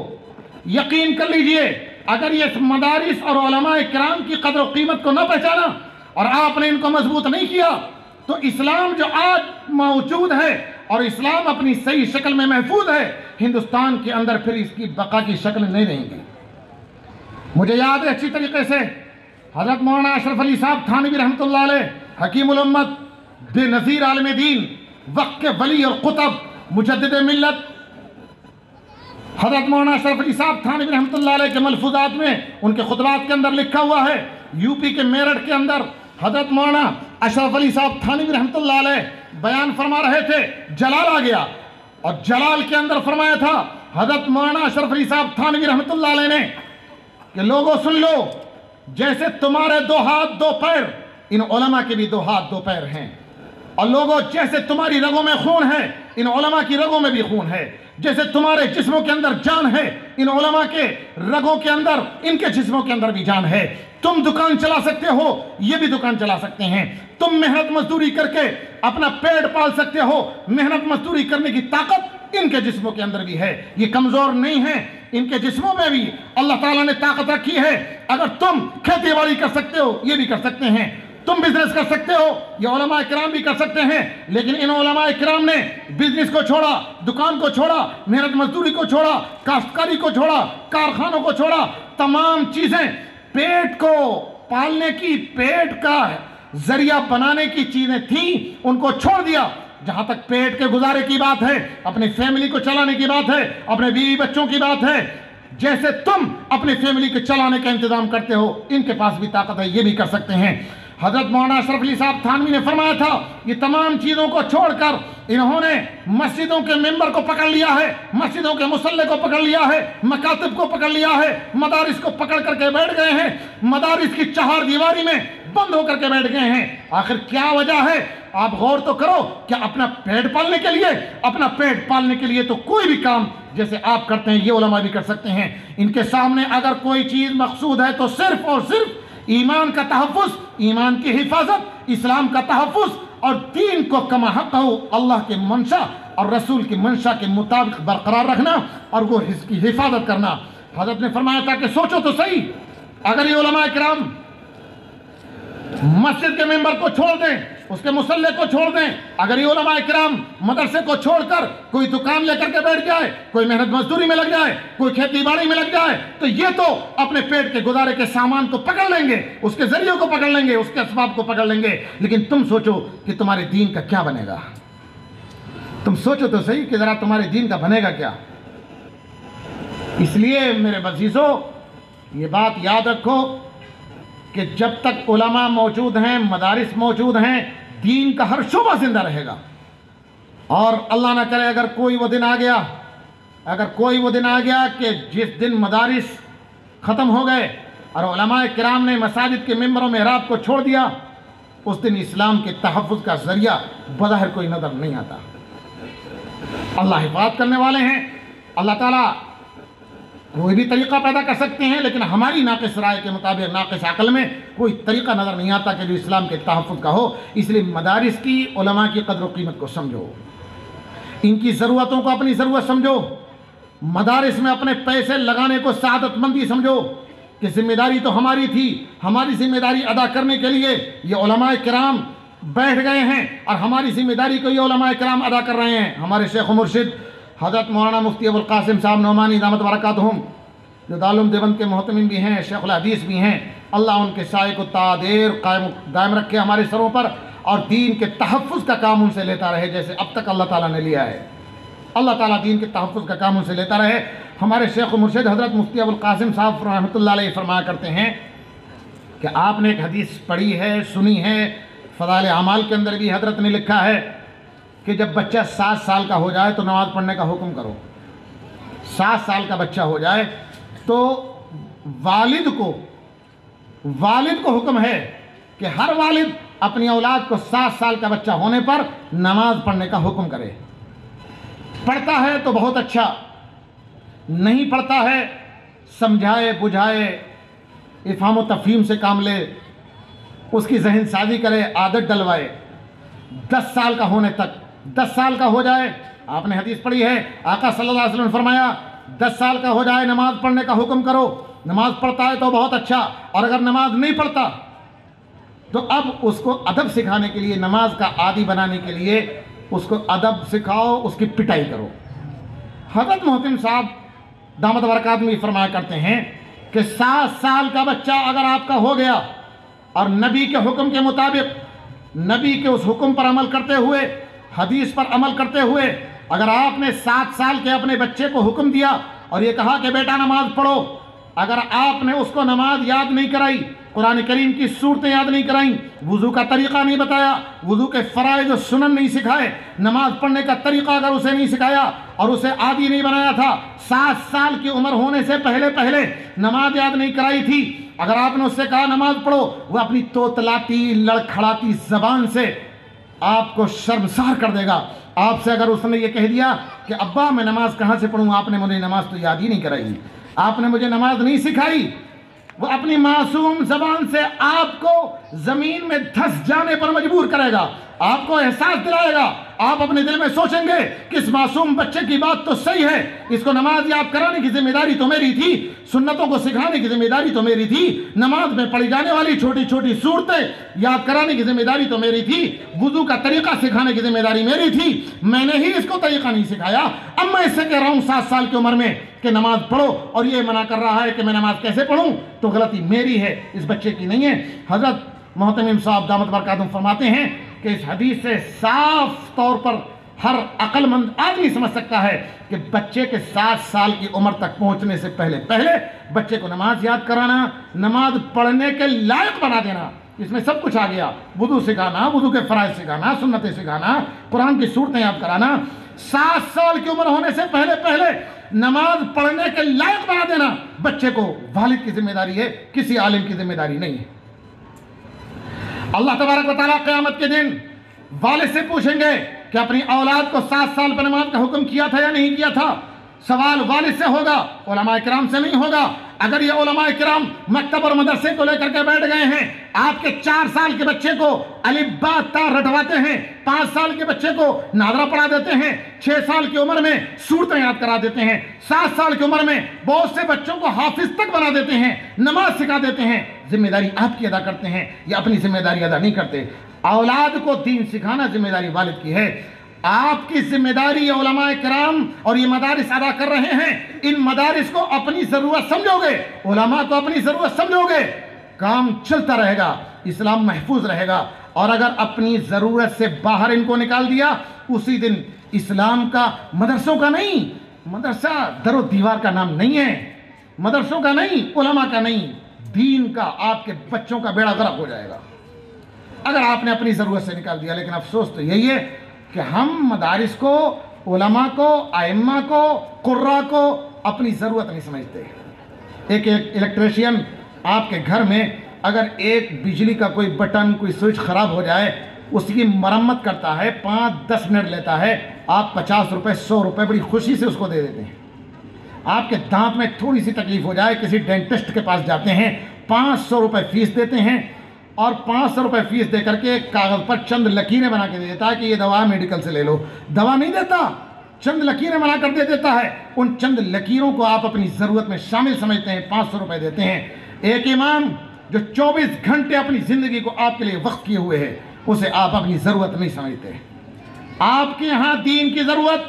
یقین کر لیجئے اگر یہ مدارس اور علماء کرام کی قدر و قیمت کو نہ پہچانا اور آپ نے ان کو مضبوط نہیں کیا تو اسلام جو آج موجود ہے اور اسلام اپنی صحیح شکل میں محفوظ ہے، ہندوستان کے اندر پھر اس کی بقا کی شکل نہیں رہیں گی۔ مجھے یاد ہے اچھی طریقے سے حضرت مولانا اشرف علی صاحب تھانوی رحمۃ اللہ علیہ، حکیم الامت، بے نظیر عالم دین، وقت کے ولی اور قطب، مجدد ملت، حضرت مولانا اشرف علی صاحب تھانوی رحمۃ اللہ علیہ کے ملفوظات میں ان کے خطبات کے اندر لکھا ہوا ہے، یو پی کے میرٹھ کے اندر حضرت مولانا اشرف علی صاحب تھانوی رحمۃ اللہ علیہ بیان فرما رہے تھے، جلال آ گیا اور جلال کے اندر فرمایا تھا حضرت مولانا اشرف علی صاحب تھانوی رحمۃ اللہ علیہ نے کہ لوگوں سن لو، جیسے تمہارے 2 ہاتھ 2 پیر، ان علماء کے بھی 2 ہاتھ 2 پیر ہیں، اور لوگوں جیسے تمہاری رگوں میں خون ہے، ان علماء کی رگوں میں بھی خون ہے، جیسے تمہارے جسموں کے اندر جان ہے، ان علماء کے رگوں کے اندر، ان کے جسموں کے اندر بھی جان ہے۔ تم دکان چلا سکتے ہو، یہ بھی دکان چلا سکتے ہیں، تم محنت مزدوری کر کے اپنا پیٹ پال سکتے ہو، محنت مزدوری کرنے کی طاقت ان کے جسموں کے اندر بھی ہے، یہ کمزور نہیں ہیں، ان کے جسموں میں بھی اللہ تعالیٰ نے طاقت رکھی ہے۔ اگر تم کھیتی باڑی کر سکتے ہو، یہ بھی کر سکتے ہیں، تم بزنس کر سکتے ہو، یہ علماء کرام بھی کر سکتے ہیں، لیکن ان علماء کرام نے بزنس کو چھوڑا، دکان کو چھوڑا، محنت مزدوری کو چھوڑا، کاشتکاری کو چھوڑا، کارخانوں کو چھوڑا، تمام چیزیں پیٹ کو پالنے کی، پیٹ کا ذریعہ بنانے کی چیزیں تھیں، ان کو چھوڑ دیا۔ جہاں تک پیٹ کے گزارے کی بات ہے، اپنی فیملی کو چلانے کی بات ہے، اپنے بیوی بچوں کی بات ہے، جیسے تم اپنی فیملی کو چلانے کا انتظام کرتے ہو، ان کے پاس بھی طاقت ہے، یہ بھی کر سکتے ہیں۔ حضرت مولانا اشرف علی صاحب تھانوی نے فرمایا تھا، یہ تمام چیزوں کو چھوڑ کر انہوں نے مسجدوں کے ممبر کو پکڑ لیا ہے، مسجدوں کے مصلی کو پکڑ لیا ہے، مکاتب کو پکڑ لیا ہے، مدارس کو پکڑ کر کے بیٹھ گئے ہیں، مدارس کی 4 دیواری میں بند ہو کر کے بیٹھ گئے ہیں۔ آخر کیا وجہ ہے؟ آپ غور تو کرو، کہ اپنا پیٹ پالنے کے لیے، اپنا پیٹ پالنے کے لیے تو کوئی بھی کام جیسے آپ کرتے ہیں یہ علماء بھی کر سکتے ہیں۔ ان کے سامنے اگر کوئی چیز مقصود ہے تو صرف اور صرف ایمان کا تحفظ، ایمان کی حفاظت، اسلام کا تحفظ، اور دین کو کما حق ہو اللہ کے منشا اور رسول کی منشا کے مطابق برقرار رکھنا اور وہ اس کی حفاظت کرنا۔ حضرت نے فرمایا تھا کہ سوچو تو صحیح، اگر یہ علماء کرام مسجد کے ممبر کو چھوڑ دیں، اس کے مصلی کو چھوڑ دیں، اگر یہ علماء کرام مدرسے کو چھوڑ کر کوئی دکان لے کر کے بیٹھ جائے، کوئی محنت مزدوری میں لگ جائے، کوئی کھیتی باڑی میں لگ جائے، تو یہ تو اپنے پیٹ کے گزارے کے سامان کو پکڑ لیں گے، اس کے ذریعوں کو پکڑ لیں گے، اس کے اسباب کو پکڑ لیں گے، لیکن تم سوچو کہ تمہارے دین کا کیا بنے گا؟ تم سوچو تو صحیح کہ ذرا تمہارے دین کا بنے گا کیا؟ اس لیے میرے عزیزو، یہ بات یاد رکھو کہ جب تک علماء موجود ہیں، مدارس موجود ہیں، دین کا ہر شعبہ زندہ رہے گا۔ اور اللہ نہ کرے اگر کوئی وہ دن آ گیا کہ جس دن مدارس ختم ہو گئے اور علماء کرام نے مساجد کے ممبروں محراب کو چھوڑ دیا، اس دن اسلام کے تحفظ کا ذریعہ بظاہر کوئی نظر نہیں آتا۔ اللہ حفاظت کرنے والے ہیں، اللہ تعالیٰ کوئی بھی طریقہ پیدا کر سکتے ہیں، لیکن ہماری ناقص رائے کے مطابق، ناقص عقل میں کوئی طریقہ نظر نہیں آتا کہ جو اسلام کے تحفظ کا ہو۔ اس لیے مدارس کی، علماء کی قدر و قیمت کو سمجھو، ان کی ضرورتوں کو اپنی ضرورت سمجھو، مدارس میں اپنے پیسے لگانے کو سعادت مندی سمجھو کہ ذمہ داری تو ہماری تھی، ہماری ذمہ داری ادا کرنے کے لیے یہ علماء کرام بیٹھ گئے ہیں اور ہماری ذمہ داری کو یہ علماء کرام ادا کر رہے ہیں۔ ہمارے شیخ و مرشد حضرت مولانا مفتی ابو القاسم صاحب نعمانی دامت برکاتہم، جو دارالعلوم دیوبند کے محتمم بھی ہیں، شیخ الحدیث بھی ہیں، اللہ ان کے سائے کو تا دیر دائم رکھے ہمارے سروں پر، اور دین کے تحفظ کا کام ان سے لیتا رہے جیسے اب تک اللہ تعالیٰ نے لیا ہے۔ اللہ تعالیٰ دین کے تحفظ کا کام ان سے لیتا رہے۔ ہمارے شیخ و مرشد حضرت مفتی ابو القاسم صاحب رحمۃ اللہ علیہ فرمایا کرتے ہیں کہ آپ نے ایک حدیث پڑھی ہے، سنی ہے، فضائل اعمال کے اندر بھی حضرت نے لکھا ہے کہ جب بچہ 7 سال کا ہو جائے تو نماز پڑھنے کا حکم کرو۔ 7 سال کا بچہ ہو جائے تو والد کو حکم ہے کہ ہر والد اپنی اولاد کو 7 سال کا بچہ ہونے پر نماز پڑھنے کا حکم کرے۔ پڑھتا ہے تو بہت اچھا، نہیں پڑھتا ہے سمجھائے بجھائے، افہام و تفہیم سے کام لے، اس کی ذہن سازی کرے، عادت ڈلوائے۔ 10 سال کا ہونے تک، 10 سال کا ہو جائے، آپ نے حدیث پڑھی ہے، آقا صلی اللہ علیہ وسلم نے فرمایا 10 سال کا ہو جائے نماز پڑھنے کا حکم کرو۔ نماز پڑھتا ہے تو بہت اچھا، اور اگر نماز نہیں پڑھتا تو اب اس کو ادب سکھانے کے لیے، نماز کا عادی بنانے کے لیے اس کو ادب سکھاؤ، اس کی پٹائی کرو۔ حضرت محتم صاحب دامت برکات میں فرمایا کرتے ہیں کہ 7 سال کا بچہ اگر آپ کا ہو گیا اور نبی کے حکم کے مطابق، نبی کے اس حکم پر عمل کرتے ہوئے، حدیث پر عمل کرتے ہوئے، اگر آپ نے 7 سال کے اپنے بچے کو حکم دیا اور یہ کہا کہ بیٹا نماز پڑھو، اگر آپ نے اس کو نماز یاد نہیں کرائی، قرآن کریم کی صورتیں یاد نہیں کرائیں، وضو کا طریقہ نہیں بتایا، وضو کے فرائض و سنن نہیں سکھائے، نماز پڑھنے کا طریقہ اگر اسے نہیں سکھایا، اور اسے عادی نہیں بنایا تھا، 7 سال کی عمر ہونے سے پہلے نماز یاد نہیں کرائی تھی، اگر آپ نے اس سے کہا نماز پڑھو، وہ اپنی توتلاتی لڑکھڑاتی زبان سے آپ کو شرمسار کر دے گا۔ آپ سے اگر اس نے یہ کہہ دیا کہ ابا میں نماز کہاں سے پڑھوں، آپ نے مجھے نماز تو یاد ہی نہیں کرائی، آپ نے مجھے نماز نہیں سکھائی، وہ اپنی معصوم زبان سے آپ کو زمین میں دھس جانے پر مجبور کرے گا، آپ کو احساس دلائے گا۔ آپ اپنے دل میں سوچیں گے کہ اس معصوم بچے کی بات تو صحیح ہے، اس کو نماز یاد کرانے کی ذمہ داری تو میری تھی، سنتوں کو سکھانے کی ذمہ داری تو میری تھی، نماز میں پڑھی جانے والی چھوٹی چھوٹی صورتیں یاد کرانے کی ذمہ داری تو میری تھی، وضو کا طریقہ سکھانے کی ذمہ داری میری تھی، میں نے ہی اس کو طریقہ نہیں سکھایا۔ اب میں اس سے کہہ رہا ہوں 7 سال کی عمر میں کہ نماز پڑھو، اور یہ منع کر رہا ہے کہ میں نماز کیسے پڑھوں، تو غلطی میری ہے، اس بچے کی نہیں ہے۔ حضرت محتمم صاحب دامت برکاتہم فرماتے ہیں کہ اس حدیث سے صاف طور پر ہر عقل مند آدمی سمجھ سکتا ہے کہ بچے کے 7 سال کی عمر تک پہنچنے سے پہلے بچے کو نماز یاد کرانا، نماز پڑھنے کے لائق بنا دینا، اس میں سب کچھ آ گیا، وضو سکھانا، وضو کے فرائض سکھانا، سنتیں سکھانا، قرآن کی صورتیں یاد کرانا، 7 سال کی عمر ہونے سے پہلے نماز پڑھنے کے لائق بنا دینا بچے کو والد کی ذمہ داری ہے، کسی عالم کی ذمہ داری نہیں ہے۔ اللہ تبارک و تعالیٰ قیامت کے دن والد سے پوچھیں گے کہ اپنی اولاد کو 7 سال پر نماز کا حکم کیا تھا یا نہیں کیا تھا، سوال والد سے ہوگا، علماء کرام سے نہیں ہوگا۔ اگر یہ علماء کرام مکتب اور مدرسے کو لے کر کے بیٹھ گئے ہیں، آپ کے 4 سال کے بچے کو الف با تا رٹواتے ہیں، 5 سال کے بچے کو نادرہ پڑھا دیتے ہیں، 6 سال کی عمر میں صورتیں یاد کرا دیتے ہیں، 7 سال کی عمر میں بہت سے بچوں کو حافظ تک بنا دیتے ہیں، نماز سکھا دیتے ہیں، ذمہ داری آپ کی ادا کرتے ہیں یا اپنی ذمہ داری ادا نہیں کرتے؟ اولاد کو دین سکھانا ذمہ داری والد کی ہے۔ آپ کی ذمہ داری علماء کرام اور یہ مدارس ادا کر رہے ہیں، ان مدارس کو اپنی ضرورت سمجھو گے، علماء کو اپنی ضرورت سمجھو گے، کام چلتا رہے گا، اسلام محفوظ رہے گا۔ اور اگر اپنی ضرورت سے باہر ان کو نکال دیا، اسی دن اسلام کا مدرسوں کا نہیں، مدرسہ در و دیوار کا نام نہیں ہے، مدرسوں کا نہیں، علماء کا نہیں، دین کا، آپ کے بچوں کا بیڑا غرق ہو جائے گا اگر آپ نے اپنی ضرورت سے نکال دیا۔ لیکن افسوس تو یہی ہے کہ ہم مدارس کو، علماء کو، ائمہ کو، قراء کو اپنی ضرورت نہیں سمجھتے۔ ایک الیکٹریشین آپ کے گھر میں اگر ایک بجلی کا کوئی بٹن، کوئی سوئچ خراب ہو جائے، اس کی مرمت کرتا ہے، 5-10 منٹ لیتا ہے، آپ 50 روپے 100 روپے بڑی خوشی سے اس کو دے دیتے ہیں۔ آپ کے دانت میں تھوڑی سی تکلیف ہو جائے، کسی ڈینٹسٹ کے پاس جاتے ہیں، 500 روپے فیس دیتے ہیں، اور 500 روپے فیس دے کر کے کاغذ پر چند لکیریں بنا کے دے دیتا ہے کہ یہ دوا میڈیکل سے لے لو۔ دوا نہیں دیتا، چند لکیریں بنا کر دے دیتا ہے، ان چند لکیروں کو آپ اپنی ضرورت میں شامل سمجھتے ہیں، 500 روپے دیتے ہیں۔ ایک امام جو 24 گھنٹے اپنی زندگی کو آپ کے لیے وقف کیے ہوئے ہے، اسے آپ اپنی ضرورت نہیں سمجھتے۔ آپ کے ہاں دین کی ضرورت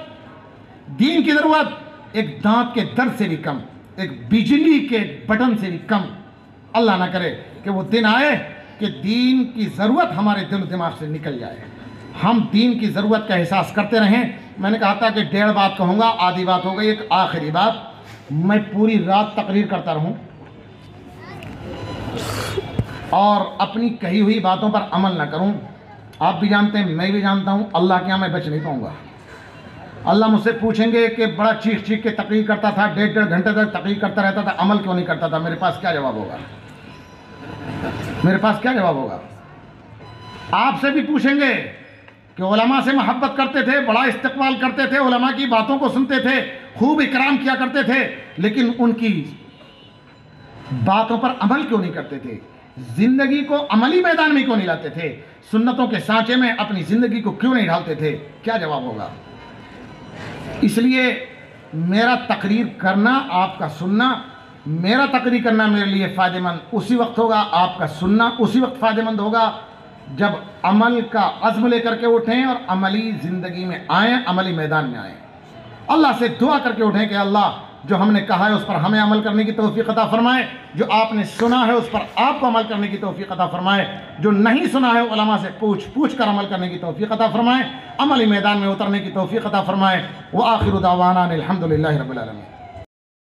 ایک دانت کے درد سے بھی کم، ایک بجلی کے بٹن سے بھی کم۔ اللہ نہ کرے کہ وہ دن آئے کہ دین کی ضرورت ہمارے دل و دماغ سے نکل جائے، ہم دین کی ضرورت کا احساس کرتے رہیں۔ میں نے کہا تھا کہ 1.5 بات کہوں گا، آدھی بات ہو گئی، ایک آخری بات۔ میں پوری رات تقریر کرتا رہوں اور اپنی کہی ہوئی باتوں پر عمل نہ کروں، آپ بھی جانتے ہیں، میں بھی جانتا ہوں، اللہ کے یہاں میں بچ نہیں پاؤں گا۔ اللہ مجھ سے پوچھیں گے کہ بڑا چیخ کے تقریر کرتا تھا، 1.5 گھنٹے تک تقریر کرتا رہتا تھا، عمل کیوں نہیں کرتا تھا؟ میرے پاس کیا جواب ہوگا؟ آپ سے بھی پوچھیں گے کہ علماء سے محبت کرتے تھے، بڑا استقبال کرتے تھے، علماء کی باتوں کو سنتے تھے، خوب اکرام کیا کرتے تھے، لیکن ان کی باتوں پر عمل کیوں نہیں کرتے تھے؟ زندگی کو عملی میدان میں کیوں نہیں لاتے تھے؟ سنتوں کے سانچے میں اپنی زندگی کو کیوں نہیں ڈھالتے تھے؟ کیا جواب ہوگا؟ اس لیے میرا تقریر کرنا، آپ کا سننا، میرا تقریر کرنا میرے لیے فائدہ مند اسی وقت ہوگا، آپ کا سننا اسی وقت فائدہ مند ہوگا جب عمل کا عزم لے کر کے اٹھیں اور عملی زندگی میں آئیں، عملی میدان میں آئیں۔ اللہ سے دعا کر کے اٹھیں کہ اللہ جو ہم نے کہا ہے اس پر ہمیں عمل کرنے کی توفیق عطا فرمائے، جو آپ نے سنا ہے اس پر آپ کو عمل کرنے کی توفیق عطا فرمائے، جو نہیں سنا ہے علماء سے پوچھ کر عمل کرنے کی توفیق عطا فرمائے، عملی میدان میں اترنے کی توفیق عطا فرمائے۔ وآخر دعوانا الحمدللہ رب العالمین۔